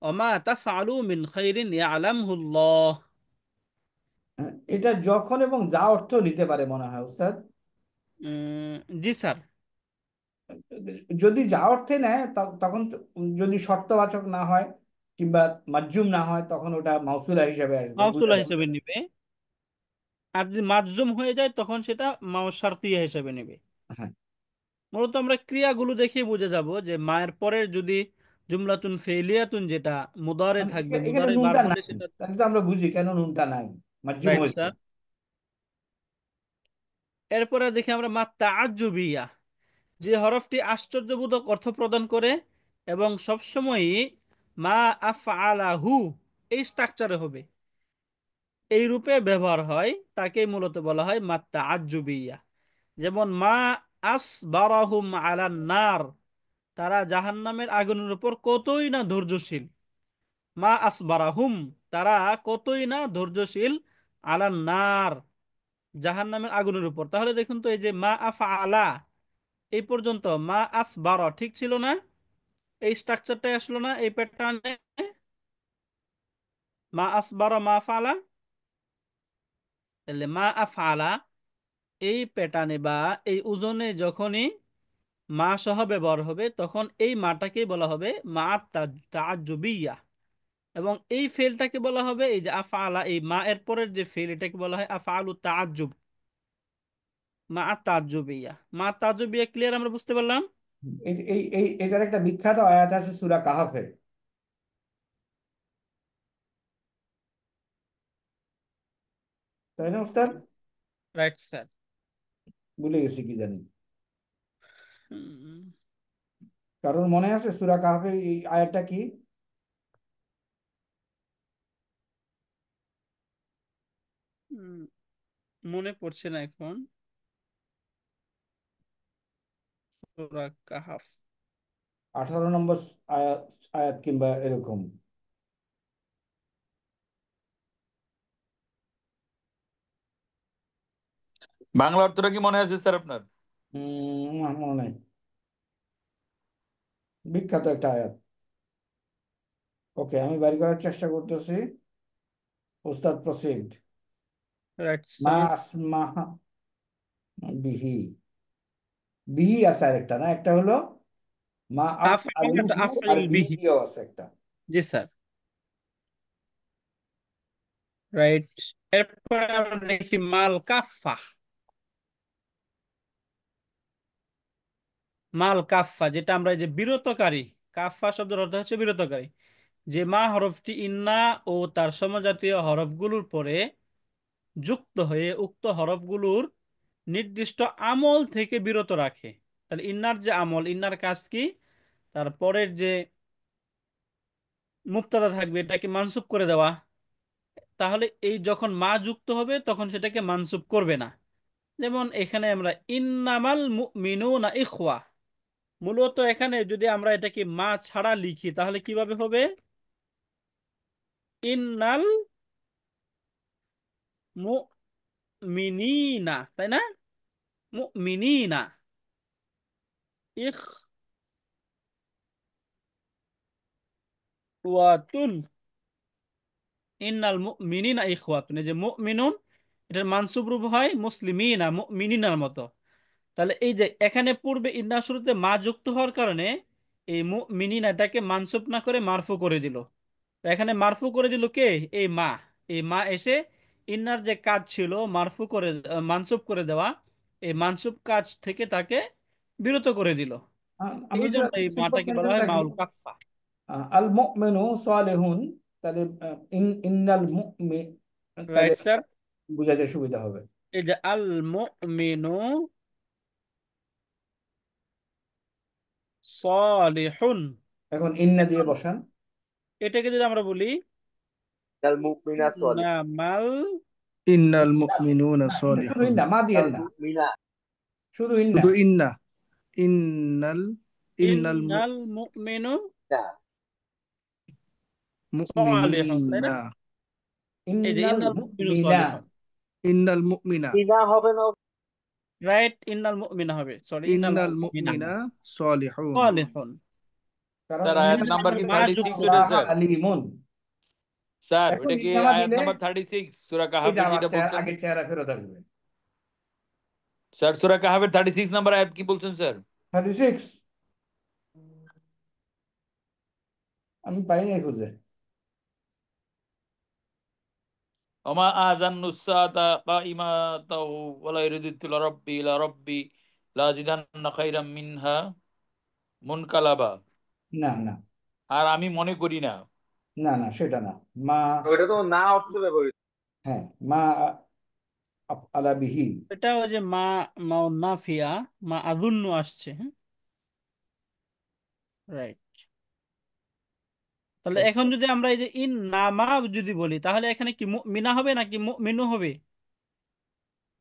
Speaker 1: ওমা তাফআলু মিন খাইরিন ইয়ালামহুল্লাহ।
Speaker 2: এটা যখন এবং যা অর্থ নিতে পারে মনে হয় উস্তাদ।
Speaker 1: জি স্যার।
Speaker 2: যদি যা অর্থে নেয় তখন যদি শর্তবাচক না হয় কিংবা মাজজুম না হয় তখন ওটা মাউসুলা হিসেবে আসবে, বোঝা
Speaker 1: মাউসুলা
Speaker 2: যাবে।
Speaker 1: হিসেবে নিবে। আর যদি মাজুম হয়ে যায় তখন সেটা শারতিয়া হিসেবে নেবে।
Speaker 2: হ্যাঁ।
Speaker 1: মূলত আমরা ক্রিয়াগুলো দেখে বুঝে যাব যে মায়ের পরের যদি জুমলাতুন ফেলিয়াতুন, যেটা মুদারে
Speaker 2: মানে
Speaker 1: থাকবে,
Speaker 2: এখানে
Speaker 1: মুদারে বার
Speaker 2: নুনটা
Speaker 1: হলে
Speaker 2: নাই,
Speaker 1: সেটা।
Speaker 2: তাহলে তো আমরা বুঝি কেন নুনটা নাই, মাজজুম
Speaker 1: রাইট
Speaker 2: হয়েছে।
Speaker 1: স্যার। এরপরে দেখি আমরা মা তাআজ্জুবিয়া, যে হরফটি আশ্চর্যবোধক অর্থ প্রদান করে এবং সবসময়ই মা আফআলাহু এই স্ট্রাকচারে হবে, এই রূপে ব্যবহার হয়, তাকেই মূলত বলা হয় মা তাআজ্জুবিয়া। যেমন মা আসবারাহুম আলান নার, তারা জাহান্নামের আগুনের উপর কতই না ধৈর্যশীল। মা আসবারাহুম, তারা কতই না ধৈর্যশীল, আলান নার, জাহান্নামের আগুনের উপর। তাহলে দেখুন তো, এই যে মা আফআলা, এই পর্যন্ত মা আসবারা ঠিক ছিল না? এই স্ট্রাকচারটাই আসলো না এই প্যাটার্নে? মা আসবারা মা ফালা, তাহলে মা আফআলা এই প্যাটার্নে বা এই ওজনে যখনই মা সহ ব্যবহার হবে তখন এই মাটাকে বলা হবে মা তাআজ্জুবিয়া। এবং এই ফেলটাকে বলা হবে, এই যে আফআলা, এই মা এর পরের যে ফেল, এটাকে বলা হয় আফআলু তাআজ্জুব, মা তাআজ্জুবিয়া। মা তাআজ্জুবিয়া ক্লিয়ার, আমরা বুঝতে পারলাম।
Speaker 2: এটার একটা বিখ্যাত আয়াত আছে সূরা কাহাফে, তাই না উস্তাদ?
Speaker 1: Right sir.
Speaker 2: ভুলে গেছি কি জানি, কারণ মনে আছে সূরা কাহাফে এই আয়াতটা কি?
Speaker 1: মনে পড়ছে না এখন। সূরা কাহাফ।
Speaker 2: 18 নম্বর আয়াত, আয়াত কিংবা এরকম।
Speaker 3: বাংলা অর্থটা কি মনে আছে স্যার আপনার?
Speaker 2: আমার মনে নাই, বিখ্যাত একটা আয়াত। ওকে, আমি বাইর করার চেষ্টা করতেছি। উস্তাদ প্রসিড।
Speaker 1: রাইট
Speaker 2: মা
Speaker 1: স্যার।
Speaker 2: আসমা বিহি, বিহি আছে আরেকটা না, একটা হলো মা আফ
Speaker 1: আফআল,
Speaker 2: আলুহু, আর
Speaker 1: আফইল
Speaker 2: বিহি
Speaker 1: বিহি।
Speaker 2: দিয়েও আছে একটা।
Speaker 1: জি স্যার। রাইট। এরপরে আমরা দেখি মাল কাফা। মাল কাফা যেটা আমরা এই যে বিরতকারী, কাফা শব্দের অর্থ হচ্ছে বিরতকারী। যে মা হরফটি ইন্না ও তার সমজাতীয় হরফগুলোর পরে যুক্ত হয়ে উক্ত হরফগুলোর নির্দিষ্ট আমল থেকে বিরত রাখে। তাহলে ইন্নার যে আমল, ইন্নার কাজ কি, তারপরের যে মুক্তাদা থাকবে এটাকে মানসুব করে দেওয়া। তাহলে এই যখন মা যুক্ত হবে তখন সেটাকে মানসুব করবে না। যেমন এখানে আমরা ইন্নামাল মুমিনুনা ইখওয়া, মূলত এখানে যদি আমরা এটাকে মা ছাড়া লিখি তাহলে কিভাবে হবে? ইন্নাল মুমিনিনা, তাই না? মুমিনিনা ইখওয়াতুন, ইন্নাল মুমিনিনা ইখওয়াতুন, এই যে মুমিনুন এটার মানসুব রূপ হয় মুসলিমিনা, মুমিনিনার মতো। তাহলে এই যে এখানে পূর্বে ইন্না শুরুতে মা যুক্ত হওয়ার কারণে এই মুমিনিনা এটাকে মানসুব না করে মারফু করে দিল। তো এখানে মারফু করে দিল কে? এই মা। এই মা এসে ইন্নার যে কাজ ছিল মারফু করে মানসুব করে দেওয়া, এই মানসুব কাজ থেকে তাকে বিরত করে দিল।
Speaker 2: আমরা
Speaker 1: এই
Speaker 2: যদি
Speaker 1: জন্য এই
Speaker 2: সিম্পল
Speaker 1: মাটাকে বলা
Speaker 2: সেন্টেন্স
Speaker 1: হয়
Speaker 2: রাখি,
Speaker 1: মাউল কাফফা।
Speaker 2: আল মুমিনু সালিহুন, তাহলে ইন্নাল মুমি, তাহলে
Speaker 1: রাইট স্যার।
Speaker 2: বুঝাতে সুবিধা হবে।
Speaker 1: এই যে আল মুমিনু সালিহুন,
Speaker 2: এখন ইন্না দিয়ে বসান।
Speaker 1: এটাকে যদি আমরা বলি
Speaker 4: আল মুমিনা সালিহ,
Speaker 1: নামাল,
Speaker 9: ইন্নাল
Speaker 2: ইন্না,
Speaker 9: মুমিনুনা
Speaker 2: না ইন্না, শুধু
Speaker 9: সালিহুন।
Speaker 2: ইন্না, মা দিয়েন
Speaker 4: আল
Speaker 2: না,
Speaker 4: মুমিনা,
Speaker 2: শুধু ইন্না।
Speaker 9: শুধু ইন্না, ইন্নাল, ইন্নাল
Speaker 1: ইন্নাল মুমিনু
Speaker 4: না,
Speaker 1: সালিহুন, তাই না?
Speaker 9: মুমিনিনা,
Speaker 1: এই যে
Speaker 2: ইন্নাল
Speaker 1: ইন্নাল মুমিনু
Speaker 2: মুমিনা,
Speaker 1: সালিহুন।
Speaker 9: ইন্নাল মুমিনা,
Speaker 4: মিনা হবে না?
Speaker 1: রাইট, ইন্নাল মুমিনা হবে, সরি ইন্নাল
Speaker 9: ইন্নাল
Speaker 1: মুমিনা
Speaker 9: মুমিনা সালিহুন।
Speaker 1: সালিহুন।
Speaker 2: কারণ
Speaker 3: স্যার আয়াত
Speaker 2: ইন্না
Speaker 1: এখানে
Speaker 3: নাম্বার
Speaker 1: যখন
Speaker 3: কি
Speaker 1: মা যুক্ত
Speaker 3: 36 ওটা
Speaker 2: ইন্নাল্লাহ
Speaker 3: স্যার?
Speaker 2: আলিমুন।
Speaker 3: স্যার
Speaker 2: এখন
Speaker 3: ওটা কি
Speaker 2: ইন্নামা
Speaker 3: আয়াত
Speaker 2: দিলে
Speaker 3: নাম্বার 36 সূরা
Speaker 2: এটা
Speaker 3: কাহাফে
Speaker 2: আবার
Speaker 3: যেটা বলছেন?
Speaker 2: আগের চেহারা ফেরত আসবে।
Speaker 3: স্যার সূরা কাহাফের 36 নাম্বার আয়াত কি বলছেন স্যার?
Speaker 2: 36 আমি পাই নাই খুঁজে।
Speaker 3: ওমা আযান্নুস সাআতা কাইমাতাও ওয়ালা ইউরিদু লা রাব্বি লা জিদান্না খাইরাম মিনহা মুনকালাবা।
Speaker 2: না না
Speaker 3: আর আমি মনে করি না।
Speaker 2: না না, সেটা না। মা,
Speaker 4: ওইটা তো না অর্থে ব্যবহৃত।
Speaker 2: হ্যাঁ, মা আলা বিহি।
Speaker 1: এটা ওই যে মা, মাও নাফিয়া, মা আযুন্নু আসছে, হ্যাঁ রাইট। তাহলে এখন যদি আমরা এই যে ইন নামা যদি বলি তাহলে এখানে কি মুমিনা হবে নাকি মুমিনু হবে?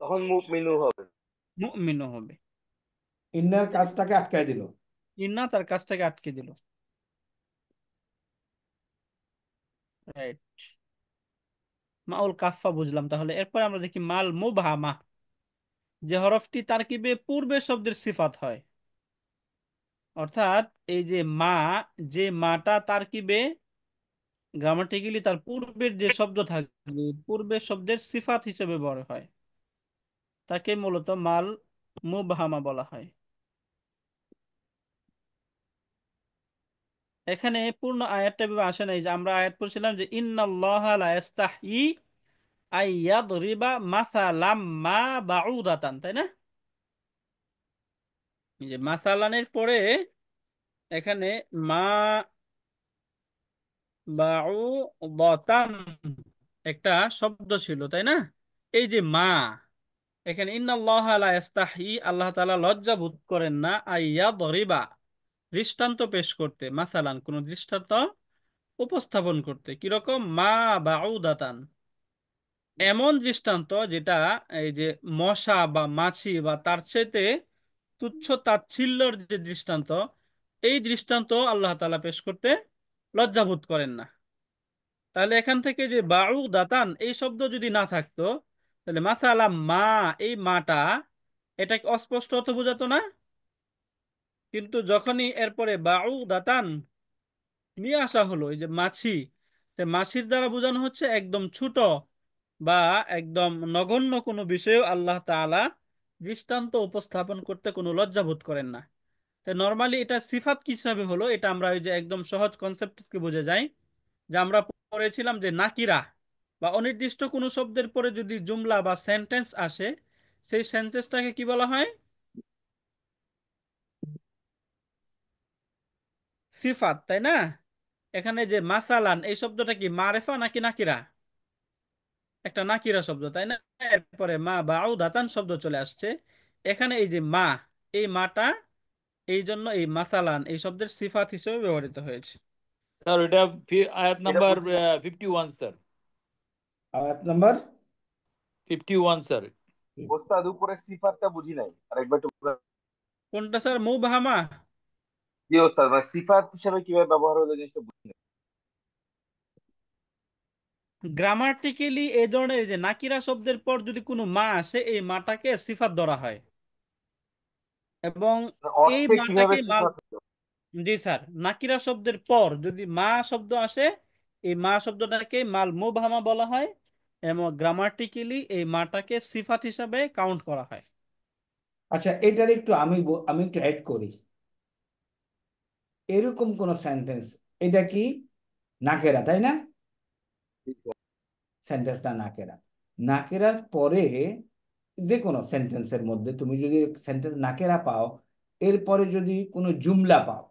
Speaker 4: তখন মুমিনু হবে।
Speaker 1: মুমিনু হবে।
Speaker 2: ইন্নার কাজটাকে আটকায় দিল।
Speaker 1: ইন্না তার কাজটাকে আটকে দিল, রাইট। মাউল কাফফা বুঝলাম। তাহলে এরপর আমরা দেখি মাল মুবহামা, যে হরফটি তারকিবে পূর্বের শব্দের সিফাত হয়। অর্থাৎ এই যে মা, যে মাটা তারকিবে গ্রামাটিক্যালি তার পূর্বের যে শব্দ থাকবে পূর্বের শব্দের সিফাত হিসেবে ব্যবহার হয়, তাকে মূলত মাল মুবহামা বলা হয়। এখানে পূর্ণ আয়াতটা এভাবে আসে নাই, যে আমরা আয়াত পড়ছিলাম যে ইন্নাল্লাহা লা ইস্তাহয়ি আইয়াদরিবা মাসালাম মা বাউদাতান, তাই না? এই যে মাসালানের পরে এখানে মা বাউদাতান একটা শব্দ ছিল, তাই না? এই যে মা, এখানে ইন্নাল্লাহা লা ইস্তাহয়ি, আল্লাহ তাআলা লজ্জা বোধ করেন না, আইয়াদরিবা দৃষ্টান্ত পেশ করতে, মাসালান কোন দৃষ্টান্ত উপস্থাপন করতে, কিরকম মা বাউদাতান, এমন দৃষ্টান্ত যেটা এই যে মশা বা মাছি বা তার চাইতে তুচ্ছ তাচ্ছিল্যর যে দৃষ্টান্ত, এই দৃষ্টান্ত আল্লাহ তাআলা পেশ করতে লজ্জাবোধ করেন না। তাহলে এখান থেকে যে বাউ দাতান এই শব্দ যদি না থাকতো তাহলে মাসালা মা, এই মাটা, এটা কি অস্পষ্ট অর্থ বোঝাতো না? কিন্তু যখনই এরপরে বাউ দাতান নিয়ে আসা হলো, এই যে মাছি, তো মাছির দ্বারা বোঝানো হচ্ছে একদম ছোট বা একদম নগণ্য কোনো বিষয়েও আল্লাহ তাআলা দৃষ্টান্ত উপস্থাপন করতে কোনো লজ্জা বোধ করেন না। তো নর্মালি এটা সিফাত কি হিসাবে হলো, এটা আমরা ওই যে একদম সহজ কনসেপ্ট থেকে বোঝা যায়, যে আমরা পড়েছিলাম যে নাকিরা, বা অনির্দিষ্ট কোনো শব্দের পরে যদি জুমলা বা সেন্টেন্স আসে, সেই সেন্টেন্সটাকে কি বলা হয়? সিফাত, তাই না? এখানে যে মাসালান, এই শব্দটা কি মারেফা নাকি নাকিরা? একটা নাকিরা শব্দ, তাই না? এরপরে মা বা আউদাতান শব্দ চলে আসছে। এখানে এই যে মা, এই মাটা এই জন্য এই মাসালান এই শব্দের সিফাত হিসেবে ব্যবহৃত হয়েছে।
Speaker 3: স্যার এটা আয়াত
Speaker 4: এটা
Speaker 3: নাম্বার
Speaker 4: বুঝি নাই।
Speaker 3: 51 স্যার।
Speaker 2: আয়াত নাম্বার
Speaker 3: 51 স্যার।
Speaker 4: ওস্তাদ উপরে সিফাতটা বুঝি নাই, আরেকবার একটু
Speaker 1: কোনটা স্যার? মুবহামা?
Speaker 4: জি ওস্তাদ, মানে সিফাত হিসেবে কিভাবে ব্যবহার হলো জিনিসটা বুঝি নাই।
Speaker 1: গ্রামাটিক্যালি এই ধরনের এই যে নাকিরা শব্দের পর যদি কোনো মা আসে, এই মাটাকে সিফাত ধরা হয় এবং
Speaker 4: মানে
Speaker 1: এই
Speaker 4: অর্থে কিভাবে
Speaker 1: মাটাকে মাল।
Speaker 4: সিফাত হলো?
Speaker 1: জি স্যার, নাকিরা শব্দের পর যদি মা শব্দ আসে, এই মা শব্দটাকে মাল মুবহামা বলা হয় এবং গ্রামাটিক্যালি এই মাটাকে সিফাত হিসাবে কাউন্ট করা হয়।
Speaker 2: আচ্ছা, এটার একটু আমি একটু অ্যাড করি। এরকম কোন সেন্টেন্স, এটা কি নাকেরা, তাই না? সেন্টেন্সটা নাকেরা। নাকেরার পরে যে কোনো সেন্টেন্সের মধ্যে তুমি যদি সেন্টেন্স নাকেরা পাও, এরপরে যদি কোনো জুমলা পাও,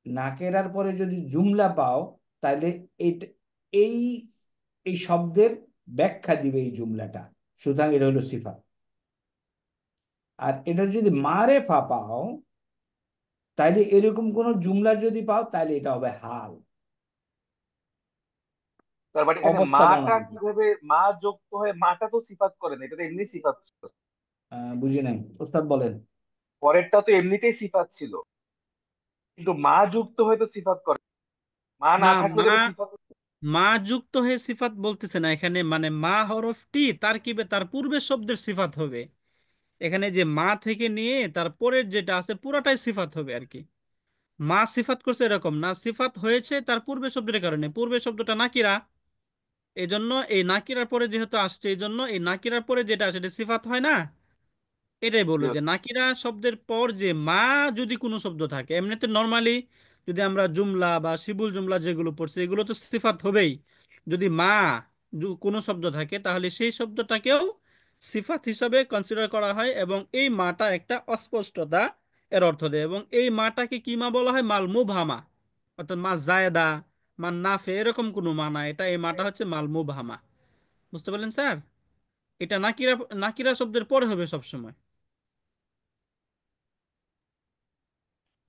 Speaker 2: নাকেরার পরে যদি জুমলা পাও, তাহলে এটা এই এই শব্দের ব্যাখ্যা দিবে এই জুমলাটা। সুতরাং এটা হলো সিফাত। আর এটা যদি মারেফা পাও, তাইলে এরকম কোন জুমলা যদি পাও, তাহলে এটা হবে হাল,
Speaker 4: তার মানে এখানে
Speaker 2: অবস্থা
Speaker 4: মাটা
Speaker 2: বর্ণনা।
Speaker 4: কিভাবে মা যুক্ত হয়ে, মাটা তো সিফাত করে না, এটা তো এমনি সিফাত ছিল।
Speaker 2: বুঝি নাই, ওস্তাদ বলেন।
Speaker 4: পরেরটা তো এমনিতেই সিফাত ছিল, কিন্তু মা যুক্ত হয়ে তো সিফাত করে। মা না
Speaker 1: না,
Speaker 4: থাকলে
Speaker 1: মা
Speaker 4: তো এটা সিফাত হতো না।
Speaker 1: মা যুক্ত হয়ে সিফাত বলতেছে না এখানে, মানে মা হরফটি তারকিবে তার পূর্বের শব্দের সিফাত হবে। এখানে যে মা থেকে নিয়ে তার পরের যেটা আছে পুরাটাই সিফাত হবে আর কি। মা সিফাত করছে এরকম না, সিফাত হয়েছে তার পূর্বের শব্দের কারণে। পূর্বের শব্দটা নাকিরা, এই জন্য এই নাকিরার পরে যেহেতু আসছে, এই জন্য এই নাকিরার পরে যেটা আসে এটা সিফাত হয় না। এটাই
Speaker 4: জি
Speaker 1: বললো যে
Speaker 4: ওস্তাদ।
Speaker 1: নাকিরা শব্দের পর যে মা যদি কোনো শব্দ থাকে, এমনিতে নর্মালি যদি আমরা জুমলা বা শিবুল জুমলা যেগুলো পড়ছি এগুলো তো সিফাত হবেই। যদি মা কোনো শব্দ থাকে তাহলে সেই শব্দটাকেও সিফাত হিসাবে কনসিডার করা হয় এবং এই মাটা একটা অস্পষ্টতা এর অর্থ দেয়। এবং এই মাটাকে কি মা বলা হয়? মাল মুবহামা, অর্থাৎ মা জায়দা, মা নাফে, এরকম কোনো মা না এটা। এই মাটা হচ্ছে মাল মুবহামা। বুঝতে পারলেন স্যার? এটা নাকিরা, নাকিরা শব্দের পরে হবে সবসময়।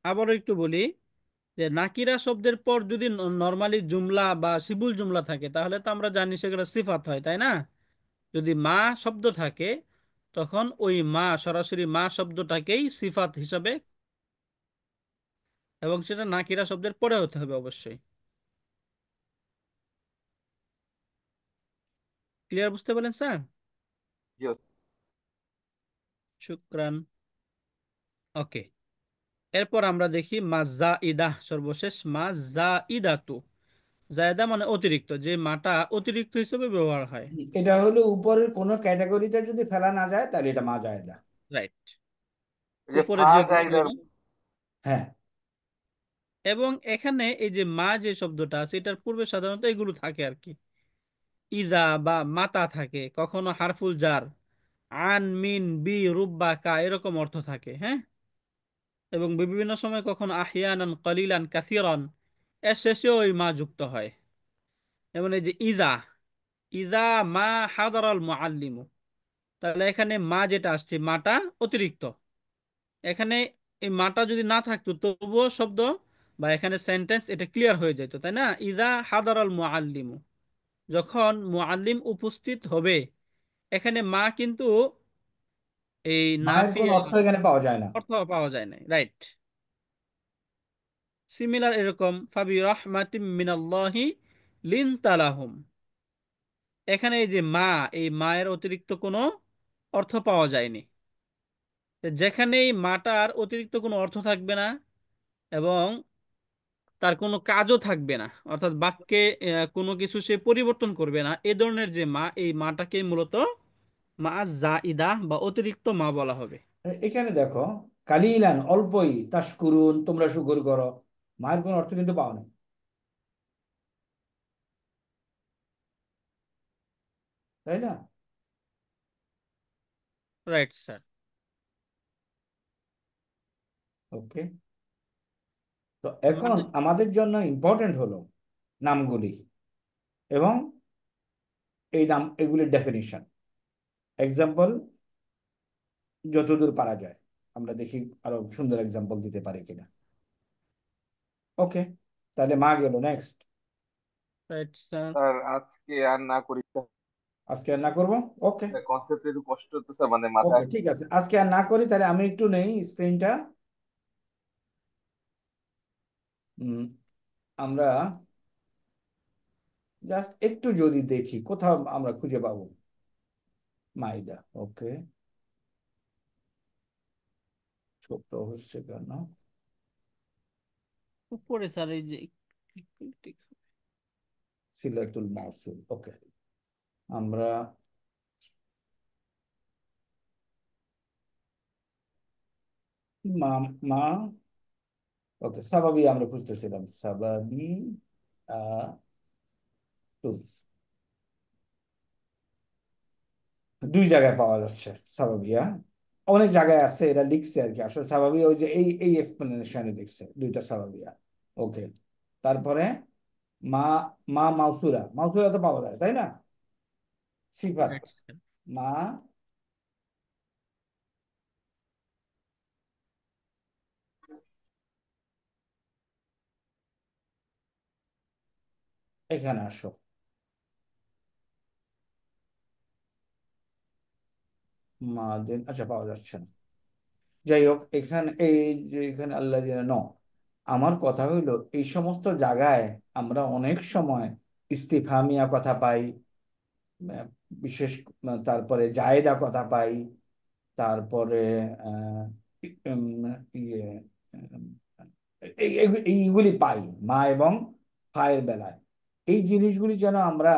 Speaker 1: আবারও একটু বলি যে নাকিরা শব্দের পর যদি নর্মালি জুমলা বা শিবুল জুমলা থাকে তাহলে তো আমরা জানি সেগুলো সিফাত হয়, তাই না? যদি মা শব্দ থাকে তখন ওই মা সরাসরি মা শব্দটাকেই সিফাত হিসাবে, এবং সেটা নাকিরা শব্দের পরে হতে হবে অবশ্যই। ক্লিয়ার? বুঝতে পারলেন স্যার?
Speaker 4: জি ওস্তাদ।
Speaker 1: শুক্রান। ওকে, এরপর আমরা দেখি মাজা ইদা, সর্বশেষ মাজা ইদাতু। জায়দা মানে অতিরিক্ত, যে মাটা অতিরিক্ত হিসেবে ব্যবহার হয়।
Speaker 2: এটা হলো উপরের কোন ক্যাটাগরিতে যদি ফেলা না যায়, তাহলে এটা মা জায়েদা।
Speaker 1: রাইট,
Speaker 4: এই যে
Speaker 1: উপরে
Speaker 4: ফা
Speaker 1: যেগুলো
Speaker 4: জায়দার।
Speaker 1: হইল।
Speaker 2: হ্যাঁ,
Speaker 1: এবং এখানে এই যে মা যে শব্দটা আছে এটার পূর্বে সাধারণত এগুলো থাকে আর কি। ইজা বা মাতা থাকে, কখনো হারফুল জার, আন, মিন, বি, রুব্বা, কা, এরকম অর্থ থাকে, হ্যাঁ। এবং বিভিন্ন সময় কখনো আহিয়ানান, কলিলান, কাসিরান এর শেষেও ওই মা যুক্ত হয়। যেমন এই যে ইজা, ইজা মা হাদারাল মুআল্লিমু, তাহলে এখানে মা যেটা আসছে মাটা অতিরিক্ত। এখানে এই মাটা যদি না থাকতো তবুও শব্দ বা এখানে সেন্টেন্স এটা ক্লিয়ার হয়ে যেত, তাই না? ইদা হাদারাল মুআল্লিমু, যখন মুআল্লিম উপস্থিত হবে। এখানে মা কিন্তু এই
Speaker 2: মায়ের কোন
Speaker 1: নাফিয়া
Speaker 2: অর্থ এখানে পাওয়া যায় না।
Speaker 1: অর্থ পাওয়া যায় না, রাইট। সিমিলার এরকম ফাবি রাহমাতিম মিনাল্লাহি লিনতালাহুম, এখানে এই যে মা, এই মায়ের অতিরিক্ত কোনো অর্থ পাওয়া যায়নি। যেখানে এই মাটার অতিরিক্ত কোনো অর্থ থাকবে না এবং তার কোনো কাজও থাকবে না, অর্থাৎ বাক্যে কোনো কিছু সে পরিবর্তন করবে না, এ ধরনের যে মা, এই মাটাকে মূলত মা জাইদা বা অতিরিক্ত মা বলা হবে।
Speaker 2: এখানে দেখো, কালিলান অল্পই, তাশকুরুন তোমরা শুকর করো, মায়ের কোন অর্থ কিন্তু পাও না। তাই না?
Speaker 1: Right sir.
Speaker 2: ওকে, তো এখন
Speaker 1: মানে
Speaker 2: আমাদের জন্য ইম্পর্টেন্ট হলো নামগুলি এবং এই নাম এগুলির ডেফিনিশন। এক্সাম্পল যতদূর পারা যায় আমরা দেখি আরো সুন্দর এক্সাম্পল দিতে পারি কিনা। ওকে, তাহলে মা গেল, নেক্সট।
Speaker 1: Right sir.
Speaker 4: স্যার আজকে আর না করি,
Speaker 2: আজকে আর না করবো, ওকে।
Speaker 4: কনসেপ্ট একটু কষ্ট হতেছে মানে
Speaker 2: ওকে
Speaker 4: মাথায়।
Speaker 2: ঠিক আছে, আজকে আর না করি, তাহলে আমি একটু নেই স্ক্রিনটা। আমরা জাস্ট একটু যদি দেখি কোথাও আমরা খুঁজে পাবো মাইদা। ওকে, ছোট হচ্ছে কেন?
Speaker 1: উপরে স্যার এই যে
Speaker 2: সিলাতুল মাউসুল। ওকে, আমরা মা মা ওকে, সাবাবি আমরা খুঁজতেছিলাম, সাবাবি টুল দুই জায়গায় পাওয়া যাচ্ছে সাবাবিয়া, অনেক জায়গায় আছে, এরা লিখছে আর কি। আসলে সাবাবিয়া ওই যে এই এক্সপ্লেনেশনে লিখছে দুইটা সাবাবিয়া। ওকে, তারপরে মা মা মাউসুরা, মাউসুরা তো পাওয়া যায় তাই না? সিফাত
Speaker 1: রাইট স্যার।
Speaker 2: মা এখানে আসো, মা দিন, আচ্ছা পাওয়া যাচ্ছে না। যাই হোক, এখানে এই যে এখানে আল্লাহ ন, আমার কথা হইলো এই সমস্ত জায়গায় আমরা অনেক সময় ইস্তিফহামিয়া কথা পাই, আহ, বিশেষ তারপরে জায়েদা কথা পাই, তারপরে আহ, উম, ইয়ে উম, এইগুলি পাই মা এবং ফায়ের বেলায়। এই জিনিসগুলি যেন আমরা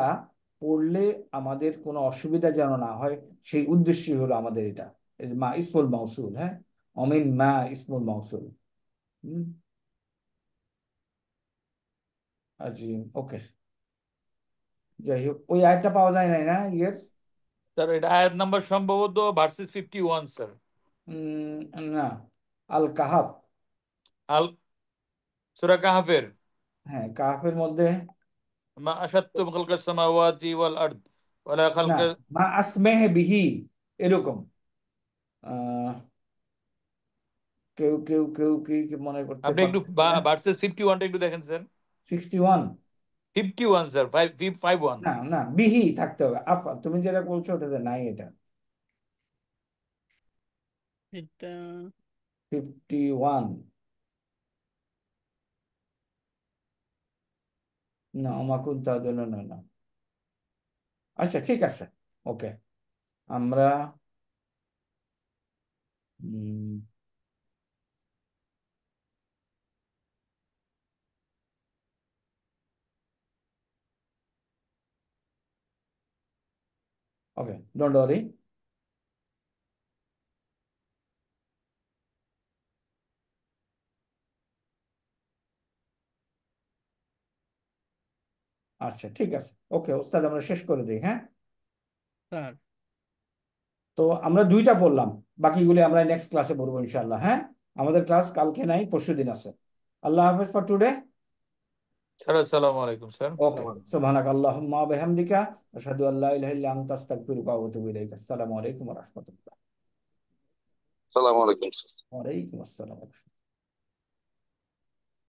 Speaker 2: পড়লে আমাদের কোনো অসুবিধা যেন না হয়, সেই উদ্দেশ্যই হলো আমাদের এটা। এই যে মা ইসমুল মাউসুল, হ্যাঁ, অমিন মা ইসমুল মাউসুল। হম, আজিম, ওকে। যাই হোক, ওই আয়টা পাওয়া যায় নাই না ইয়ের?
Speaker 3: স্যার এটা আয়াত নাম্বার সম্ভবত ভার্সেস 51 স্যার।
Speaker 2: না, আল কাহাফ।
Speaker 3: আল সূরা কাহাফের
Speaker 2: হ্যাঁ, কাহাফের মধ্যে
Speaker 3: মা আশাদতুম খালকাস সামাওয়াতি ওয়াল আরদ ওয়ালা
Speaker 2: না,
Speaker 3: খালকা।
Speaker 2: মা আসমেহ বিহি, এরকম আহ কেউ কেউ কেউ কি কি মনে করতে
Speaker 3: আপনি একটু
Speaker 2: পারতেছে না।
Speaker 3: ভার্সেস 51টা একটু দেখেন স্যার।
Speaker 2: 61,
Speaker 3: 51 স্যার, 51।
Speaker 2: না না, বিহি থাকতে হবে। আপা তুমি যেটা বলছো ওটাতে নাই এটা।
Speaker 1: এটা
Speaker 2: 51, না অমাকুন তাদের, না না না। আচ্ছা ঠিক আছে, ওকে। আমরা ওকে, ডোন্ট ওয়ারি। আচ্ছা ঠিক আছে, ওকে ওস্তাদ, আমরা শেষ করে দিই, হ্যাঁ।
Speaker 1: স্যার।
Speaker 2: তো আমরা দুইটা পড়লাম, বাকিগুলি আমরা নেক্সট ক্লাসে পড়বো ইনশাআল্লাহ, হ্যাঁ। আমাদের ক্লাস কালকে নাই, পরশুদিন আছে। আল্লাহ হাফেজ ফর টুডে।
Speaker 3: স্যার আসসালামু আলাইকুম স্যার।
Speaker 2: ওকে, সুবহানাক আল্লাহুম্মা ওয়া বিহামদিকা আশহাদু আল্লা ইলাহা ইল্লা আনতা আস্তাগফিরুকা ওয়া আতুবু ইলাইক। আসসালামু আলাইকুম ওয়া রাহমাতুল্লাহ।
Speaker 8: সালাম আলাইকুম।
Speaker 2: ওয়া আলাইকুম আসসালাম।